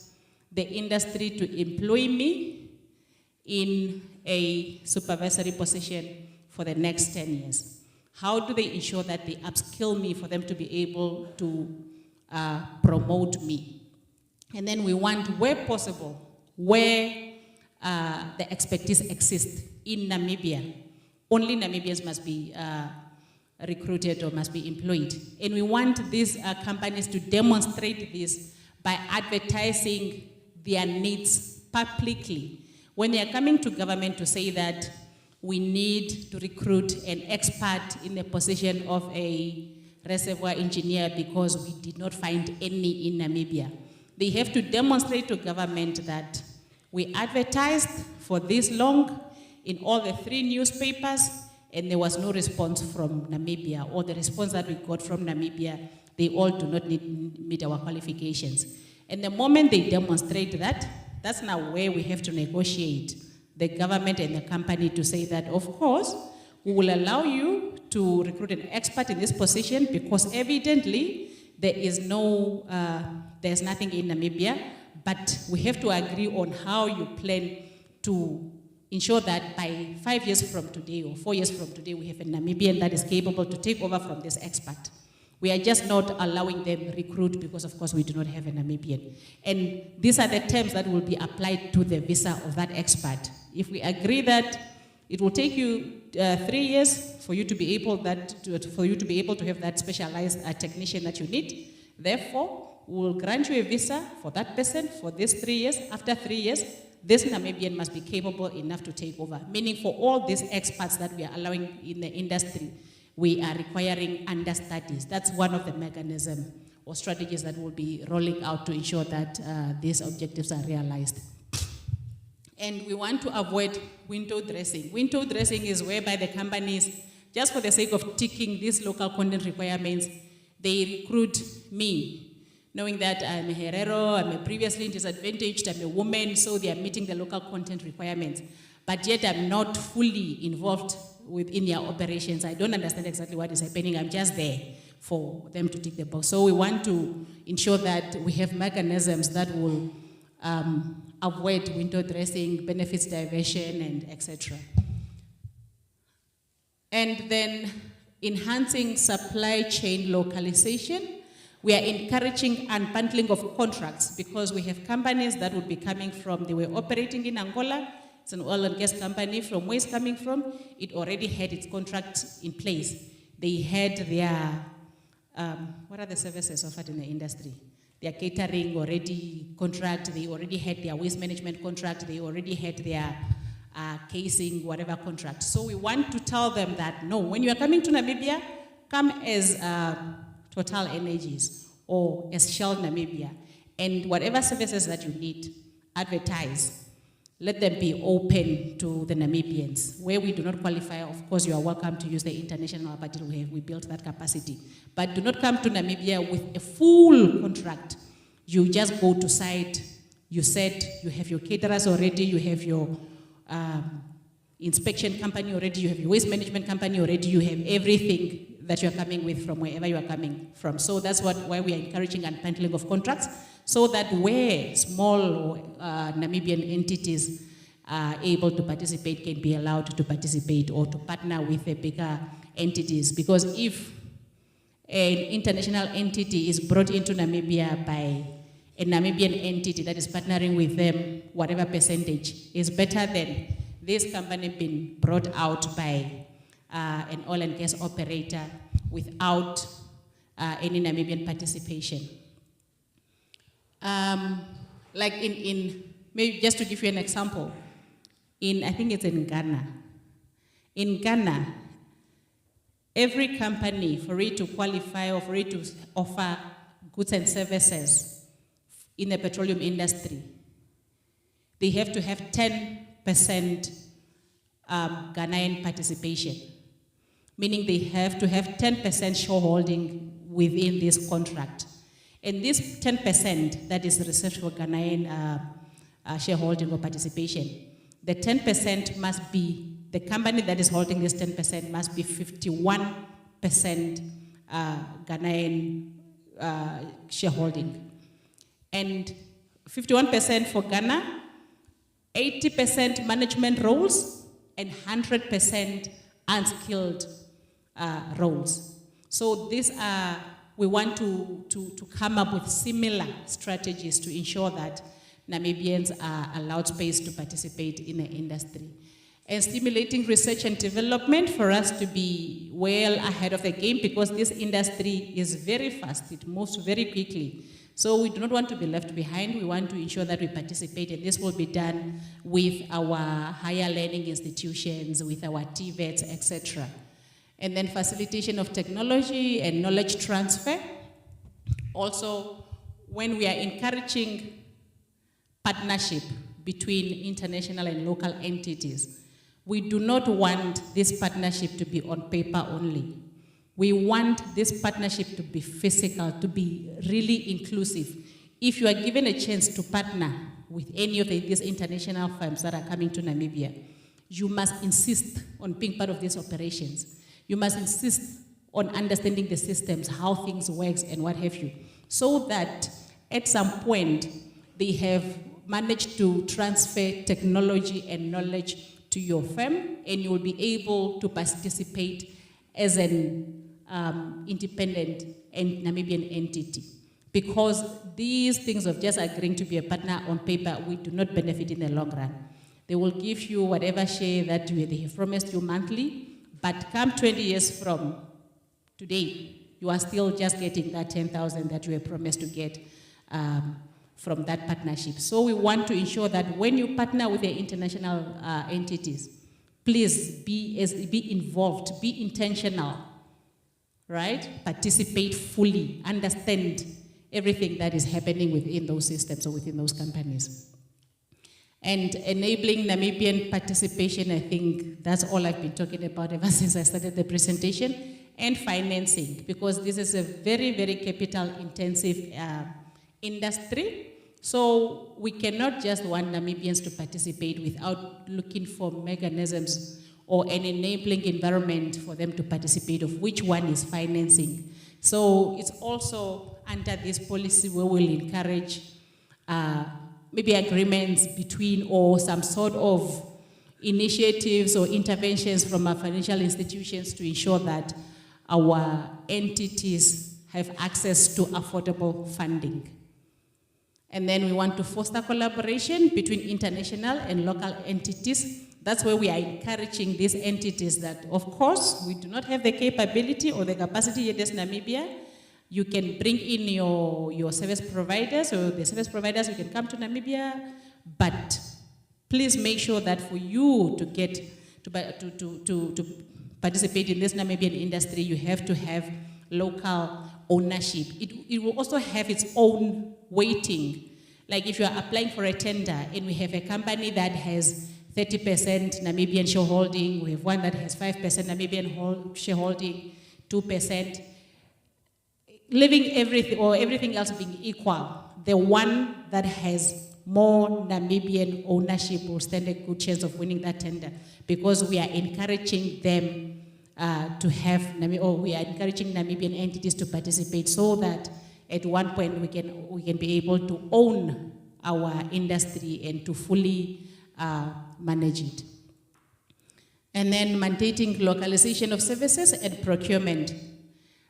the industry to employ me in a supervisory position for the next 10 years. How do they ensure that they upskill me for them to be able to promote me? And then we want, where possible, where the expertise exists in Namibia, only Namibians must be recruited or must be employed. And we want these companies to demonstrate this by advertising their needs publicly. When they are coming to government to say that we need to recruit an expert in the position of a reservoir engineer because we did not find any in Namibia, they have to demonstrate to government that we advertised for this long in all the 3 newspapers, and there was no response from Namibia, or the response that we got from Namibia they all do not meet our qualifications. And the moment they demonstrate that, that's now where we have to negotiate, the government and the company, to say that, of course, we will allow you to recruit an expert in this position because evidently there's nothing in Namibia, but we have to agree on how you plan to ensure that by 5 years from today or 4 years from today, we have a Namibian that is capable to take over from this expert. We are just not allowing them recruit because, of course, we do not have a Namibian. And these are the terms that will be applied to the visa of that expert. If we agree that it will take you 3 years for you to be able to have that specialized technician that you need, therefore, we will grant you a visa for that person for these 3 years. After 3 years, this Namibian must be capable enough to take over. Meaning for all these experts that we are allowing in the industry, we are requiring understudies. That's one of the mechanisms or strategies that we'll be rolling out to ensure that these objectives are realized. And we want to avoid window dressing. Window dressing is whereby the companies, just for the sake of ticking these local content requirements, they recruit me, knowing that I'm a Herero, I'm a previously disadvantaged, I'm a woman, so they are meeting the local content requirements. But yet I'm not fully involved within their operations. I don't understand exactly what is happening. I'm just there for them to tick the box. So we want to ensure that we have mechanisms that will avoid window dressing, benefits diversion, and etc. And then enhancing supply chain localization. We are encouraging unbundling of contracts because we have companies that would be coming from, they were operating in Angola. It's an oil and gas company. From where it's coming from, it already had its contract in place. They had their, what are the services offered in the industry? Their catering already contract, they already had their waste management contract, they already had their casing, whatever contract. So we want to tell them that, no, when you are coming to Namibia, come as Total Energies or as Shell Namibia, and whatever services that you need, advertise. Let them be open to the Namibians. Where we do not qualify, of course, you are welcome to use the international budget we built that capacity. But do not come to Namibia with a full contract. You just go to site, you said you have your caterers already, you have your inspection company already, you have your waste management company already, you have everything that you are coming with from wherever you are coming from. So that's why we are encouraging unbundling of contracts, so that where small Namibian entities are able to participate can be allowed to participate or to partner with the bigger entities. Because if an international entity is brought into Namibia by a Namibian entity that is partnering with them, whatever percentage, is better than this company being brought out by an oil and gas operator without any Namibian participation. Like maybe just to give you an example, I think it's in Ghana. In Ghana, every company, for it to qualify or for it to offer goods and services in the petroleum industry, they have to have 10% Ghanaian participation, meaning they have to have 10% shareholding within this contract. And this 10% that is reserved for Ghanaian shareholding or participation, the 10% must be, the company that is holding this 10% must be 51% Ghanaian shareholding. And 51% for Ghana, 80% management roles, and 100% unskilled roles. So these are, we want to come up with similar strategies to ensure that Namibians are allowed space to participate in the industry. And stimulating research and development for us to be well ahead of the game, because this industry is very fast, it moves very quickly. So we do not want to be left behind. We want to ensure that we participate, and this will be done with our higher learning institutions, with our TVETs, etc. And then facilitation of technology and knowledge transfer. Also, when we are encouraging partnership between international and local entities, we do not want this partnership to be on paper only. We want this partnership to be physical, to be really inclusive. If you are given a chance to partner with any of these international firms that are coming to Namibia, you must insist on being part of these operations. You must insist on understanding the systems, how things work and what have you, so that at some point they have managed to transfer technology and knowledge to your firm, and you will be able to participate as an independent and Namibian entity. Because these things of just agreeing to be a partner on paper, we do not benefit in the long run. They will give you whatever share that they have promised you monthly, but come 20 years from today, you are still just getting that 10,000 that you were promised to get from that partnership. So we want to ensure that when you partner with the international entities, please be involved, be intentional, right? Participate fully, understand everything that is happening within those systems or within those companies. And enabling Namibian participation, I think that's all I've been talking about ever since I started the presentation, and financing, because this is a very, very capital-intensive industry. So we cannot just want Namibians to participate without looking for mechanisms or an enabling environment for them to participate, of which one is financing. So it's also under this policy where we'll encourage maybe agreements between or some sort of initiatives or interventions from our financial institutions to ensure that our entities have access to affordable funding. And then we want to foster collaboration between international and local entities. That's where we are encouraging these entities that, of course, we do not have the capability or the capacity yet as Namibia. You can bring in your service providers, or the service providers, you can come to Namibia, but please make sure that for you to get to participate in this Namibian industry, you have to have local ownership. It will also have its own weighting. Like if you are applying for a tender and we have a company that has 30% Namibian shareholding, we have one that has 5% Namibian shareholding, 2%, leaving everything else being equal, the one that has more Namibian ownership will stand a good chance of winning that tender, because we are encouraging them to have, or we are encouraging Namibian entities to participate, so that at one point we can be able to own our industry and to fully manage it. And then mandating localization of services and procurement.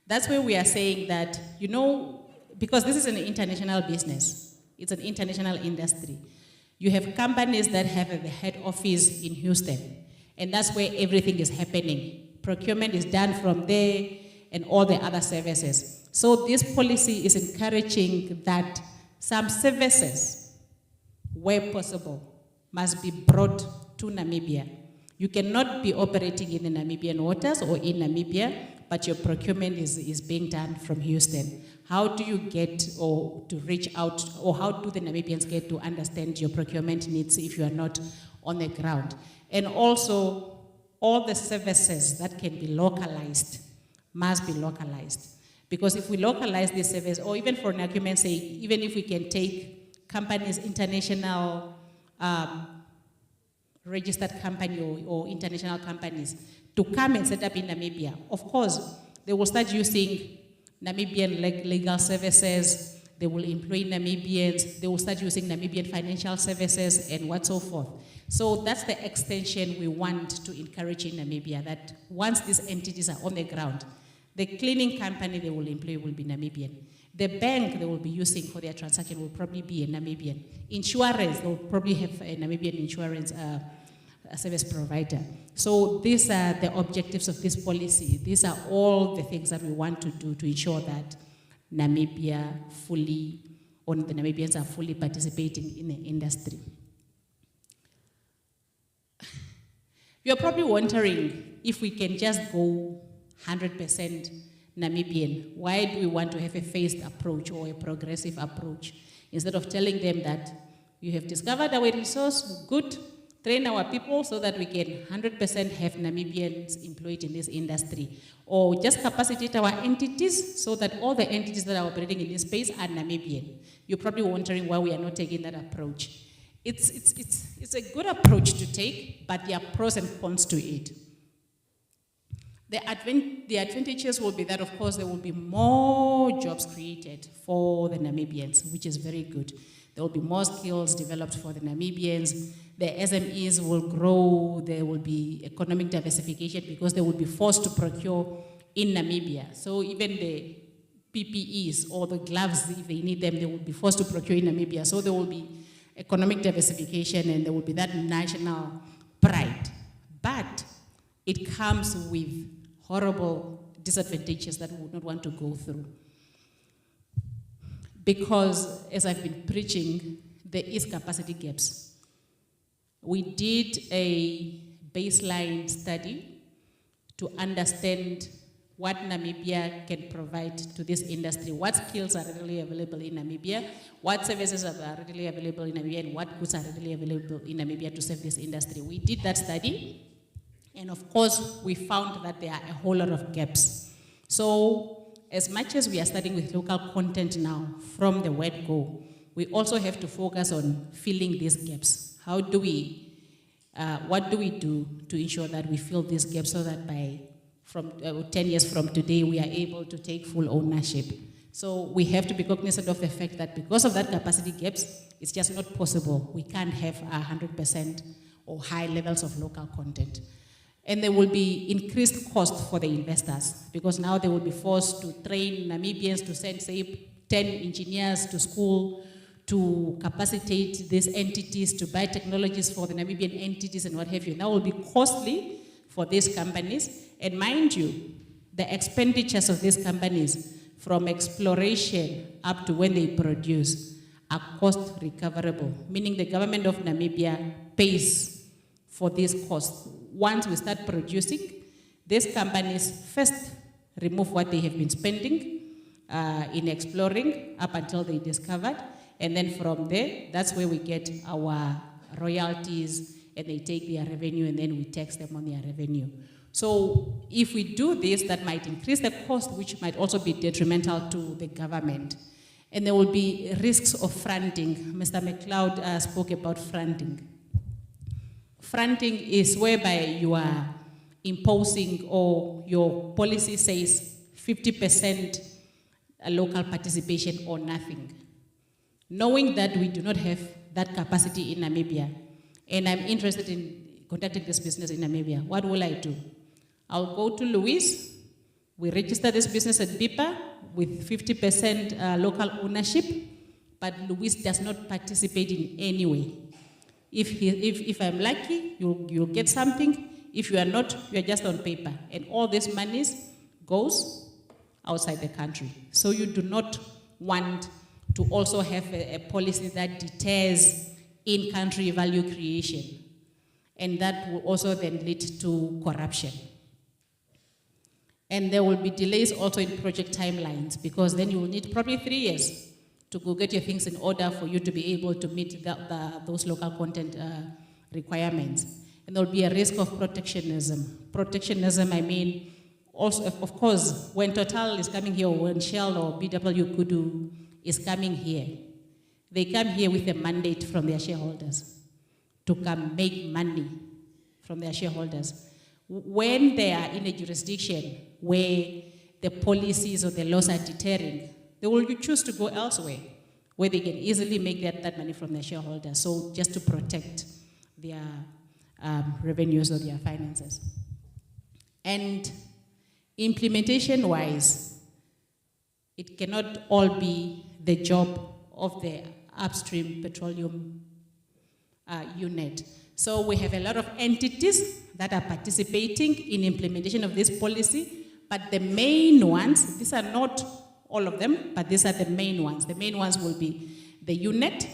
That's where we are saying that, because this is an international business, it's an international industry. You have companies that have a head office in Houston, and that's where everything is happening. Procurement is done from there and all the other services. So this policy is encouraging that some services, where possible, must be brought to Namibia. You cannot be operating in the Namibian waters or in Namibia, but your procurement is being done from Houston. How do you get or to reach out, or how do the Namibians get to understand your procurement needs if you are not on the ground? And also, all the services that can be localized must be localized. Because if we localize this service, or even for an argument's sake, even if we can take companies, international registered company or international companies to come and set up in Namibia, of course, they will start using Namibian legal services, they will employ Namibians, they will start using Namibian financial services and what so forth. So that's the extension we want to encourage in Namibia, that once these entities are on the ground, the cleaning company they will employ will be Namibian. The bank they will be using for their transaction will probably be a Namibian. Insurance, they will probably have a Namibian insurance a service provider. So these are the objectives of this policy. These are all the things that we want to do to ensure that Namibia fully, or the Namibians are fully participating in the industry. You're probably wondering if we can just go 100% Namibian. Why do we want to have a phased approach or a progressive approach? Instead of telling them that you have discovered our resource, good, train our people so that we can 100% have Namibians employed in this industry, or just capacitate our entities so that all the entities that are operating in this space are Namibian. You're probably wondering why we are not taking that approach. It's a good approach to take, but there are pros and cons to it. The advantages will be that, of course, there will be more jobs created for the Namibians, which is very good. There will be more skills developed for the Namibians. The SMEs will grow. There will be economic diversification because they will be forced to procure in Namibia. So even the PPEs or the gloves, if they need them, they will be forced to procure in Namibia. So there will be economic diversification and there will be that national pride. But it comes with horrible disadvantages that we would not want to go through. Because, as I've been preaching, there is capacity gaps. We did a baseline study to understand what Namibia can provide to this industry, what skills are readily available in Namibia, what services are readily available in Namibia, and what goods are readily available in Namibia to serve this industry. We did that study, and of course, we found that there are a whole lot of gaps. So, as much as we are starting with local content now, from the word go, we also have to focus on filling these gaps. How do we, what do we do to ensure that we fill these gaps so that by 10 years from today, we are able to take full ownership? So we have to be cognizant of the fact that because of that capacity gaps, it's just not possible. We can't have 100% or high levels of local content. And there will be increased cost for the investors because now they will be forced to train Namibians to send, say, 10 engineers to school to capacitate these entities, to buy technologies for the Namibian entities and what have you. That will be costly for these companies. And mind you, the expenditures of these companies from exploration up to when they produce are cost recoverable, meaning the government of Namibia pays for these costs. Once we start producing, these companies first remove what they have been spending in exploring up until they discovered, and then from there, that's where we get our royalties, and they take their revenue, and then we tax them on their revenue. So if we do this, that might increase the cost, which might also be detrimental to the government. And there will be risks of fronting. Mr. McLeod spoke about fronting. Fronting is whereby you are imposing, or your policy says 50% local participation or nothing. Knowing that we do not have that capacity in Namibia, and I'm interested in conducting this business in Namibia, what will I do? I'll go to Louis. We register this business at BIPA with 50% local ownership, but Louis does not participate in any way. If I'm lucky, you'll get something. If you are not, you are just on paper. And all this money goes outside the country. So you do not want to also have a policy that deters in-country value creation. And that will also then lead to corruption. And there will be delays also in project timelines, because then you will need probably 3 years to go get your things in order for you to be able to meet those local content requirements. And there will be a risk of protectionism. Protectionism, I mean, also, of course, when Total is coming here, or when Shell or BW Kudu is coming here, they come here with a mandate from their shareholders to come make money from their shareholders. When they are in a jurisdiction where the policies or the laws are deterring, they will choose to go elsewhere where they can easily make that money from their shareholders. So just to protect their revenues or their finances. And implementation-wise, it cannot all be the job of the upstream petroleum unit. So we have a lot of entities that are participating in implementation of this policy, but the main ones, these are not all of them, but these are the main ones. The main ones will be the unit,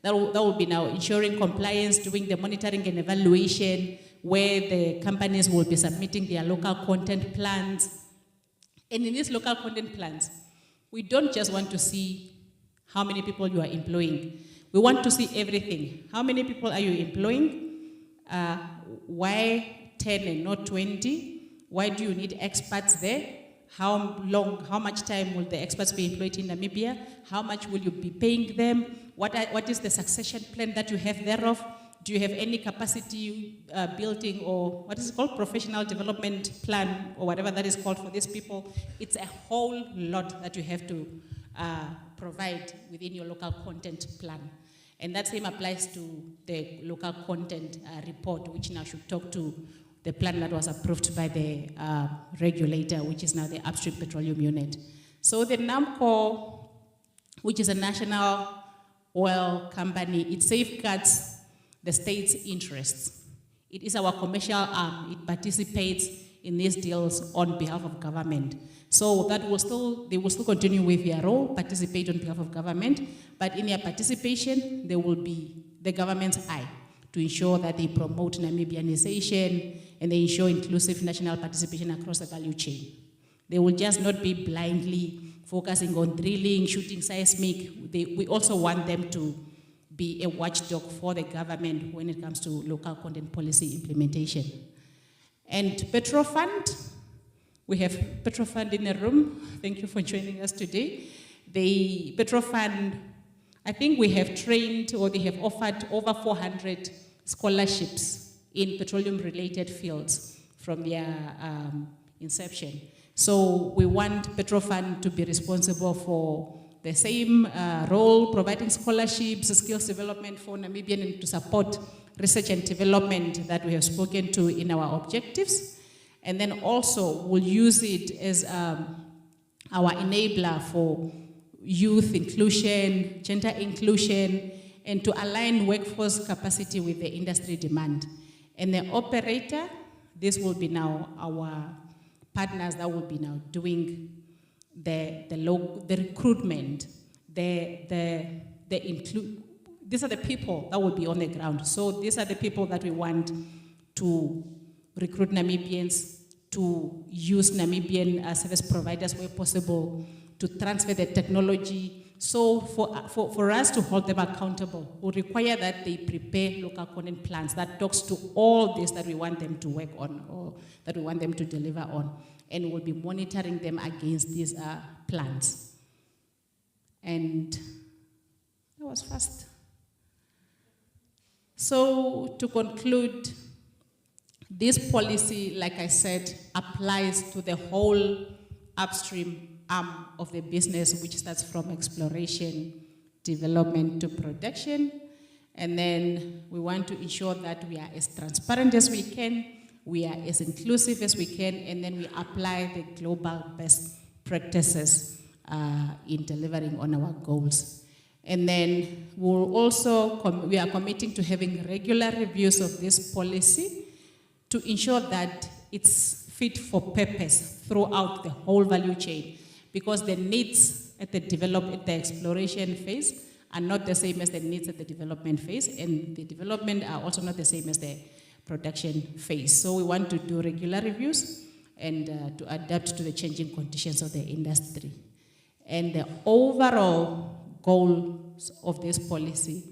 that will be now ensuring compliance, doing the monitoring and evaluation, where the companies will be submitting their local content plans. And in these local content plans, we don't just want to see how many people you are employing. We want to see everything. How many people are you employing? Why 10 and not 20? Why do you need experts there? How much time will the experts be employed in Namibia? How much will you be paying them? What is the succession plan that you have thereof? Do you have any capacity building, or what is it called, professional development plan, or whatever that is called for these people? It's a whole lot that you have to provide within your local content plan. And that same applies to the local content report, which now should talk to the plan that was approved by the regulator, which is now the Upstream Petroleum Unit. So the NAMCOR, which is a national oil company, it safeguards the state's interests. It is our commercial arm. It participates in these deals on behalf of government. So they will still continue with their role, participate on behalf of government, but in their participation, there will be the government's eye to ensure that they promote Namibianization and they ensure inclusive national participation across the value chain. They will just not be blindly focusing on drilling, shooting seismic. We also want them to be a watchdog for the government when it comes to local content policy implementation. And Petrofund, we have Petrofund in the room. Thank you for joining us today. The Petrofund, I think we have trained, or they have offered over 400 scholarships in petroleum-related fields from their inception. So we want Petrofund to be responsible for the same role, providing scholarships, skills development for Namibian, and to support research and development that we have spoken to in our objectives. And then also we'll use it as our enabler for youth inclusion, gender inclusion, and to align workforce capacity with the industry demand. And the operator, this will be now our partners that will be now doing the recruitment, these are the people that will be on the ground. So these are the people that we want to recruit Namibians, to use Namibian service providers where possible, to transfer the technology. So for us to hold them accountable, we require that they prepare local content plans that talks to all this that we want them to work on, or that we want them to deliver on. And we'll be monitoring them against these plans. And that was fast. So to conclude, this policy, like I said, applies to the whole upstream arm of the business, which starts from exploration, development to production. And then we want to ensure that we are as transparent as we can, we are as inclusive as we can, and then we apply the global best practices in delivering on our goals. And then we are committing to having regular reviews of this policy to ensure that it's fit for purpose throughout the whole value chain, because the needs at the exploration phase are not the same as the needs at the development phase, and the development are also not the same as the production phase. So we want to do regular reviews and to adapt to the changing conditions of the industry. And the overall goals of this policy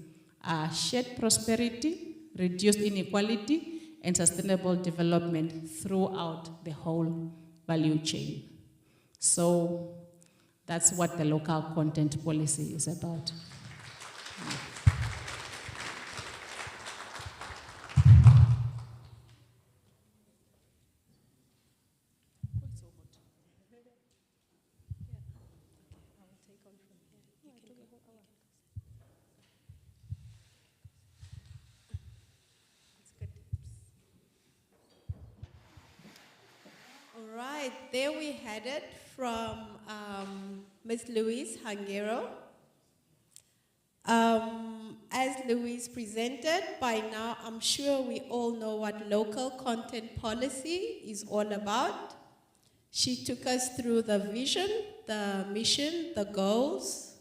are shared prosperity, reduced inequality, and sustainable development throughout the whole value chain. So that's what the local content policy is about. All right, there we had it from Ms. Louise Hangero. As Louise presented, by now I'm sure we all know what local content policy is all about. She took us through the vision, the mission, the goals,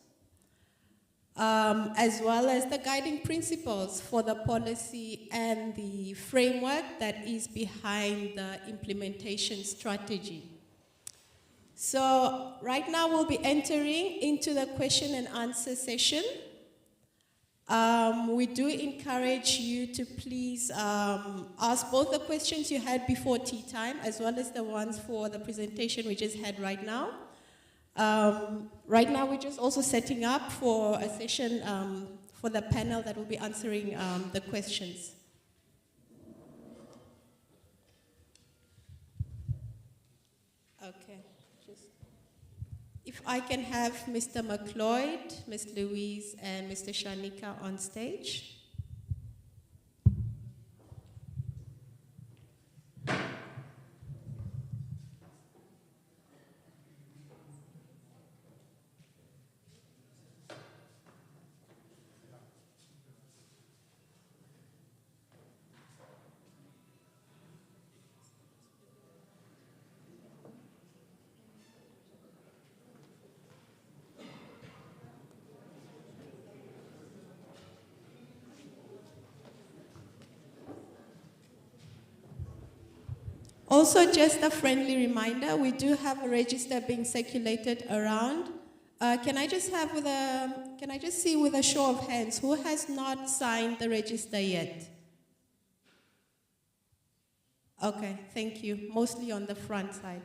as well as the guiding principles for the policy and the framework that is behind the implementation strategy. So right now we'll be entering into the question and answer session. We do encourage you to please ask both the questions you had before tea time as well as the ones for the presentation we just had right now. Right now we're just also setting up for a session for the panel that will be answering the questions. Okay. If I can have Mr. McLeod, Ms. Louise, and Mr. Shanika on stage. Also, just a friendly reminder, we do have a register being circulated around. Can I just see with a show of hands, who has not signed the register yet? Okay, thank you. Mostly on the front side.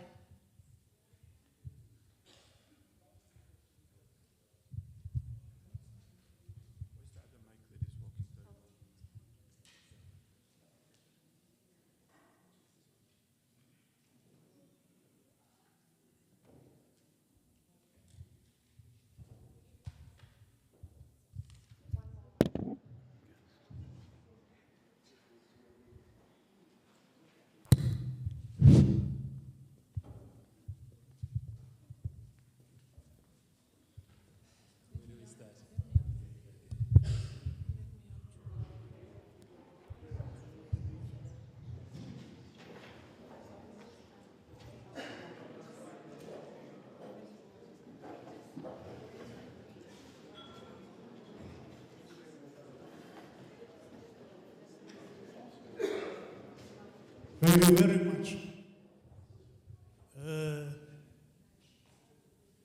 Thank you very much.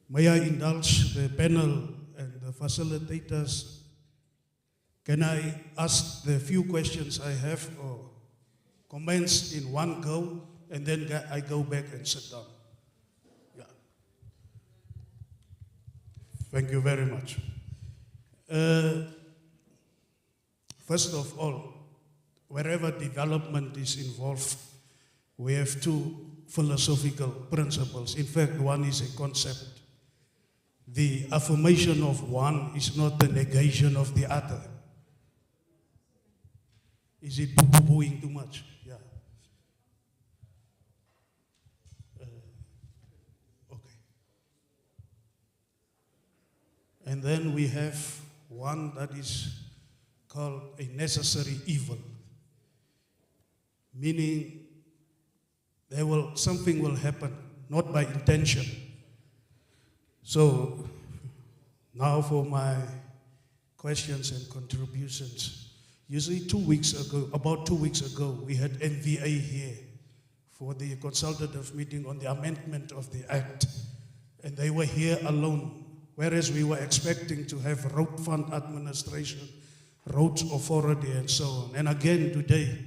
May I indulge the panel and the facilitators? Can I ask the few questions I have or comments in one go, and then I go back and sit down? Yeah. Thank you very much. First of all, wherever development is involved, we have two philosophical principles. In fact, one is a concept. The affirmation of one is not the negation of the other. Is it boo-booing too much? Yeah. Okay. And then we have one that is called a necessary evil, meaning something will happen, not by intention. So now for my questions and contributions. Usually about 2 weeks ago, we had MVA here for the consultative meeting on the amendment of the Act. And they were here alone, whereas we were expecting to have road fund administration, roads authority, and so on. And again today,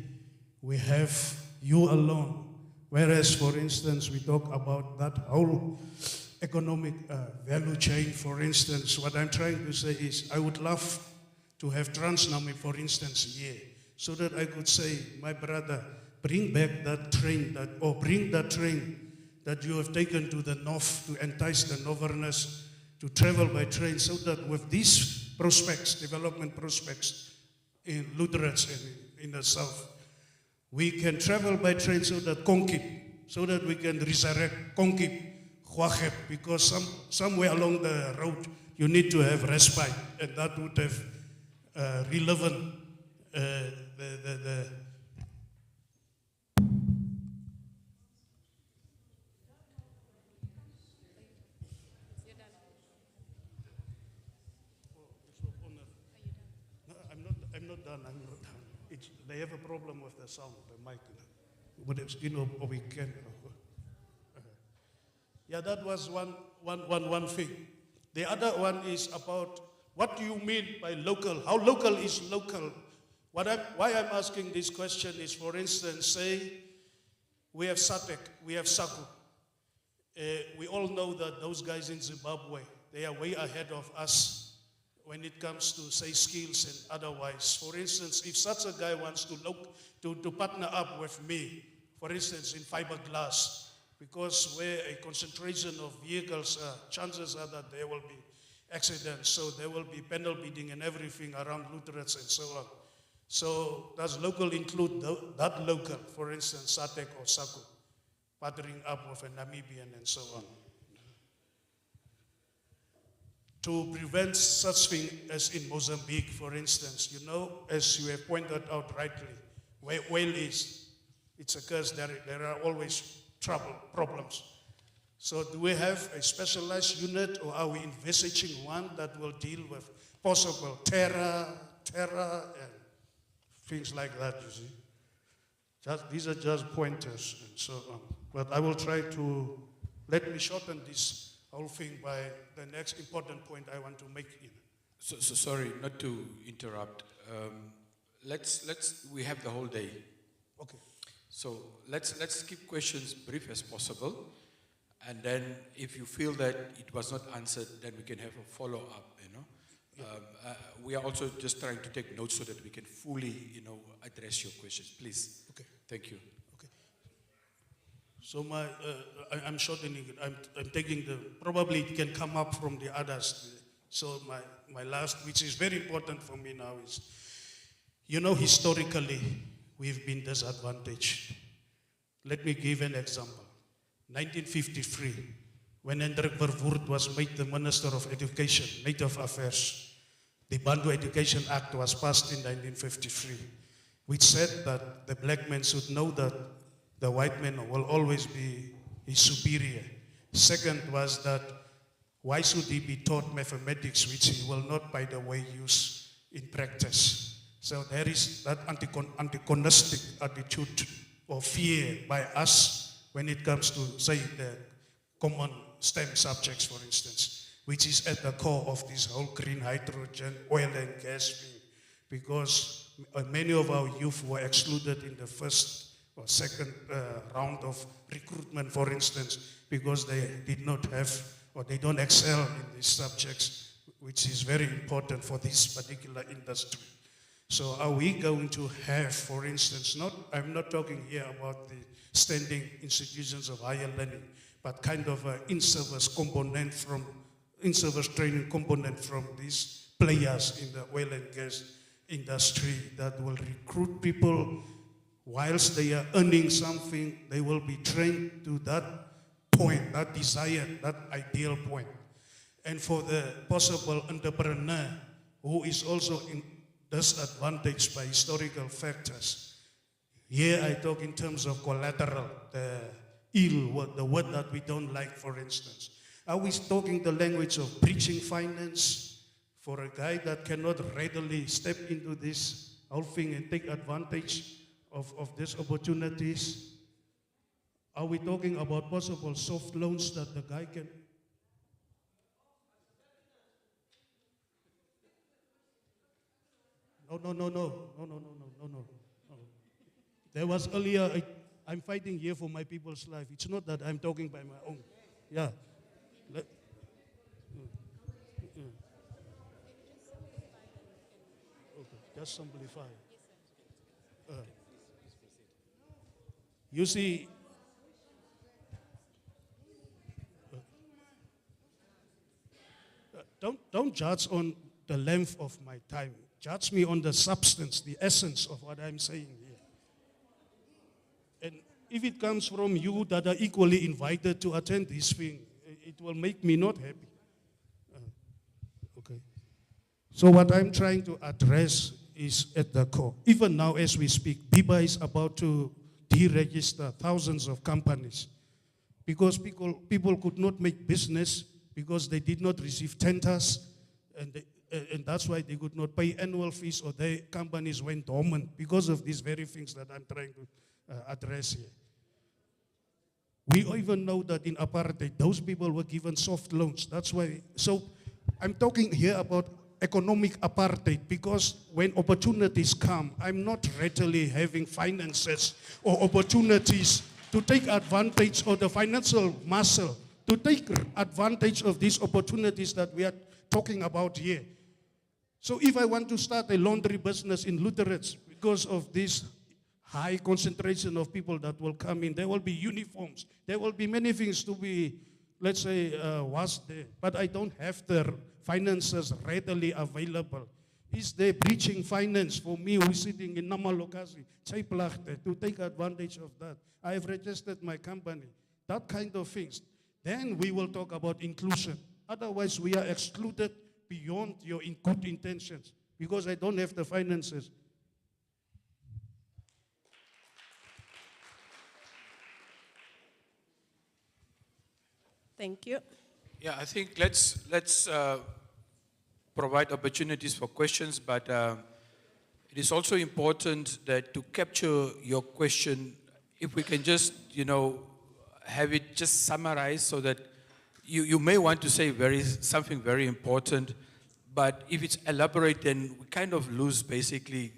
we have you alone. Whereas, for instance, we talk about that whole economic value chain, for instance. What I'm trying to say is I would love to have Transnami, for instance, here, so that I could say, my brother, bring back that train, bring that train that you have taken to the north to entice the northerners to travel by train, so that with these prospects, development prospects in Lutherans and in the south, we can travel by train so that we can resurrect Konkip, Huachep, because somewhere along the road you need to have respite, and that would have relevant I'm not done. They have a problem with the sound, the mic. But it's, we can. Yeah, that was one thing. The other one is about What do you mean by local? How local is local? Why I'm asking this question is, for instance, say we have SADC, we have SACU. We all know that those guys in Zimbabwe, they are way ahead of us when it comes to, say, skills and otherwise. For instance, if such a guy wants to partner up with me, for instance, in fiberglass, because where a concentration of vehicles, chances are that there will be accidents, so there will be panel beating and everything around Lutherans and so on. So does local include that local, for instance, SADC or SACU, partnering up with a Namibian and so on? To prevent such thing as in Mozambique, for instance, you know, as you have pointed out rightly, where oil is, it's a curse, there are always problems. So do we have a specialized unit, or are we envisaging one that will deal with possible terror and things like that, you see? These are just pointers and so on. But I will try to, let me shorten this whole thing by the next important point I want to make. So sorry, not to interrupt. We have the whole day. Okay. So let's keep questions brief as possible. And then if you feel that it was not answered, then we can have a follow-up, you know. We are also just trying to take notes so that we can fully, you know, address your questions. Please. Okay. Thank you. Okay. So I'm shortening it. I'm taking probably it can come up from the others. So my last, which is very important for me now, is, you know, historically, we've been disadvantaged. Let me give an example. 1953, when Hendrik Verwoerd was made the Minister of Education, Native Affairs, the Bantu Education Act was passed in 1953, which said that the black man should know that the white man will always be his superior. Second was that why should he be taught mathematics, which he will not, by the way, use in practice? So there is that antagonistic attitude or fear by us when it comes to, say, the common STEM subjects, for instance, which is at the core of this whole green hydrogen, oil and gas thing, because many of our youth were excluded in the first or second round of recruitment, for instance, because they did not have, or they don't excel in these subjects, which is very important for this particular industry. So are we going to have, for instance, I'm not talking here about the standing institutions of higher learning, but kind of an in-service component in-service training component from these players in the oil and gas industry that will recruit people whilst they are earning something, they will be trained to that point, that desire, that ideal point. And for the possible entrepreneur who is also disadvantaged by historical factors, here I talk in terms of collateral, the ill word, the word that we don't like, for instance. Are we talking the language of breaching finance for a guy that cannot readily step into this whole thing and take advantage of these opportunities? Are we talking about possible soft loans that the guy can? No. There was earlier, I'm fighting here for my people's life. It's not that I'm talking by my own. Yeah. Okay, just simplify. You see, don't judge on the length of my time. Judge me on the substance, the essence of what I'm saying here. And if it comes from you that are equally invited to attend this thing, it will make me not happy. Okay. So what I'm trying to address is at the core. Even now as we speak, BIBA is about to deregister thousands of companies because people could not make business because they did not receive tenders, and that's why they could not pay annual fees, or their companies went dormant because of these very things that I'm trying to address here. We even know that in apartheid, those people were given soft loans. That's why, so I'm talking here about economic apartheid, because when opportunities come, I'm not readily having finances or opportunities to take advantage of the financial muscle, to take advantage of these opportunities that we are talking about here. So if I want to start a laundry business in Lutherans, because of this high concentration of people that will come in, there will be uniforms, there will be many things to be, let's say, washed there. But I don't have the finances readily available. Is there breaching finance for me who's sitting in Namalokasi, Chaiplachte, to take advantage of that? I have registered my company. That kind of things. Then we will talk about inclusion. Otherwise, we are excluded beyond your good intentions because I don't have the finances. Thank you. Yeah, I think let's provide opportunities for questions, but it is also important that to capture your question, if we can just, have it just summarized so that you may want to say something very important, but if it's elaborate, then we kind of lose basically,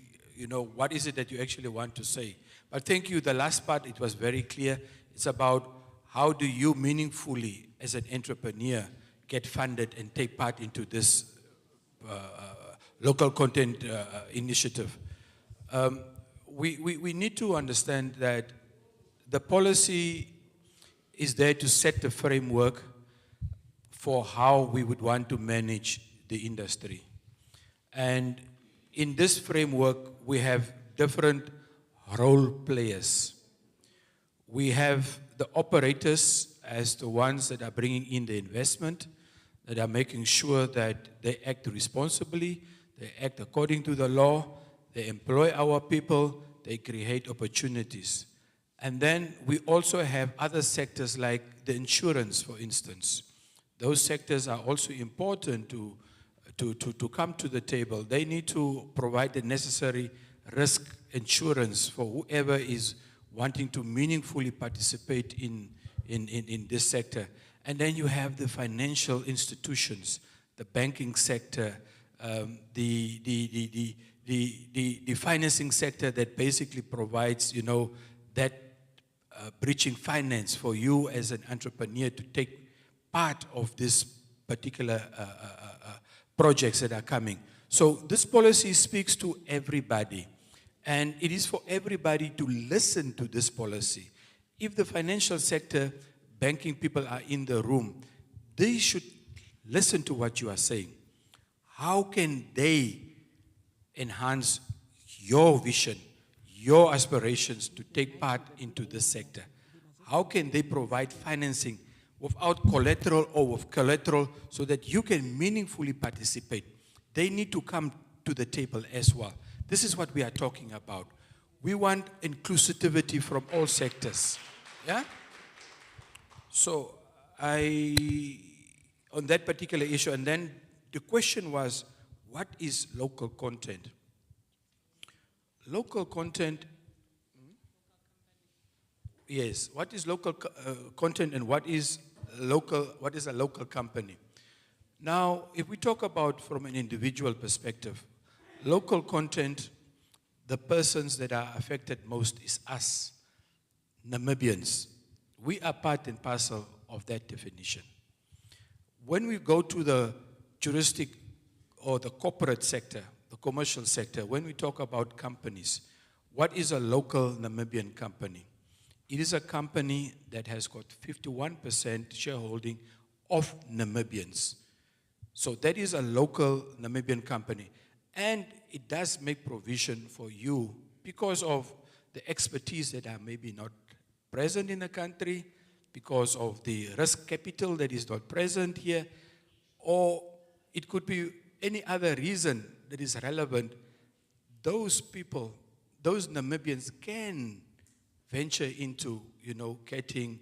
what is it that you actually want to say. But thank you. The last part, it was very clear. It's about how do you meaningfully, as an entrepreneur, get funded and take part into this local content initiative. We need to understand that the policy is there to set the framework for how we would want to manage the industry. And in this framework, we have different role players. We have the operators as the ones that are bringing in the investment, that are making sure that they act responsibly, they act according to the law, they employ our people, they create opportunities. And then we also have other sectors like the insurance, for instance. Those sectors are also important to come to the table. They need to provide the necessary risk insurance for whoever is wanting to meaningfully participate in this sector. And then you have the financial institutions, the banking sector, the financing sector that basically provides, that bridging finance for you as an entrepreneur to take part of this particular projects that are coming. So this policy speaks to everybody, and it is for everybody to listen to this policy. If the financial sector, banking people are in the room, they should listen to what you are saying. How can they enhance your vision, your aspirations to take part into this sector? How can they provide financing without collateral or with collateral so that you can meaningfully participate? They need to come to the table as well. This is what we are talking about. We want inclusivity from all sectors. Yeah? So on that particular issue, and then the question was, what is local content? Local content, yes, what is local content and what is a local company? Now, if we talk about from an individual perspective, local content, the persons that are affected most is us, Namibians. We are part and parcel of that definition. When we go to the juristic or the corporate sector, the commercial sector, when we talk about companies, what is a local Namibian company? It is a company that has got 51% shareholding of Namibians. So that is a local Namibian company. And it does make provision for you because of the expertise that are maybe not present in the country, because of the risk capital that is not present here, or it could be any other reason that is relevant. Those people, those Namibians can venture into, getting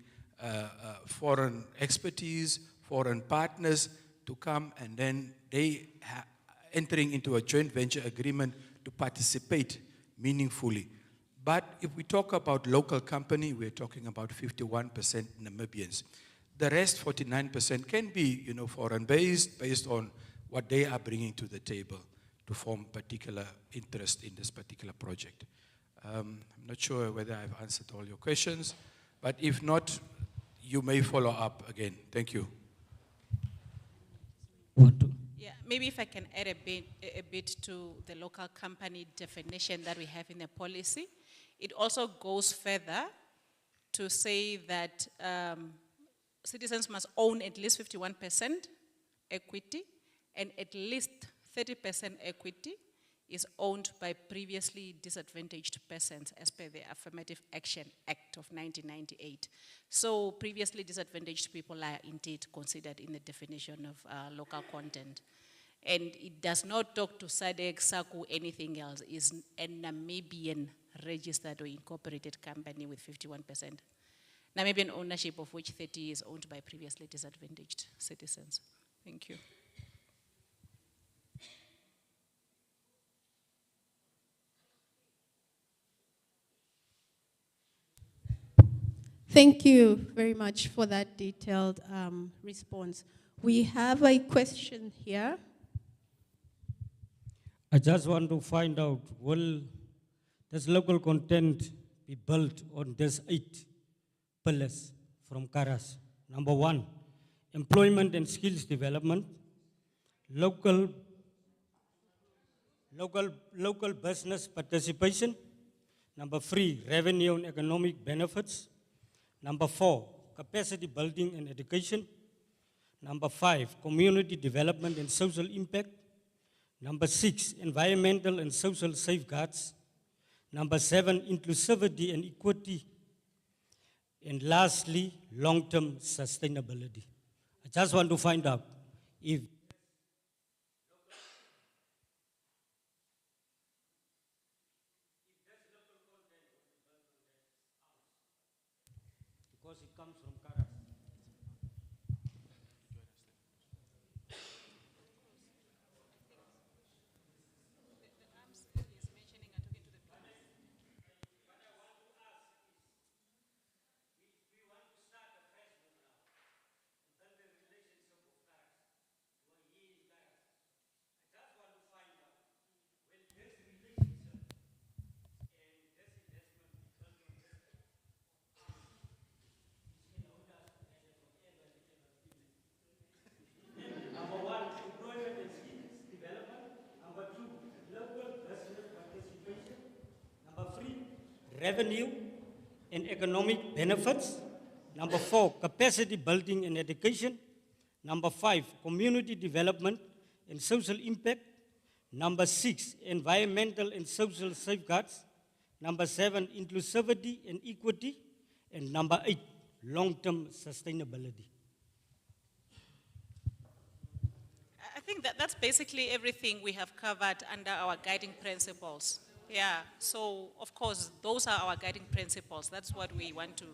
foreign expertise, foreign partners to come, and then they entering into a joint venture agreement to participate meaningfully. But if we talk about local company, we're talking about 51% Namibians. The rest, 49%, can be, foreign-based, based on what they are bringing to the table to form particular interest in this particular project. I'm not sure whether I've answered all your questions, but if not, you may follow up again. Thank you. Yeah, maybe if I can add a bit to the local company definition that we have in the policy. It also goes further to say that citizens must own at least 51% equity, and at least 30% equity is owned by previously disadvantaged persons as per the Affirmative Action Act of 1998. So previously disadvantaged people are indeed considered in the definition of local content. And it does not talk to SADC, SACU, anything else. It's a Namibian registered or incorporated company with 51%. Namibian ownership of which 30 is owned by previously disadvantaged citizens. Thank you. Thank you very much for that detailed response. We have a question here. I just want to find out, will this local content be built on these 8 pillars from Kharas? Number 1, employment and skills development, local business participation. Number 3, revenue and economic benefits. Number 4, capacity building and education. Number 5, community development and social impact. Number 6, environmental and social safeguards. Number 7, inclusivity and equity. And lastly, long-term sustainability. I just want to find out if because it comes from Kharas. Revenue and economic benefits. Number 4, capacity building and education. Number 5, community development and social impact. Number 6, environmental and social safeguards. Number 7, inclusivity and equity. And number 8, long-term sustainability. I think that's basically everything we have covered under our guiding principles. Yeah, so of course, those are our guiding principles. That's what we want to.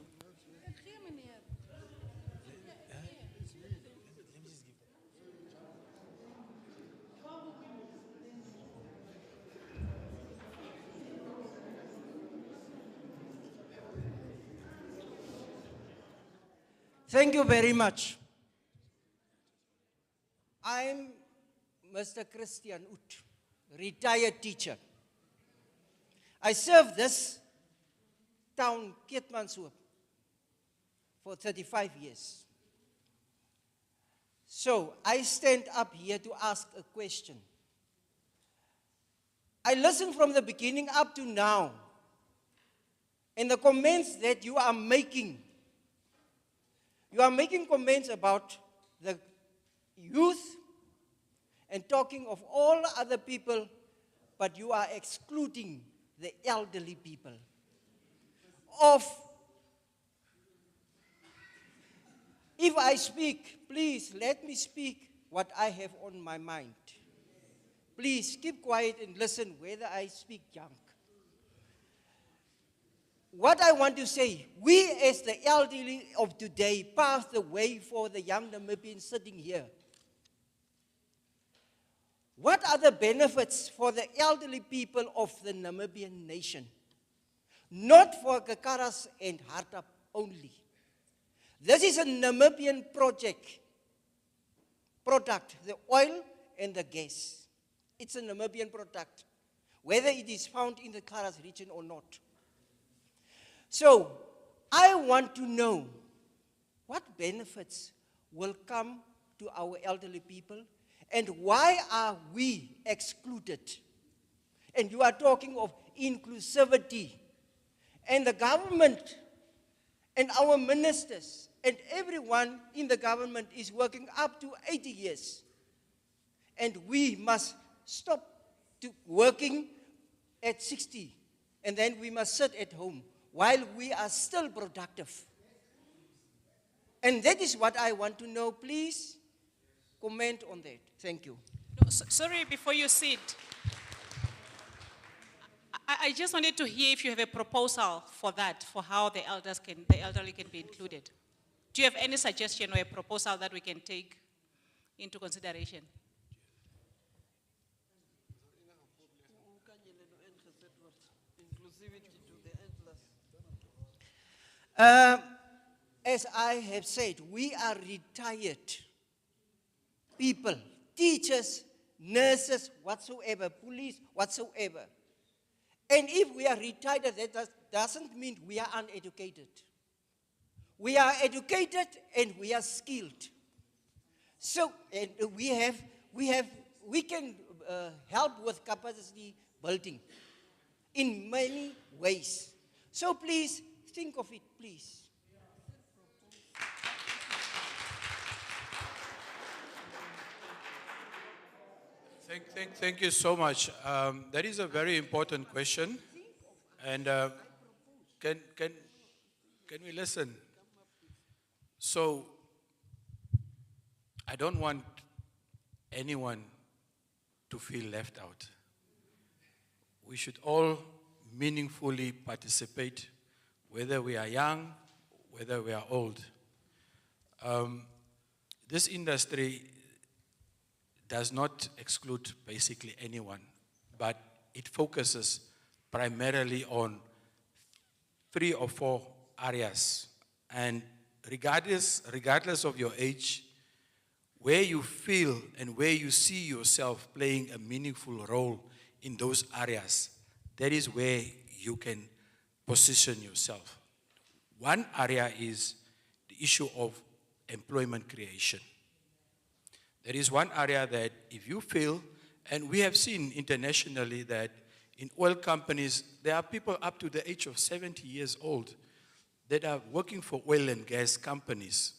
Thank you very much. I'm Mr. Christian Ut, retired teacher. I served this town, Keetmanshoop, for 35 years. So I stand up here to ask a question. I listened from the beginning up to now, and the comments that you are making comments about the youth and talking of all other people, but you are excluding the elderly people. If I speak, please let me speak what I have on my mind. Please keep quiet and listen whether I speak junk. What I want to say, we as the elderly of today paved the way for the young Namibians sitting here. What are the benefits for the elderly people of the Namibian nation? Not for Kharas and Hartap only. This is a Namibian product, the oil and the gas. It's a Namibian product, whether it is found in the Kharas region or not. So, I want to know what benefits will come to our elderly people and why are we excluded? And you are talking of inclusivity. And the government and our ministers and everyone in the government is working up to 80 years. And we must stop working at 60, and then we must sit at home while we are still productive. And that is what I want to know. Please comment on that. Thank you. No, sorry, before you sit, I just wanted to hear if you have a proposal for that, for how the elderly can be included. Do you have any suggestion or a proposal that we can take into consideration? As I have said, we are retired people, teachers, nurses, whatsoever, police, whatsoever. And if we are retired, that doesn't mean we are uneducated. We are educated and we are skilled. So, and we can help with capacity building in many ways. So please, think of it, please. Thank you so much. That is a very important question. And can we listen? So, I don't want anyone to feel left out. We should all meaningfully participate, whether we are young, whether we are old. This industry does not exclude basically anyone, but it focuses primarily on 3 or 4 areas. And regardless of your age, where you feel and where you see yourself playing a meaningful role in those areas, that is where you can position yourself. One area is the issue of employment creation. There is one area that if you feel, and we have seen internationally that in oil companies, there are people up to the age of 70 years old that are working for oil and gas companies.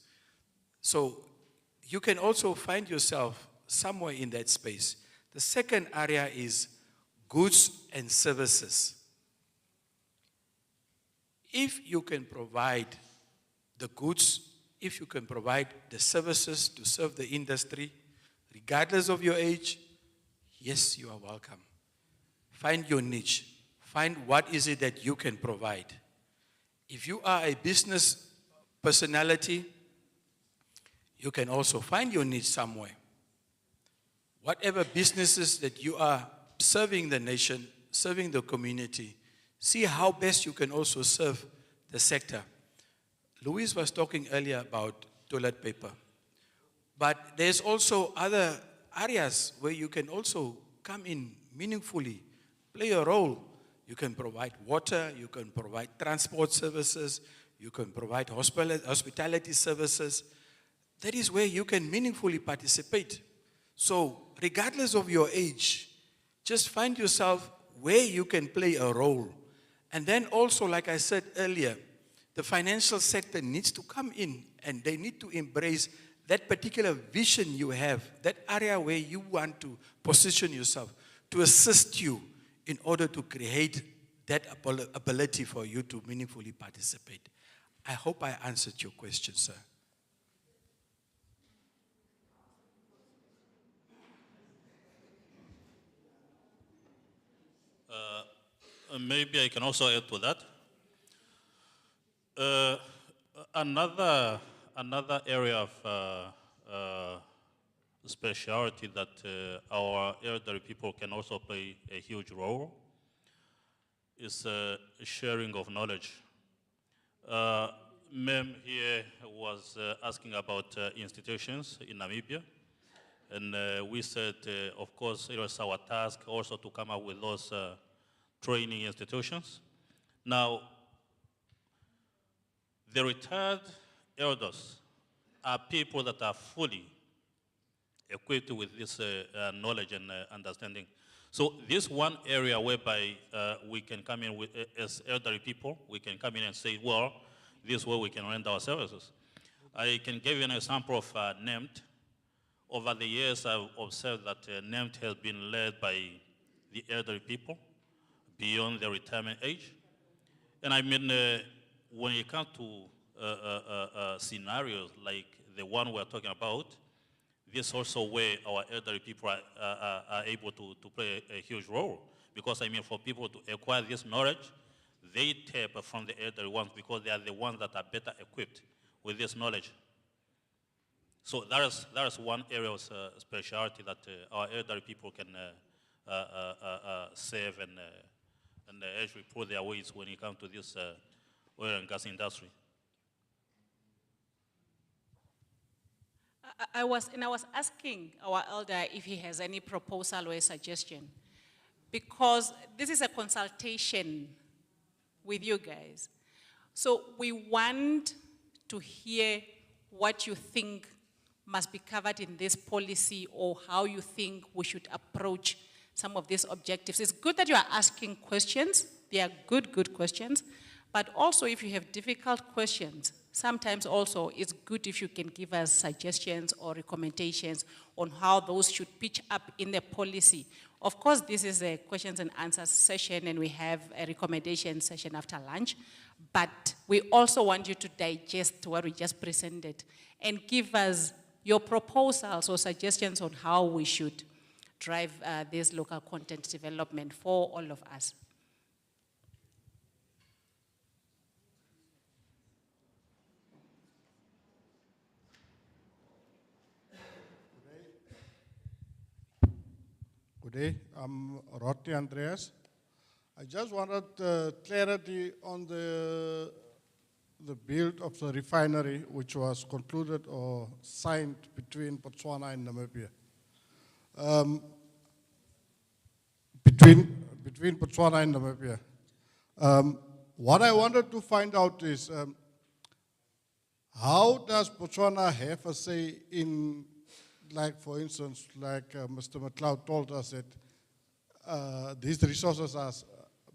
So you can also find yourself somewhere in that space. The second area is goods and services. If you can provide the goods, if you can provide the services to serve the industry, regardless of your age, yes, you are welcome. Find your niche. Find what is it that you can provide. If you are a business personality, you can also find your niche somewhere. Whatever businesses that you are serving the nation, serving the community, see how best you can also serve the sector. Louise was talking earlier about toilet paper. But there's also other areas where you can also come in meaningfully, play a role. You can provide water, you can provide transport services, you can provide hospitality services. That is where you can meaningfully participate. So regardless of your age, just find yourself where you can play a role. And then also, like I said earlier, the financial sector needs to come in and they need to embrace that particular vision you have, that area where you want to position yourself, to assist you in order to create that ability for you to meaningfully participate. I hope I answered your question, sir. Maybe I can also add to that. Another area of speciality that our elderly people can also play a huge role is sharing of knowledge. Mem here was asking about institutions in Namibia. And we said, of course, it was our task also to come up with those training institutions. Now, the retired elders are people that are fully equipped with this knowledge and understanding. So this one area whereby we can come in with, as elderly people, we can come in and say, well, this is where we can render our services. I can give you an example of NEMT. Over the years, I've observed that NEMT has been led by the elderly people beyond their retirement age. And I mean, when it comes to scenarios like the one we're talking about, this is also where our elderly people are able to play a huge role. Because I mean, for people to acquire this knowledge, they tap from the elderly ones because they are the ones that are better equipped with this knowledge. So that is one area of specialty that our elderly people can serve and actually pull their weights when it comes to this oil and gas industry. I was asking our elder if he has any proposal or a suggestion, because this is a consultation with you guys. So we want to hear what you think must be covered in this policy or how you think we should approach some of these objectives. It's good that you are asking questions. They are good questions. But also if you have difficult questions, sometimes also it's good if you can give us suggestions or recommendations on how those should pitch up in the policy. Of course, this is a questions and answers session and we have a recommendation session after lunch, but we also want you to digest what we just presented and give us your proposals or suggestions on how we should drive this local content development for all of us. Good day, I'm Rotti Andreas. I just wanted clarity on the build of the refinery which was concluded or signed between Botswana and Namibia. Between Botswana and Namibia. What I wanted to find out is how does Botswana have a say in, like for instance, like Mr. McLeod told us that these resources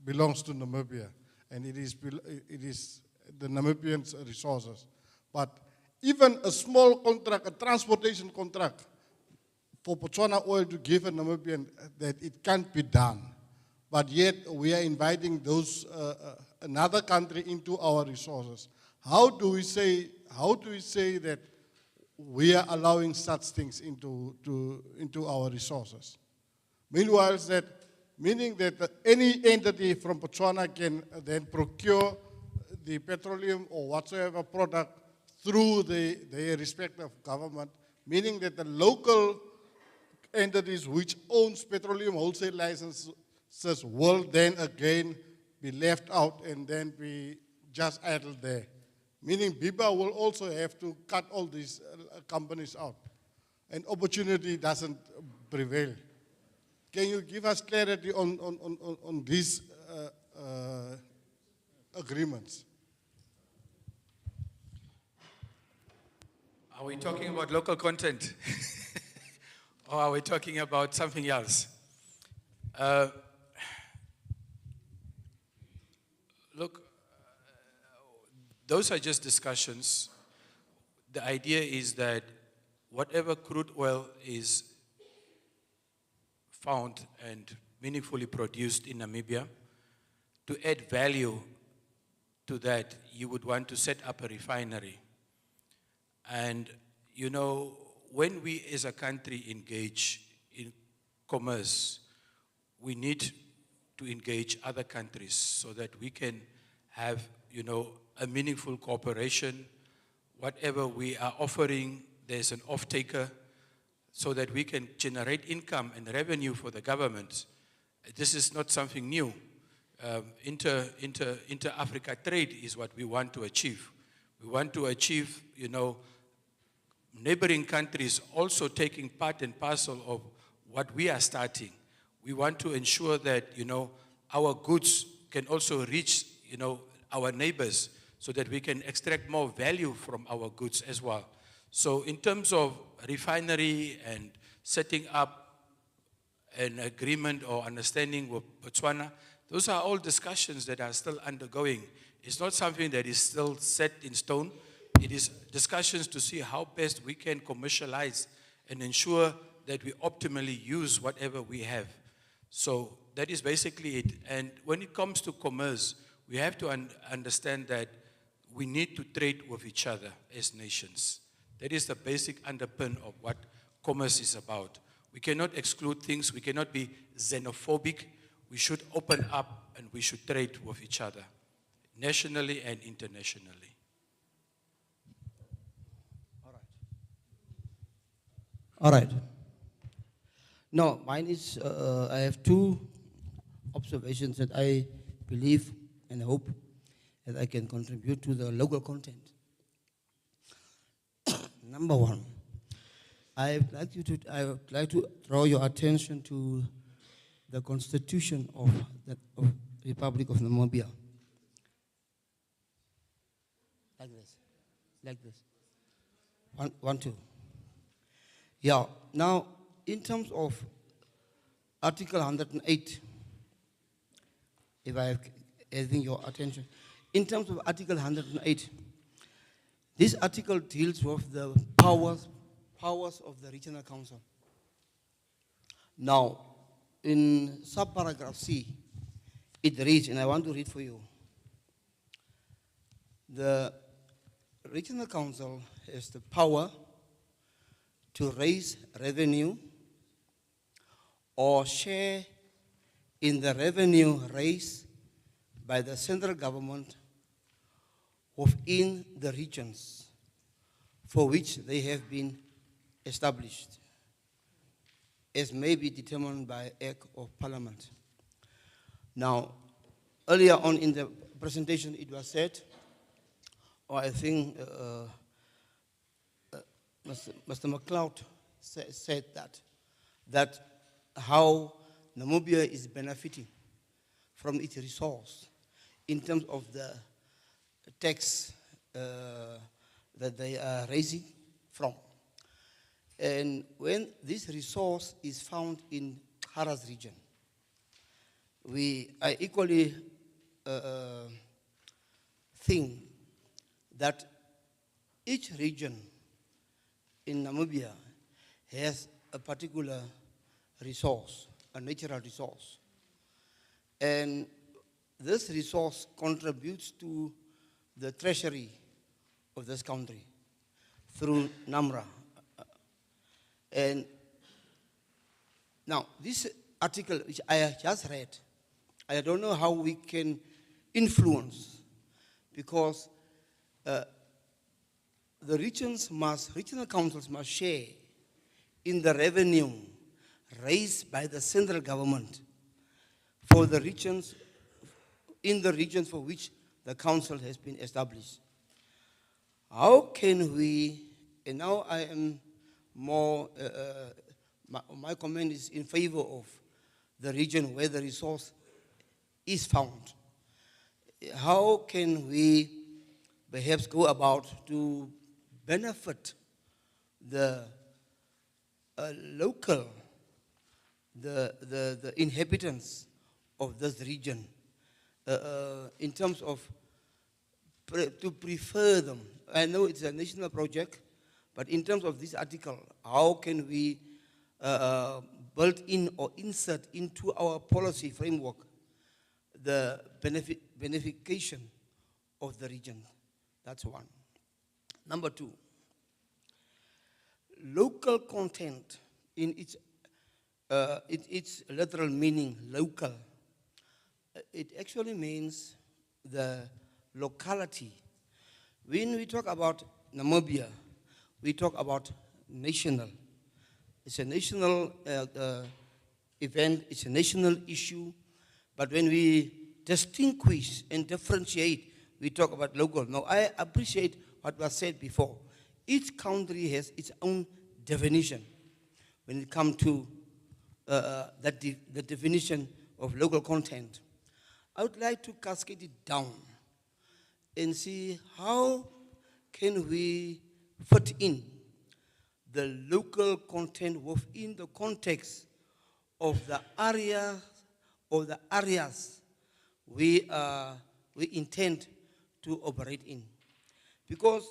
belongs to Namibia and it is the Namibians' resources. But even a small contract, a transportation contract for Botswana Oil to give a Namibian, that it can't be done. But yet we are inviting those, another country into our resources. How do we say that we are allowing such things into our resources? Meanwhile, meaning that any entity from Botswana can then procure the petroleum or whatsoever product through their respective government, meaning that the local entities which owns petroleum wholesale licenses will then again be left out and then be just idle there. Meaning BIPA will also have to cut all these companies out and opportunity doesn't prevail. Can you give us clarity on these agreements? Are we talking about local content? Or are we talking about something else? Look, those are just discussions. The idea is that whatever crude oil is found and meaningfully produced in Namibia, to add value to that, you would want to set up a refinery. And, you know, when we as a country engage in commerce, we need to engage other countries so that we can have, you know, a meaningful cooperation. Whatever we are offering, there's an off-taker so that we can generate income and revenue for the government. This is not something new. Inter-Africa trade is what we want to achieve. We want to achieve, you know, neighboring countries also taking part and parcel of what we are starting. We want to ensure that, our goods can also reach, our neighbors so that we can extract more value from our goods as well. So in terms of refinery and setting up an agreement or understanding with Botswana, those are all discussions that are still undergoing. It's not something that is still set in stone. It is discussions to see how best we can commercialize and ensure that we optimally use whatever we have. So that is basically it. And when it comes to commerce, we have to understand that we need to trade with each other as nations. That is the basic underpin of what commerce is about. We cannot exclude things. We cannot be xenophobic. We should open up and we should trade with each other, nationally and internationally. All right. Now, mine is, I have two observations that I believe and hope that I can contribute to the local content. Number one, I would like to draw your attention to the Constitution of the Republic of Namibia. Like this. One, two. Yeah, now, in terms of Article 108, if I have having your attention, in terms of Article 108, this article deals with the powers of the Regional Council. Now, in subparagraph C, it reads, and I want to read for you, the Regional Council has the power to raise revenue or share in the revenue raised by the central government within the regions for which they have been established, as may be determined by Act of Parliament. Now, earlier on in the presentation it was said, or I think Mr. McLeod said that how Namibia is benefiting from its resource in terms of the tax that they are raising from. And when this resource is found in Kharas Region, I equally think that each region in Namibia has a particular resource, a natural resource. And this resource contributes to the treasury of this country through NAMRA. And now, this article which I have just read, I don't know how we can influence, because the regional councils must share in the revenue raised by the central government for the regions, in the regions for which the council has been established. How can we, and now I am more, my comment is in favor of the region where the resource is found. How can we perhaps go about to benefit the local, the inhabitants of this region in terms of to prefer them? I know it's a national project, but in terms of this article, how can we build in or insert into our policy framework the benefication of the region? That's one. Number two, local content in its literal meaning, local, it actually means the locality. When we talk about Namibia, we talk about national. It's a national event, it's a national issue, but when we distinguish and differentiate, we talk about local. Now, I appreciate what was said before. each country has its own definition when it comes to the definition of local content. I would like to cascade it down and see how can we fit in the local content within the context of the areas we intend to operate in. Because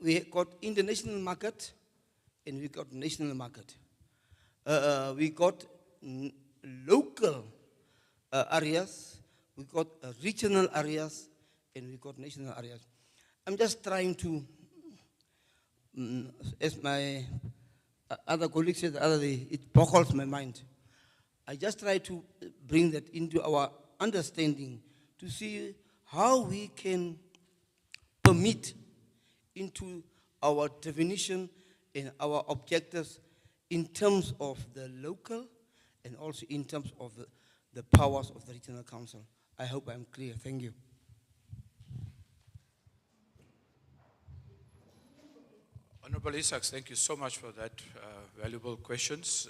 we got international market and we got national market. We got local areas, we got regional areas, and we got national areas. I'm just trying to, as my other colleague said the other day, it boggles my mind. I just try to bring that into our understanding to see how we can permit into our definition and our objectives in terms of the local and also in terms of the powers of the Regional Council. I hope I'm clear. Thank you. Honorable Isaacs, thank you so much for that valuable questions.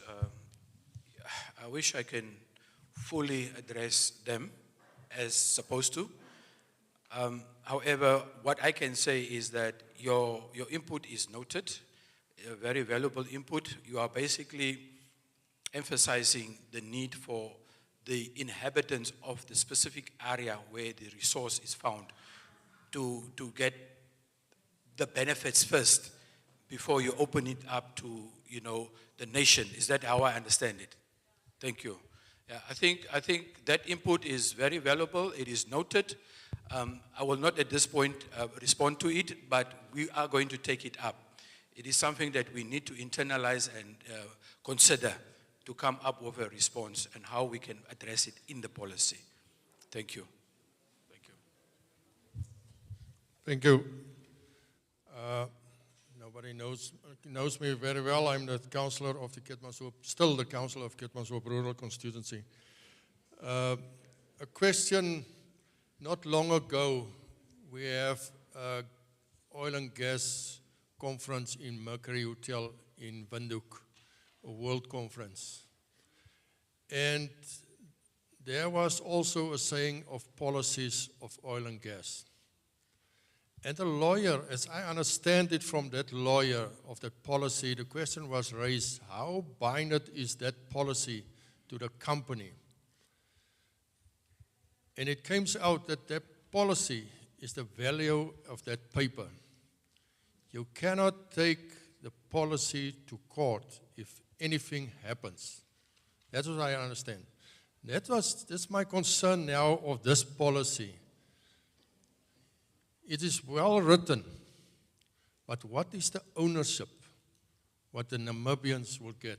I wish I can fully address them as supposed to. However, what I can say is that your input is noted, a very valuable input. You are basically emphasizing the need for the inhabitants of the specific area where the resource is found to get the benefits first before you open it up to, the nation. Is that how I understand it? Thank you. Yeah, I think that input is very valuable. It is noted. I will not at this point respond to it, but we are going to take it up. It is something that we need to internalize and consider to come up with a response and how we can address it in the policy. Thank you. Thank you. Thank you. Nobody knows me very well. I'm the councillor of the Keetmanshoop, still the councillor of Keetmanshoop Rural Constituency. A question, not long ago, we have an oil and gas conference in Mercury Hotel in Windhoek, a world conference. And there was also a saying of policies of oil and gas. And the lawyer, as I understand it from that lawyer of that policy, the question was raised, how binding is that policy to the company? And it came out that that policy is the value of that paper. You cannot take the policy to court if anything happens. That's what I understand. That's my concern now of this policy. It is well written, but what is the ownership, what the Namibians will get?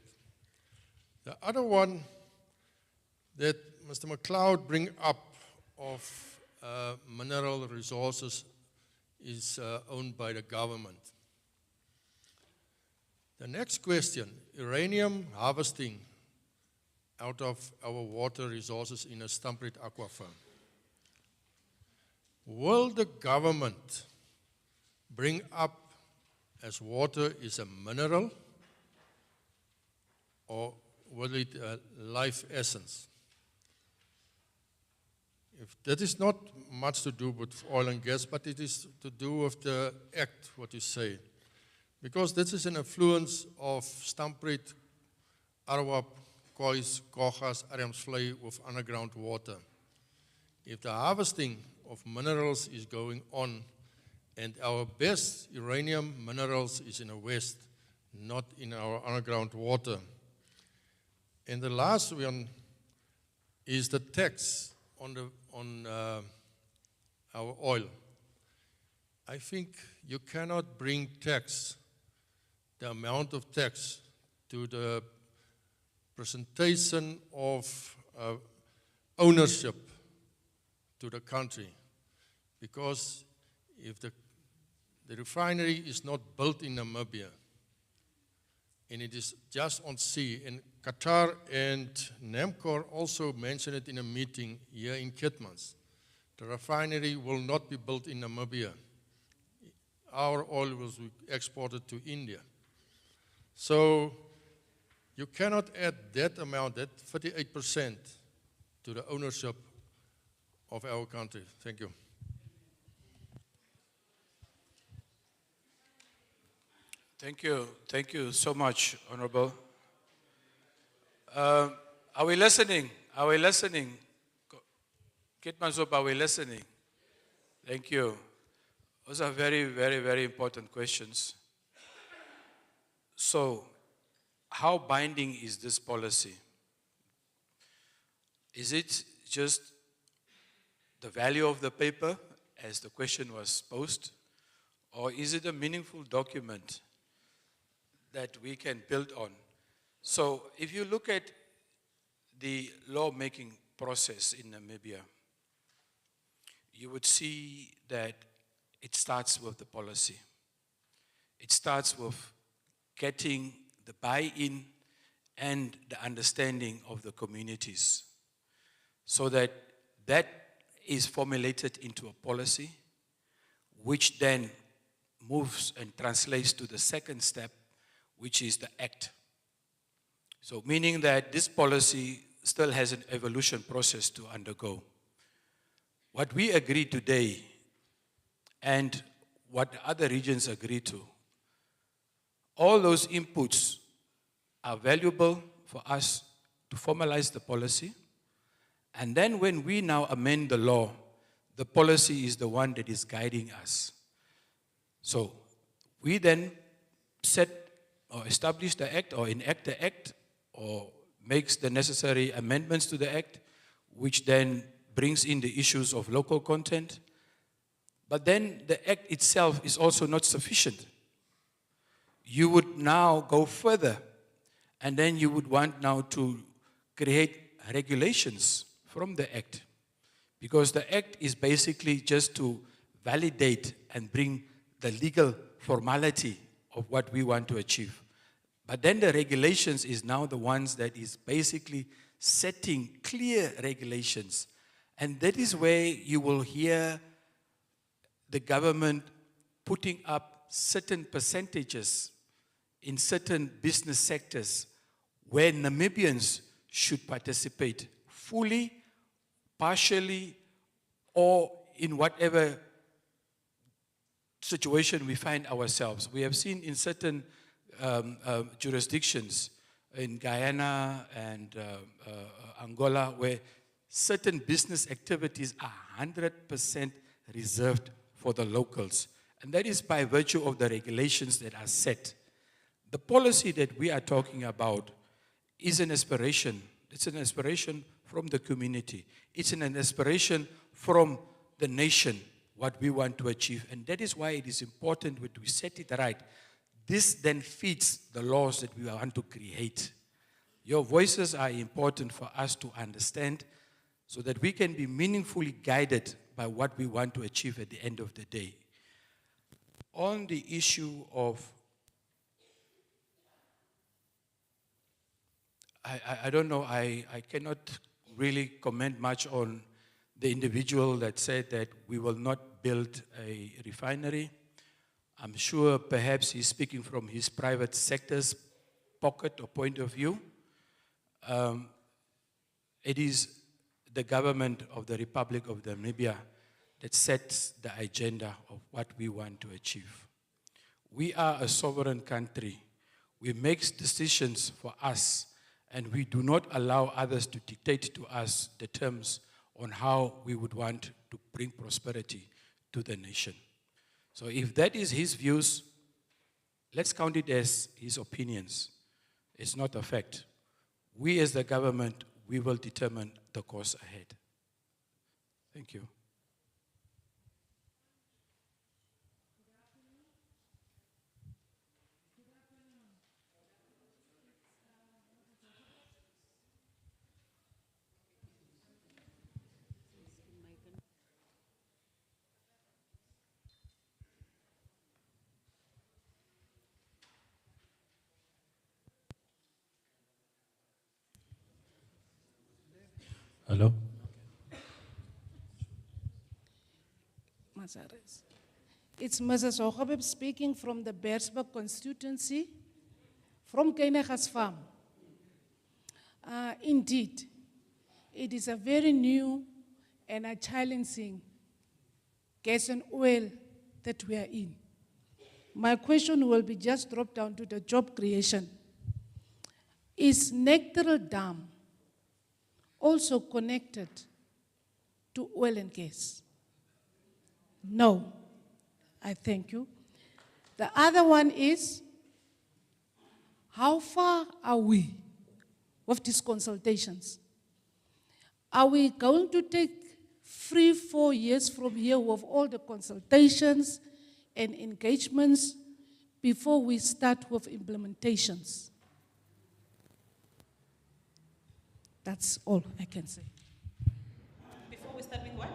The other one that Mr. McLeod bring up of mineral resources is owned by the government. The next question, uranium harvesting out of our water resources in a Stamford aquifer. Will the government bring up as water is a mineral, or will it a life essence? If that is not much to do with oil and gas, but it is to do with the act, what you say. Because this is an influence of Stamford, Arawap, Khois, Kogas, Armsvlei with underground water. If the harvesting of minerals is going on, and our best uranium minerals is in the west, not in our underground water. And the last one is the tax on our oil. I think you cannot bring tax, the amount of tax, to the presentation of ownership to the country, because if the refinery is not built in Namibia and it is just on sea, and Qatar and Namcor also mentioned it in a meeting here in Keetmans, the refinery will not be built in Namibia. our oil was exported to India. So you cannot add that amount, that 38%, to the ownership of our country. Thank you. Thank you. Thank you so much, Honorable. Are we listening? Are we listening? Keetmanshoop, are we listening? Thank you. Those are very, very, very important questions. So, how binding is this policy? Is it just the value of the paper, as the question was posed, or is it a meaningful document that we can build on? So, if you look at the lawmaking process in Namibia, you would see that it starts with the policy. It starts with getting the buy-in and the understanding of the communities, so that that is formulated into a policy, which then moves and translates to the second step, which is the act. So meaning that this policy still has an evolution process to undergo. What we agree today and what the other regions agree to, all those inputs are valuable for us to formalize the policy. And then when we now amend the law, the policy is the one that is guiding us. So we then set or establish the act or enact the act or makes the necessary amendments to the act, which then brings in the issues of local content. But then the act itself is also not sufficient. You would now go further, and then you would want now to create regulations from the act, because the act is basically just to validate and bring the legal formality of what we want to achieve. But then the regulations is now the ones that is basically setting clear regulations. And that is where you will hear the government putting up certain percentages in certain business sectors where Namibians should participate fully, partially, or in whatever situation we find ourselves. We have seen in certain jurisdictions in Guyana and Angola where certain business activities are 100% reserved for the locals. And that is by virtue of the regulations that are set. The policy that we are talking about is an aspiration. It's an aspiration from the community. It's an aspiration from the nation, what we want to achieve. And that is why it is important that we set it right. This then feeds the laws that we want to create. Your voices are important for us to understand so that we can be meaningfully guided by what we want to achieve at the end of the day. On the issue of, I don't know, I cannot really comment much on the individual that said that we will not build a refinery. I'm sure perhaps he's speaking from his private sector's pocket or point of view. It is the government of the Republic of Namibia that sets the agenda of what we want to achieve. We are a sovereign country. We make decisions for us, and we do not allow others to dictate to us the terms on how we would want to bring prosperity to the nation. So if that is his views, let's count it as his opinions. It's not a fact. We as the government, we will determine the course ahead. Thank you. Mazares. It's Mrs. Hogabib speaking from the Bearsburg constituency, from Keynote's farm. Indeed, it is a very new and a challenging gas and oil that we are in. My question will be just dropped down to the job creation. Is Nectaral Dam also connected to oil and gas? No. I thank you. The other one is, how far are we with these consultations? Are we going to take 3-4 years from here with all the consultations and engagements before we start with implementations? That's all I can say. Before we start with what?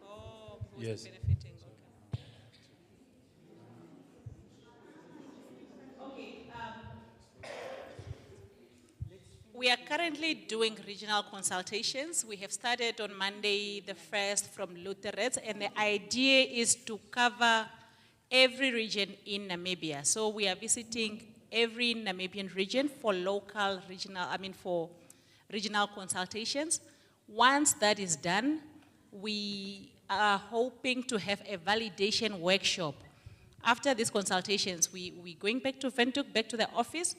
Oh, who's Yes. benefiting? Okay. We are currently doing regional consultations. We have started on Monday the 1st from Lutherets, and the idea is to cover every region in Namibia. So we are visiting every Namibian region for for regional consultations. Once that is done, we are hoping to have a validation workshop. After these consultations, we're going back to Windhoek, back to the office.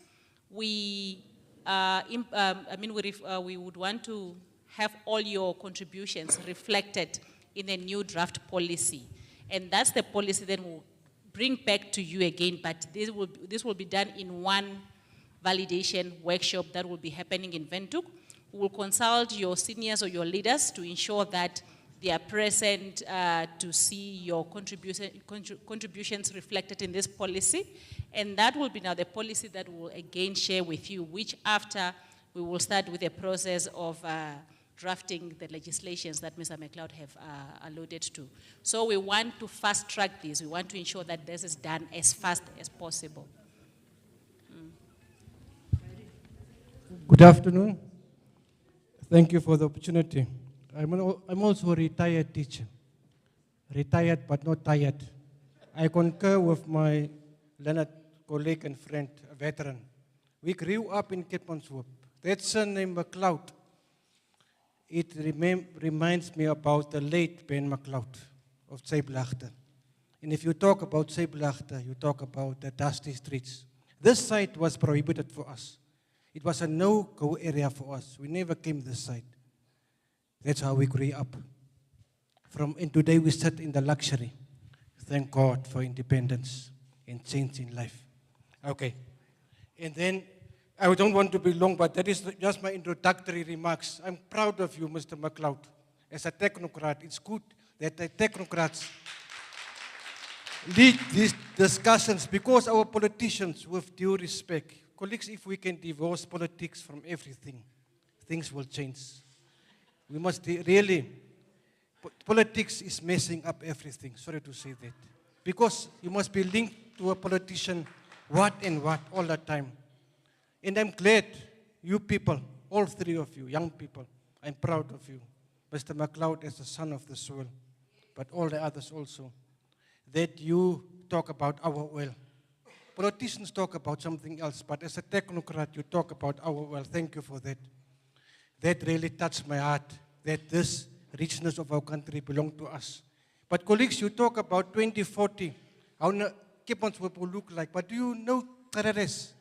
We would want to have all your contributions reflected in the new draft policy. And that's the policy that we'll bring back to you again, but this will be done in one validation workshop that will be happening in Windhoek. We will consult your seniors or your leaders to ensure that they are present to see your contributions reflected in this policy. And that will be now the policy that we will again share with you, which after we will start with the process of drafting the legislations that Mr. McLeod have alluded to. So we want to fast track this. We want to ensure that this is done as fast as possible. Good afternoon. Thank you for the opportunity. I'm also a retired teacher. Retired but not tired. I concur with my learned colleague and friend, a veteran. We grew up in Keetmanshoop. That surname McLeod, it reminds me about the late Ben McLeod of Zeeblachter. And if you talk about Zeeblachter, you talk about the dusty streets. This site was prohibited for us. It was a no-go area for us. We never came this side. That's how we grew up. And today we sit in the luxury. Thank God for independence and change in life. Okay. And then, I don't want to be long, but that is just my introductory remarks. I'm proud of you, Mr. McLeod. As a technocrat, it's good that the technocrats lead these discussions because our politicians, with due respect, colleagues, if we can divorce politics from everything, things will change. We must really, politics is messing up everything, sorry to say that. Because you must be linked to a politician, what and what, all the time. And I'm glad you people, all three of you, young people, I'm proud of you. Mr. McLeod as the son of the soil, but all the others also, that you talk about our oil. Politicians talk about something else, but as a technocrat, you talk about our oil. Thank you for that. That really touched my heart, that this richness of our country belongs to us. But colleagues, you talk about 2040, how Keetmanshoop will look like, but do you know Kharas,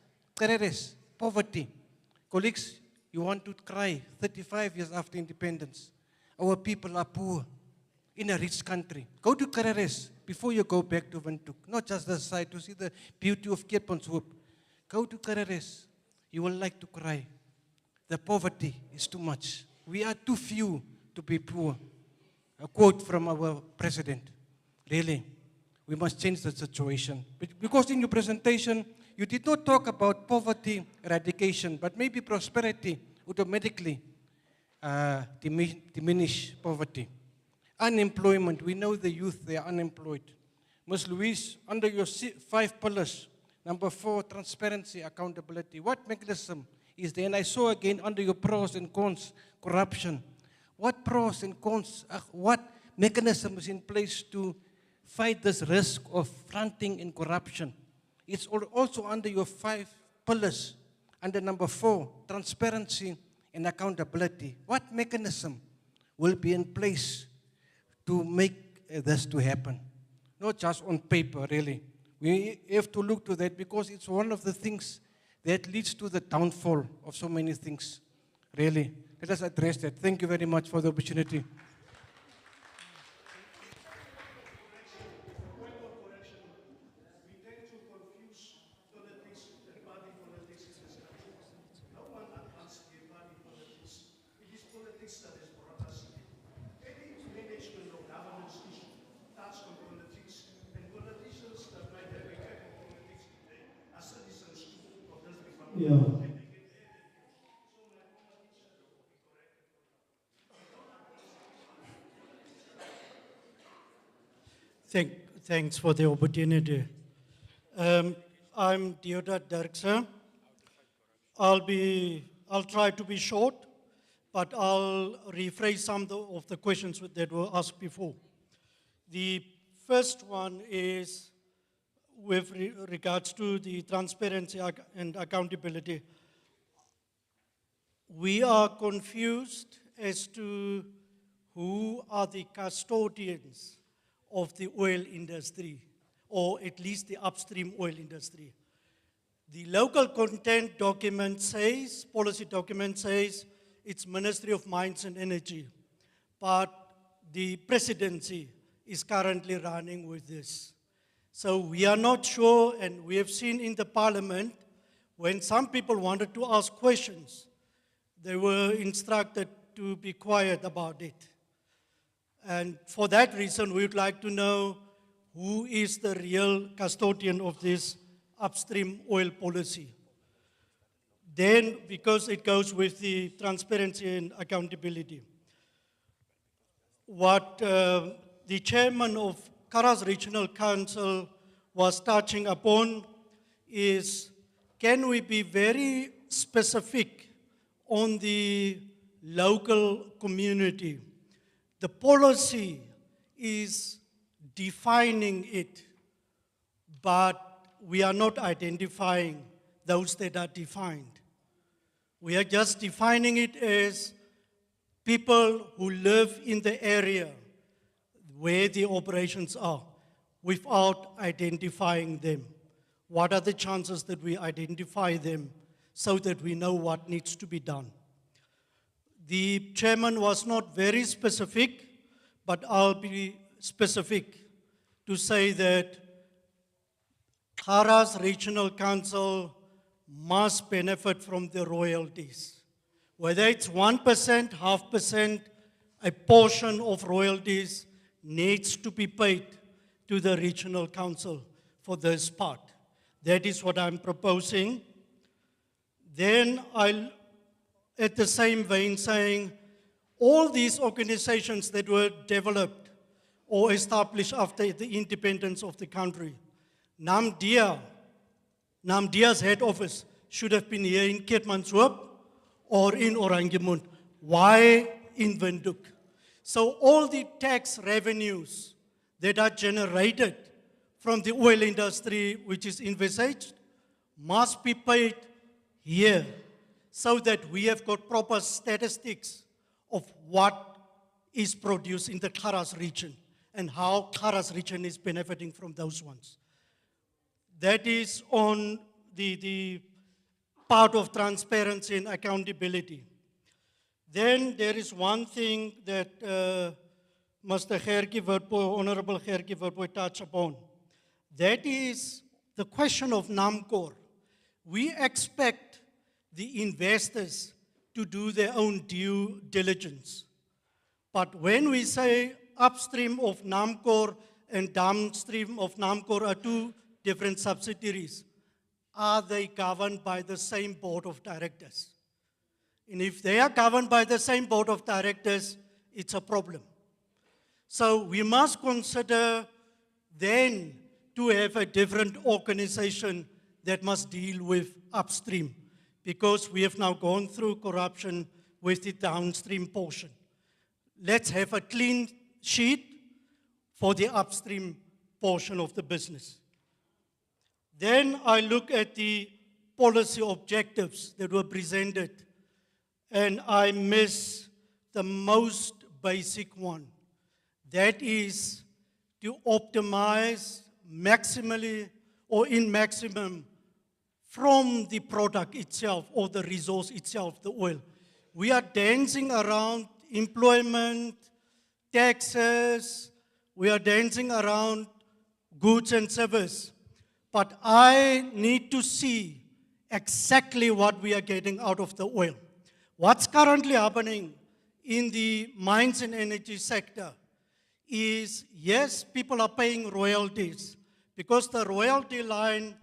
poverty? Colleagues, you want to cry 35 years after independence. Our people are poor in a rich country. Go to Kharas before you go back to Windhoek, not just the side to see the beauty of Keetmanshoop. Go to Kharas. You will like to cry. The poverty is too much. We are too few to be poor. A quote from our president. Really, we must change the situation. Because in your presentation, you did not talk about poverty eradication, but maybe prosperity automatically diminish poverty. Unemployment, we know the youth, they are unemployed. Ms. Louise, under your 5 pillars, number 4, transparency, accountability, what mechanism is there? And I saw again under your pros and cons, corruption. What pros and cons, what mechanism is in place to fight this risk of fronting and corruption? It's also under your 5 pillars. Under number 4, transparency and accountability. What mechanism will be in place to make this to happen? Not just on paper, really. We have to look to that because it's one of the things that leads to the downfall of so many things, really. Let us address that. Thank you very much for the opportunity. Yeah. Thanks for the opportunity. I'm Deodat Dirkse. I'll try to be short, but I'll rephrase some of the questions that were asked before. The first one is with regards to the transparency and accountability. We are confused as to who are the custodians of the oil industry, or at least the upstream oil industry. The local content document says, policy document says, it's Ministry of Mines and Energy, but the presidency is currently running with this. So we are not sure, and we have seen in the parliament, when some people wanted to ask questions, they were instructed to be quiet about it. And for that reason, we would like to know who is the real custodian of this upstream oil policy. Then, because it goes with the transparency and accountability, what the chairman of Kharas Regional Council was touching upon is, can we be very specific on the local community? The policy is defining it, but we are not identifying those that are defined. We are just defining it as people who live in the area where the operations are, without identifying them. What are the chances that we identify them so that we know what needs to be done? The chairman was not very specific, but I'll be specific to say that Kharas Regional Council must benefit from the royalties. Whether it's 1%, 0.5%, a portion of royalties needs to be paid to the regional council for this part. That is what I'm proposing. Then I'll, at the same vein, saying all these organizations that were developed or established after the independence of the country, Namdia's head office should have been here in Keetmanshoop or in Oranjemund. Why in Windhoek? So all the tax revenues that are generated from the oil industry, which is envisaged, must be paid here so that we have got proper statistics of what is produced in the Kharas region and how Kharas region is benefiting from those ones. That is on the part of transparency and accountability. Then there is one thing that Mr. Honorable Gertjie Witbooi touched upon. That is the question of NAMCOR. We expect the investors to do their own due diligence. But when we say upstream of NAMCOR and downstream of NAMCOR are two different subsidiaries, are they governed by the same board of directors? And if they are governed by the same board of directors, it's a problem. So we must consider then to have a different organization that must deal with upstream, because we have now gone through corruption with the downstream portion. let's have a clean sheet for the upstream portion of the business. Then I look at the policy objectives that were presented, and I miss the most basic one. That is to optimize maximally or in maximum from the product itself or the resource itself, the oil. We are dancing around employment, taxes, we are dancing around goods and service. But I need to see exactly what we are getting out of the oil. What's currently happening in the mines and energy sector is, yes, people are paying royalties because the royalty line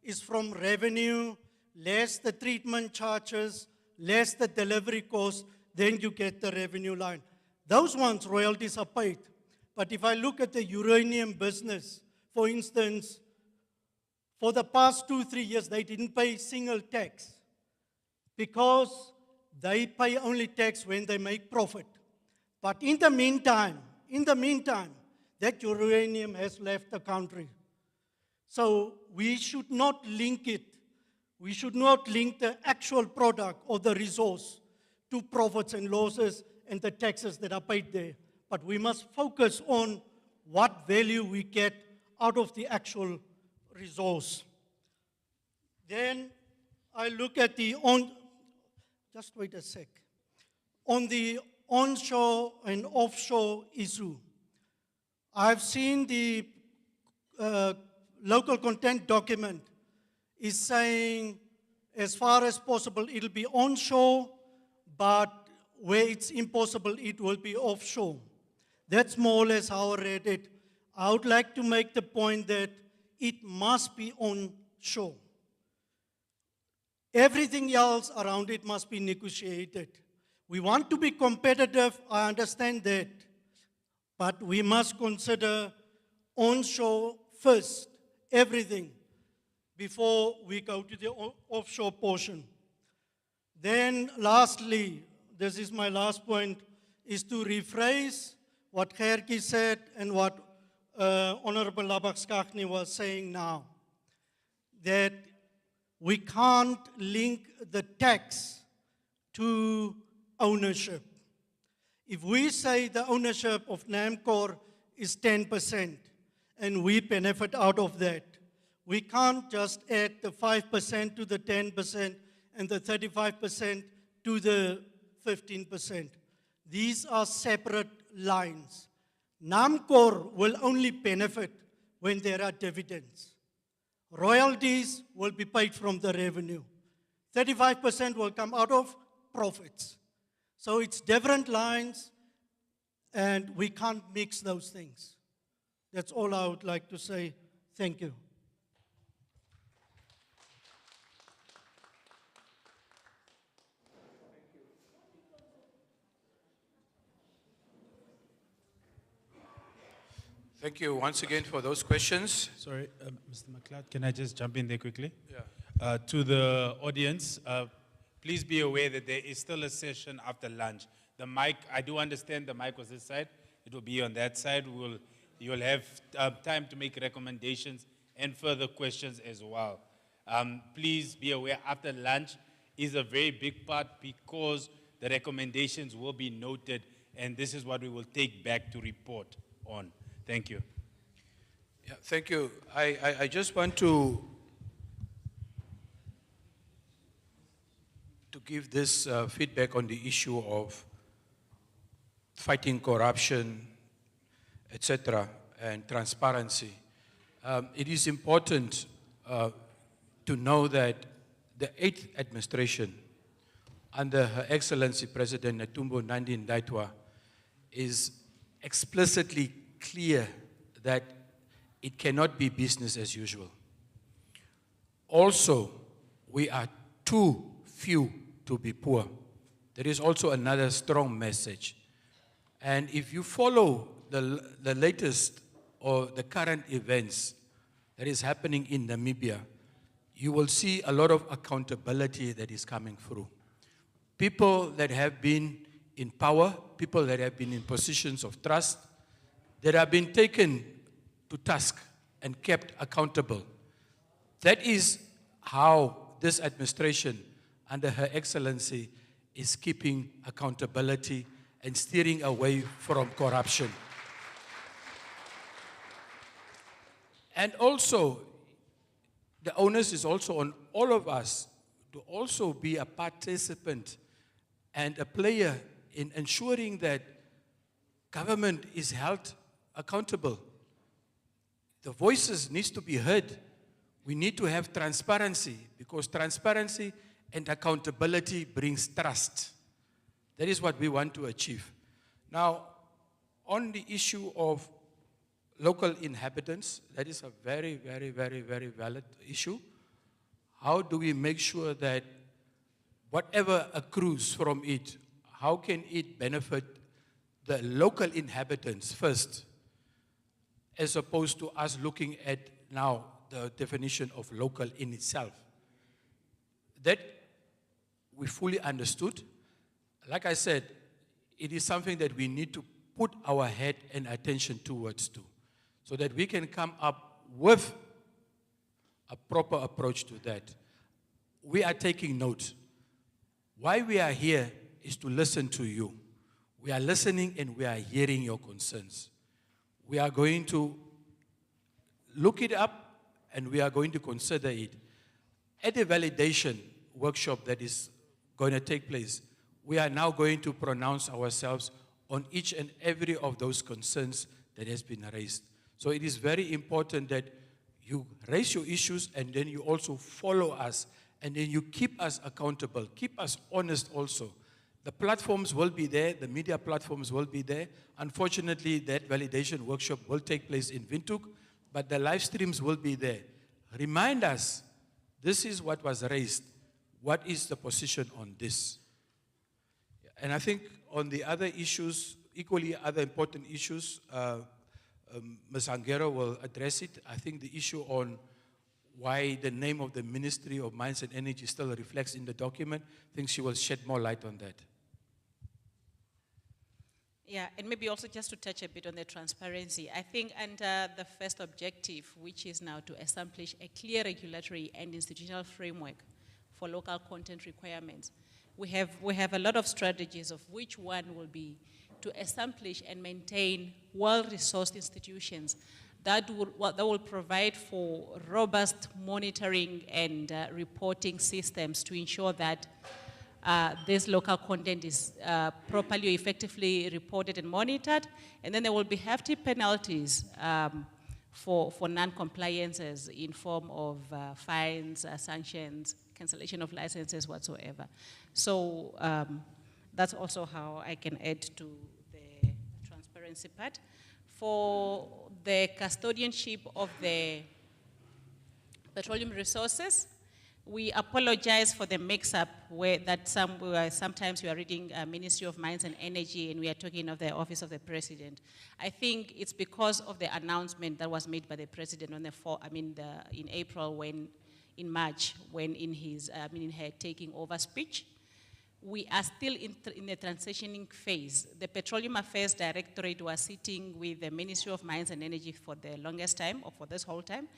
is from revenue, less the treatment charges, less the delivery cost, then you get the revenue line. Those ones, royalties are paid. But if I look at the uranium business, for instance, for the past 2-3 years, they didn't pay single tax because they pay only tax when they make profit. But in the meantime, that uranium has left the country. So we should not link it. We should not link the actual product or the resource to profits and losses and the taxes that are paid there. But we must focus on what value we get out of the actual resource. Then I look at the just wait a sec. On the onshore and offshore issue, I've seen the local content document is saying as far as possible it'll be onshore, but where it's impossible it will be offshore. That's more or less how I read it. I would like to make the point that it must be onshore. Everything else around it must be negotiated. We want to be competitive, I understand that, but we must consider onshore first, everything, before we go to the offshore portion. Then lastly, this is my last point, is to rephrase what Gertjie said and what Honorable Labak-Skagni was saying now, that we can't link the tax to ownership. If we say the ownership of NAMCOR is 10% and we benefit out of that, we can't just add the 5% to the 10% and the 35% to the 15%. These are separate lines. NAMCOR will only benefit when there are dividends. Royalties will be paid from the revenue. 35% will come out of profits. So it's different lines, and we can't mix those things. That's all I would like to say. Thank you. Thank you once again for those questions. Sorry, Mr. McLeod, can I just jump in there quickly? Yeah. To the audience, please be aware that there is still a session after lunch. The mic, I do understand the mic was this side. It will be on that side. You'll have time to make recommendations and further questions as well. Please be aware, after lunch is a very big part because the recommendations will be noted, and this is what we will take back to report on. Thank you. Yeah, thank you. I just want to give this feedback on the issue of fighting corruption, etc., and transparency. It is important to know that the 8th administration, under Her Excellency President Netumbo Nandi-Ndaitwah, is explicitly clear that it cannot be business as usual. Also, we are too few to be poor. There is also another strong message. And if you follow the latest or the current events that is happening in Namibia, you will see a lot of accountability that is coming through. People that have been in power, people that have been in positions of trust, that have been taken to task and kept accountable. That is how this administration, under Her Excellency, is keeping accountability and steering away from corruption. And also, the onus is also on all of us to also be a participant and a player in ensuring that government is held accountable. The voices need to be heard. We need to have transparency, because transparency and accountability brings trust. That is what we want to achieve. Now, on the issue of local inhabitants, that is a very, very, very, very valid issue. How do we make sure that whatever accrues from it, how can it benefit the local inhabitants first, as opposed to us looking at now the definition of local in itself? That we fully understood. Like I said, it is something that we need to put our head and attention towards too, so that we can come up with a proper approach to that. We are taking note. Why we are here is to listen to you. We are listening and we are hearing your concerns. We are going to look it up and we are going to consider it. At the validation workshop that is going to take place, we are now going to pronounce ourselves on each and every of those concerns that has been raised. So it is very important that you raise your issues and then you also follow us and then you keep us accountable, keep us honest also. The platforms will be there, the media platforms will be there. Unfortunately, that validation workshop will take place in Windhoek, but the live streams will be there. Remind us, this is what was raised. What is the position on this? And I think on the other issues, equally other important issues, Ms. Angero will address it. I think the issue on why the name of the Ministry of Mines and Energy still reflects in the document, I think she will shed more light on that. Yeah, and maybe also just to touch a bit on the transparency. I think under the first objective, which is now to establish a clear regulatory and institutional framework for local content requirements, we have a lot of strategies, of which one will be to establish and maintain well-resourced institutions that will provide for robust monitoring and reporting systems to ensure that this local content is properly, effectively reported and monitored. And then there will be hefty penalties for non-compliances in form of fines, sanctions, cancellation of licenses, whatsoever. So that's also how I can add to the transparency part. For the custodianship of the petroleum resources, we apologize for the mix-up where that sometimes we are reading Ministry of Mines and Energy and we are talking of the Office of the President. I think it's because of the announcement that was made by the President on in April, in March, when in her taking over speech. We are still in the transitioning phase. The Petroleum Affairs Directorate was sitting with the Ministry of Mines and Energy for the longest time, or for this whole time.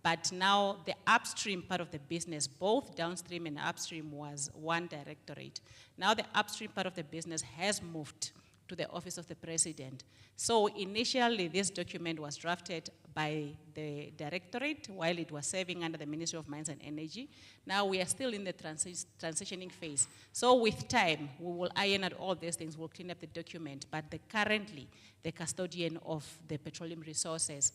But now the upstream part of the business, both downstream and upstream, was one directorate. Now the upstream part of the business has moved to the Office of the President. So initially this document was drafted by the directorate while it was serving under the Ministry of Mines and Energy. Now we are still in the transitioning phase. So with time, we will iron out all these things, we'll clean up the document, but currently the custodian of the petroleum resources,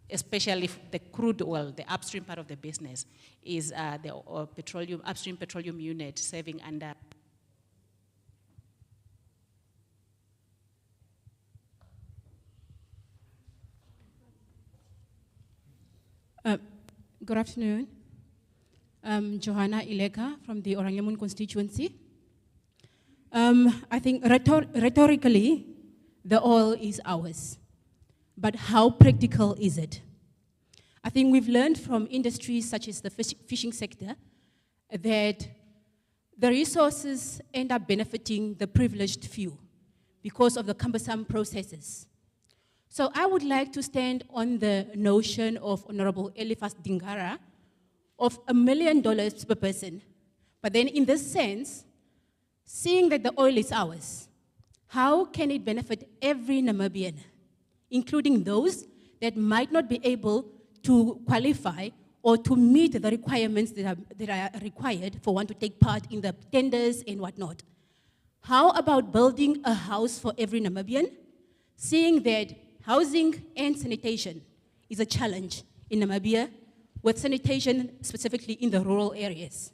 especially the crude oil, the upstream part of the business, is the upstream petroleum unit serving under good afternoon. Johanna Ileka from the Oranjemund constituency. I think rhetorically, the oil is ours. But how practical is it? I think we've learned from industries such as the fishing sector that the resources end up benefiting the privileged few because of the cumbersome processes. So I would like to stand on the notion of Honorable Elifas Dingara of $1 million per person. But then in this sense, seeing that the oil is ours, how can it benefit every Namibian, including those that might not be able to qualify or to meet the requirements that are required for one to take part in the tenders and whatnot? How about building a house for every Namibian, seeing that housing and sanitation is a challenge in Namibia, with sanitation specifically in the rural areas?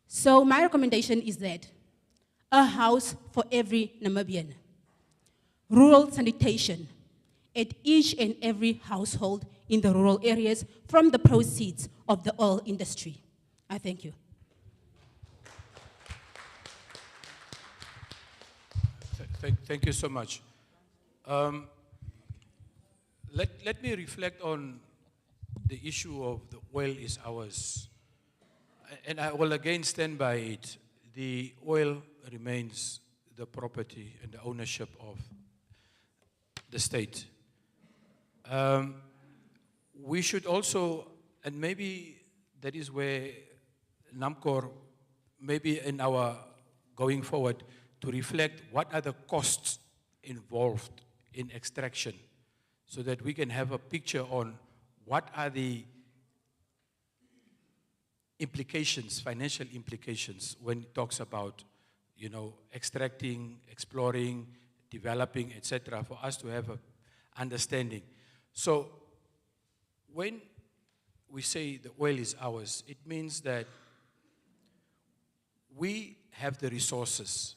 So my recommendation is that a house for every Namibian, rural sanitation at each and every household in the rural areas from the proceeds of the oil industry. I thank you. Thank you so much. Let me reflect on the issue of the oil is ours. And I will again stand by it. The oil remains the property and the ownership of the state. We should also, and maybe that is where NAMCOR, maybe in our going forward, to reflect what are the costs involved in extraction, so that we can have a picture on what are the implications, financial implications, when it talks about, you know, extracting, exploring, developing, etc., for us to have an understanding. So when we say the oil is ours, it means that we have the resources.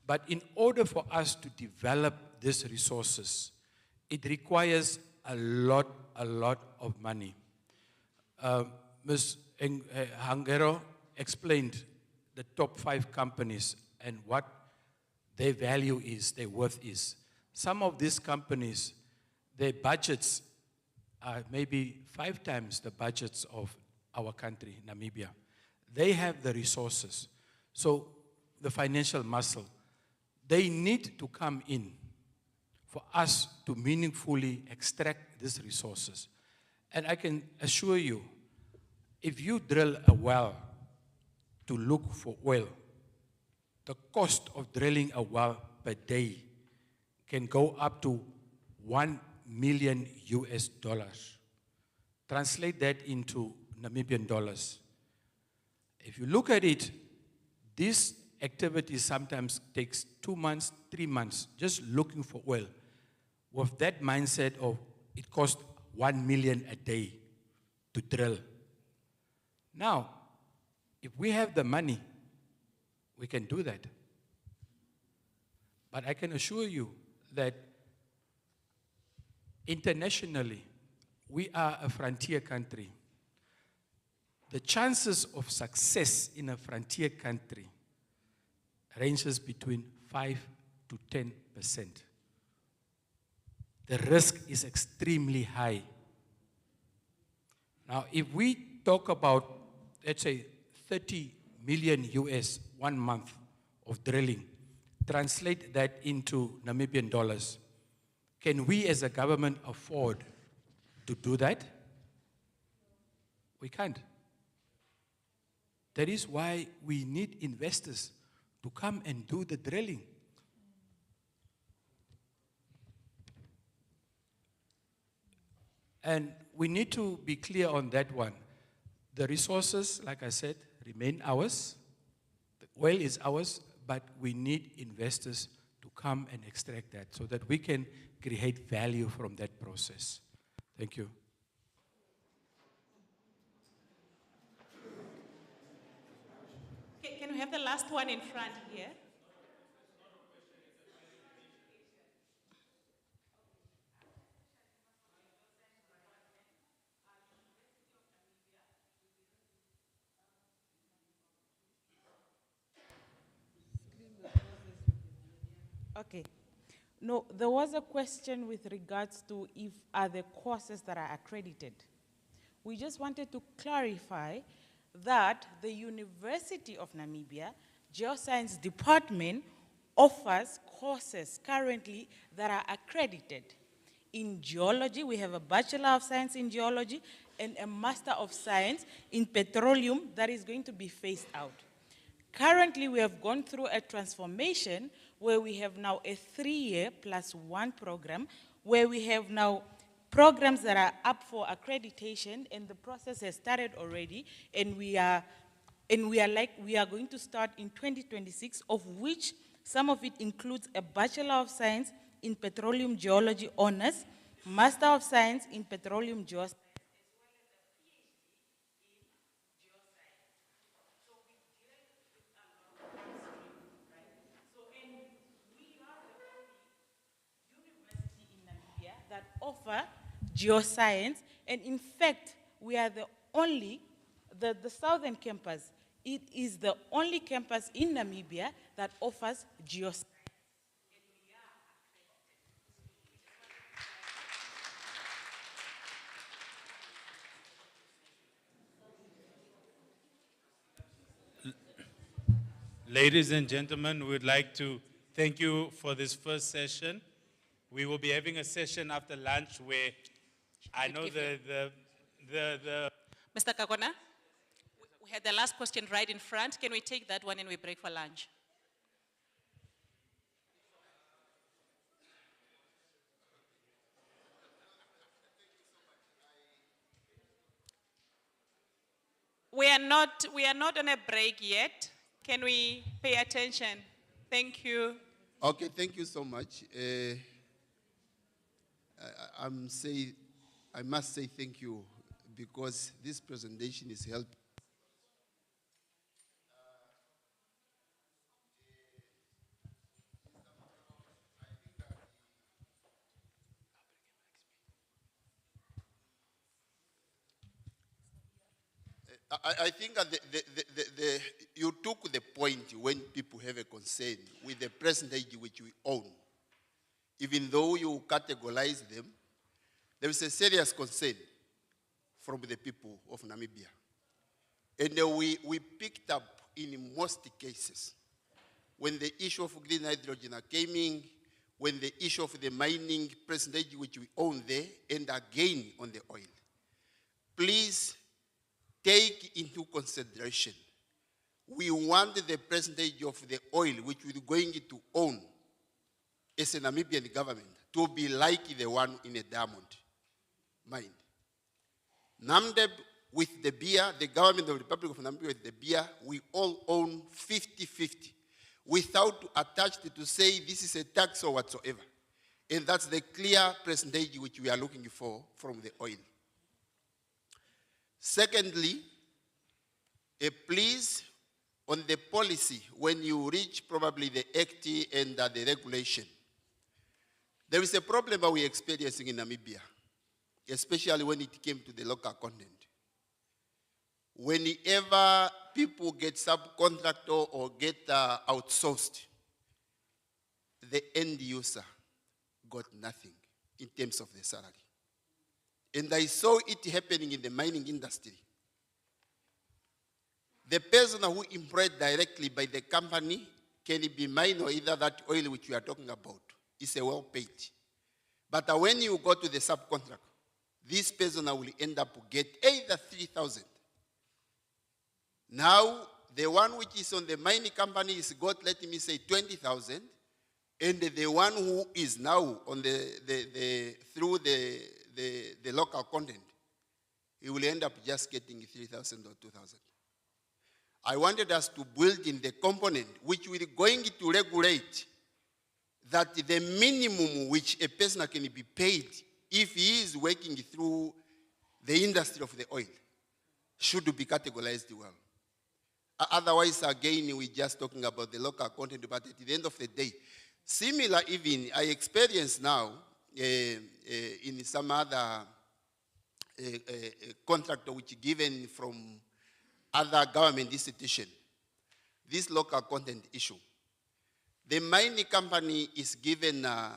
But in order for us to develop these resources, it requires a lot of money. Ms. Hangero explained the top 5 companies and what their value is, their worth is. Some of these companies, their budgets are maybe 5 times the budgets of our country, Namibia. They have the resources. So the financial muscle, they need to come in for us to meaningfully extract these resources. And I can assure you, if you drill a well to look for oil, the cost of drilling a well per day can go up to $1 million US. Translate that into Namibian dollars. If you look at it, this activity sometimes takes 2 months, 3 months, just looking for oil. With that mindset of it costs 1 million a day to drill. Now, if we have the money, we can do that. But I can assure you that internationally, we are a frontier country. The chances of success in a frontier country ranges between 5 to 10%. The risk is extremely high. Now, if we talk about, let's say, 30 million US 1 month of drilling, translate that into Namibian dollars. Can we as a government afford to do that? We can't. That is why we need investors to come and do the drilling. And we need to be clear on that one. The resources, like I said, remain ours. The oil is ours, but we need investors to come and extract that so that we can create value from that process. Thank you. Okay, can we have the last one in front here? Okay. No, there was a question with regards to are the courses that are accredited. We just wanted to clarify that the University of Namibia Geoscience Department offers courses currently that are accredited. In geology, we have a Bachelor of Science in Geology and a Master of Science in Petroleum that is going to be phased out. Currently, we have gone through a transformation where we have now a 3-year +1 program, where we have now programs that are up for accreditation, and the process has started already, and we are going to start in 2026, of which some of it includes a Bachelor of Science in Petroleum Geology honors, Master of Science in Petroleum Geoscience, that offer geoscience, and in fact, we are the only, the southern campus, it is the only campus in Namibia that offers geoscience. Ladies and gentlemen, we would like to thank you for this first session. We will be having a session after lunch where I know the Mr. Kakona, we had the last question right in front. Can we take that one and we break for lunch? We are not on a break yet. Can we pay attention? Thank you. Okay, thank you so much. I must say thank you because this presentation is helping. I think that you took the point when people have a concern with the percentage which we own. Even though you categorize them, there is a serious concern from the people of Namibia. And we picked up in most cases, when the issue of green hydrogen came in, when the issue of the mining percentage which we own there, and again on the oil. Please take into consideration, we want the percentage of the oil which we're going to own as a Namibian government to be like the one in a diamond mine. NAMDEB with the beer, the government of the Republic of Namibia with the beer, we all own 50-50 without attached to say this is a tax or whatsoever. And that's the clear percentage which we are looking for from the oil. Secondly, please, on the policy, when you reach probably the act and the regulation, there is a problem that we're experiencing in Namibia, especially when it came to the local content. Whenever people get subcontractor or get outsourced, the end user got nothing in terms of the salary. And I saw it happening in the mining industry. The person who employed directly by the company can be mine or either that oil which we are talking about is a well paid. But when you go to the subcontract, this person will end up get either 3,000. Now, the one which is on the mining company is got, let me say, 20,000. And the one who is now on through the local content, he will end up just getting 3,000 or 2,000. I wanted us to build in the component which we're going to regulate that the minimum which a person can be paid if he is working through the industry of the oil should be categorized well. Otherwise, again, we're just talking about the local content, but at the end of the day, similar even, I experience now in some other contractor which given from other government institution, this local content issue. The mining company is given a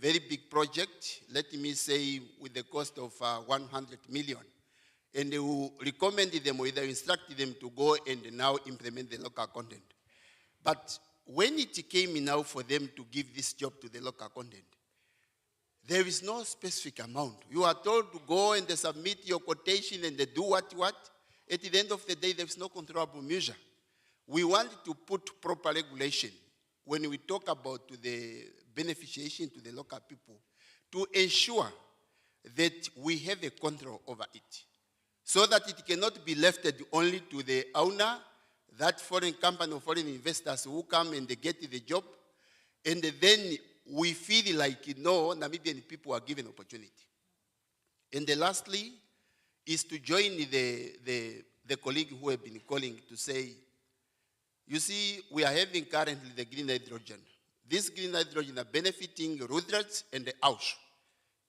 very big project, let me say with the cost of 100 million. and they will recommend them or either instruct them to go and now implement the local content. But when it came now for them to give this job to the local content, there is no specific amount. You are told to go and submit your quotation and they do what. At the end of the day, there is no controllable measure. We want to put proper regulation when we talk about the beneficiation to the local people to ensure that we have a control over it, so that it cannot be left only to the owner, that foreign company or foreign investors who come and they get the job, and then we feel like, Namibian people are given opportunity. And lastly is to join the colleague who have been calling to say, you see, we are having currently the green hydrogen. This green hydrogen are benefiting Rudrets and the Ausch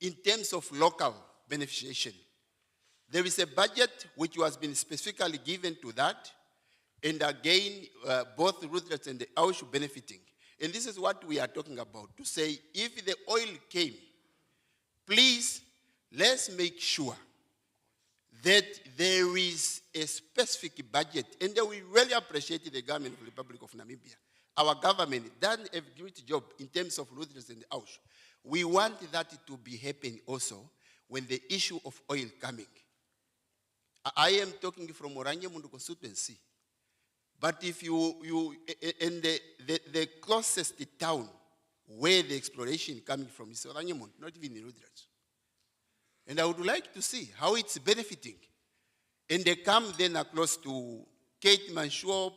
in terms of local beneficiation. There is a budget which has been specifically given to that, and again, both Rudrets and the Ausch benefiting. And this is what we are talking about, to say if the oil came, please, let's make sure that there is a specific budget. And we really appreciate the government of the Republic of Namibia. Our government done a great job in terms of Rudrets and Ausch. We want that to be happening also when the issue of oil coming. I am talking from Oranjemundu constituency. But if in the closest town where the exploration coming from is Oranjemundu, not even in Rudrets. And I would like to see how it's benefiting. And they come then across to Keetmanshoop,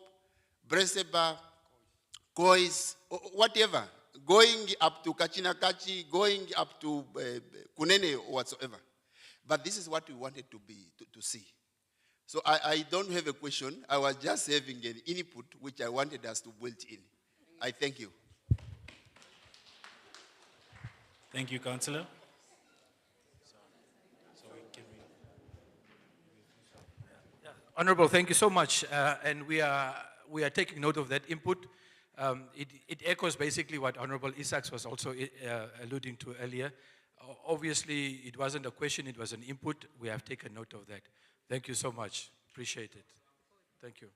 Breseba, Kois, whatever, going up to Kachinakachi, going up to Kunene or whatsoever. But this is what we wanted to see. So I don't have a question. I was just having an input which I wanted us to build in. I thank you. Thank you, Councillor. Honorable, thank you so much. And we are taking note of that input. It echoes basically what Honorable Isaacs was also alluding to earlier. Obviously, it wasn't a question, it was an input. We have taken note of that. Thank you so much. Appreciate it. Thank you.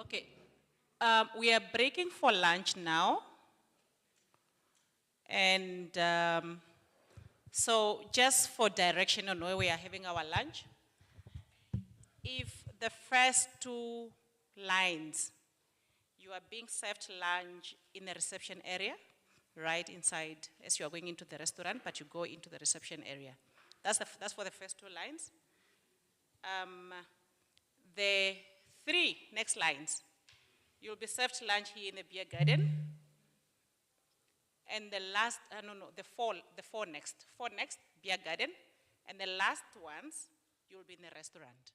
Okay. We are breaking for lunch now. And so just for direction on where we are having our lunch, if the first two lines, you are being served lunch in the reception area, right inside as you are going into the restaurant, but you go into the reception area. That's for the first two lines. The three next lines, you'll be served lunch here in the beer garden. And the last, the four next, beer garden. And the last ones, you'll be in the restaurant.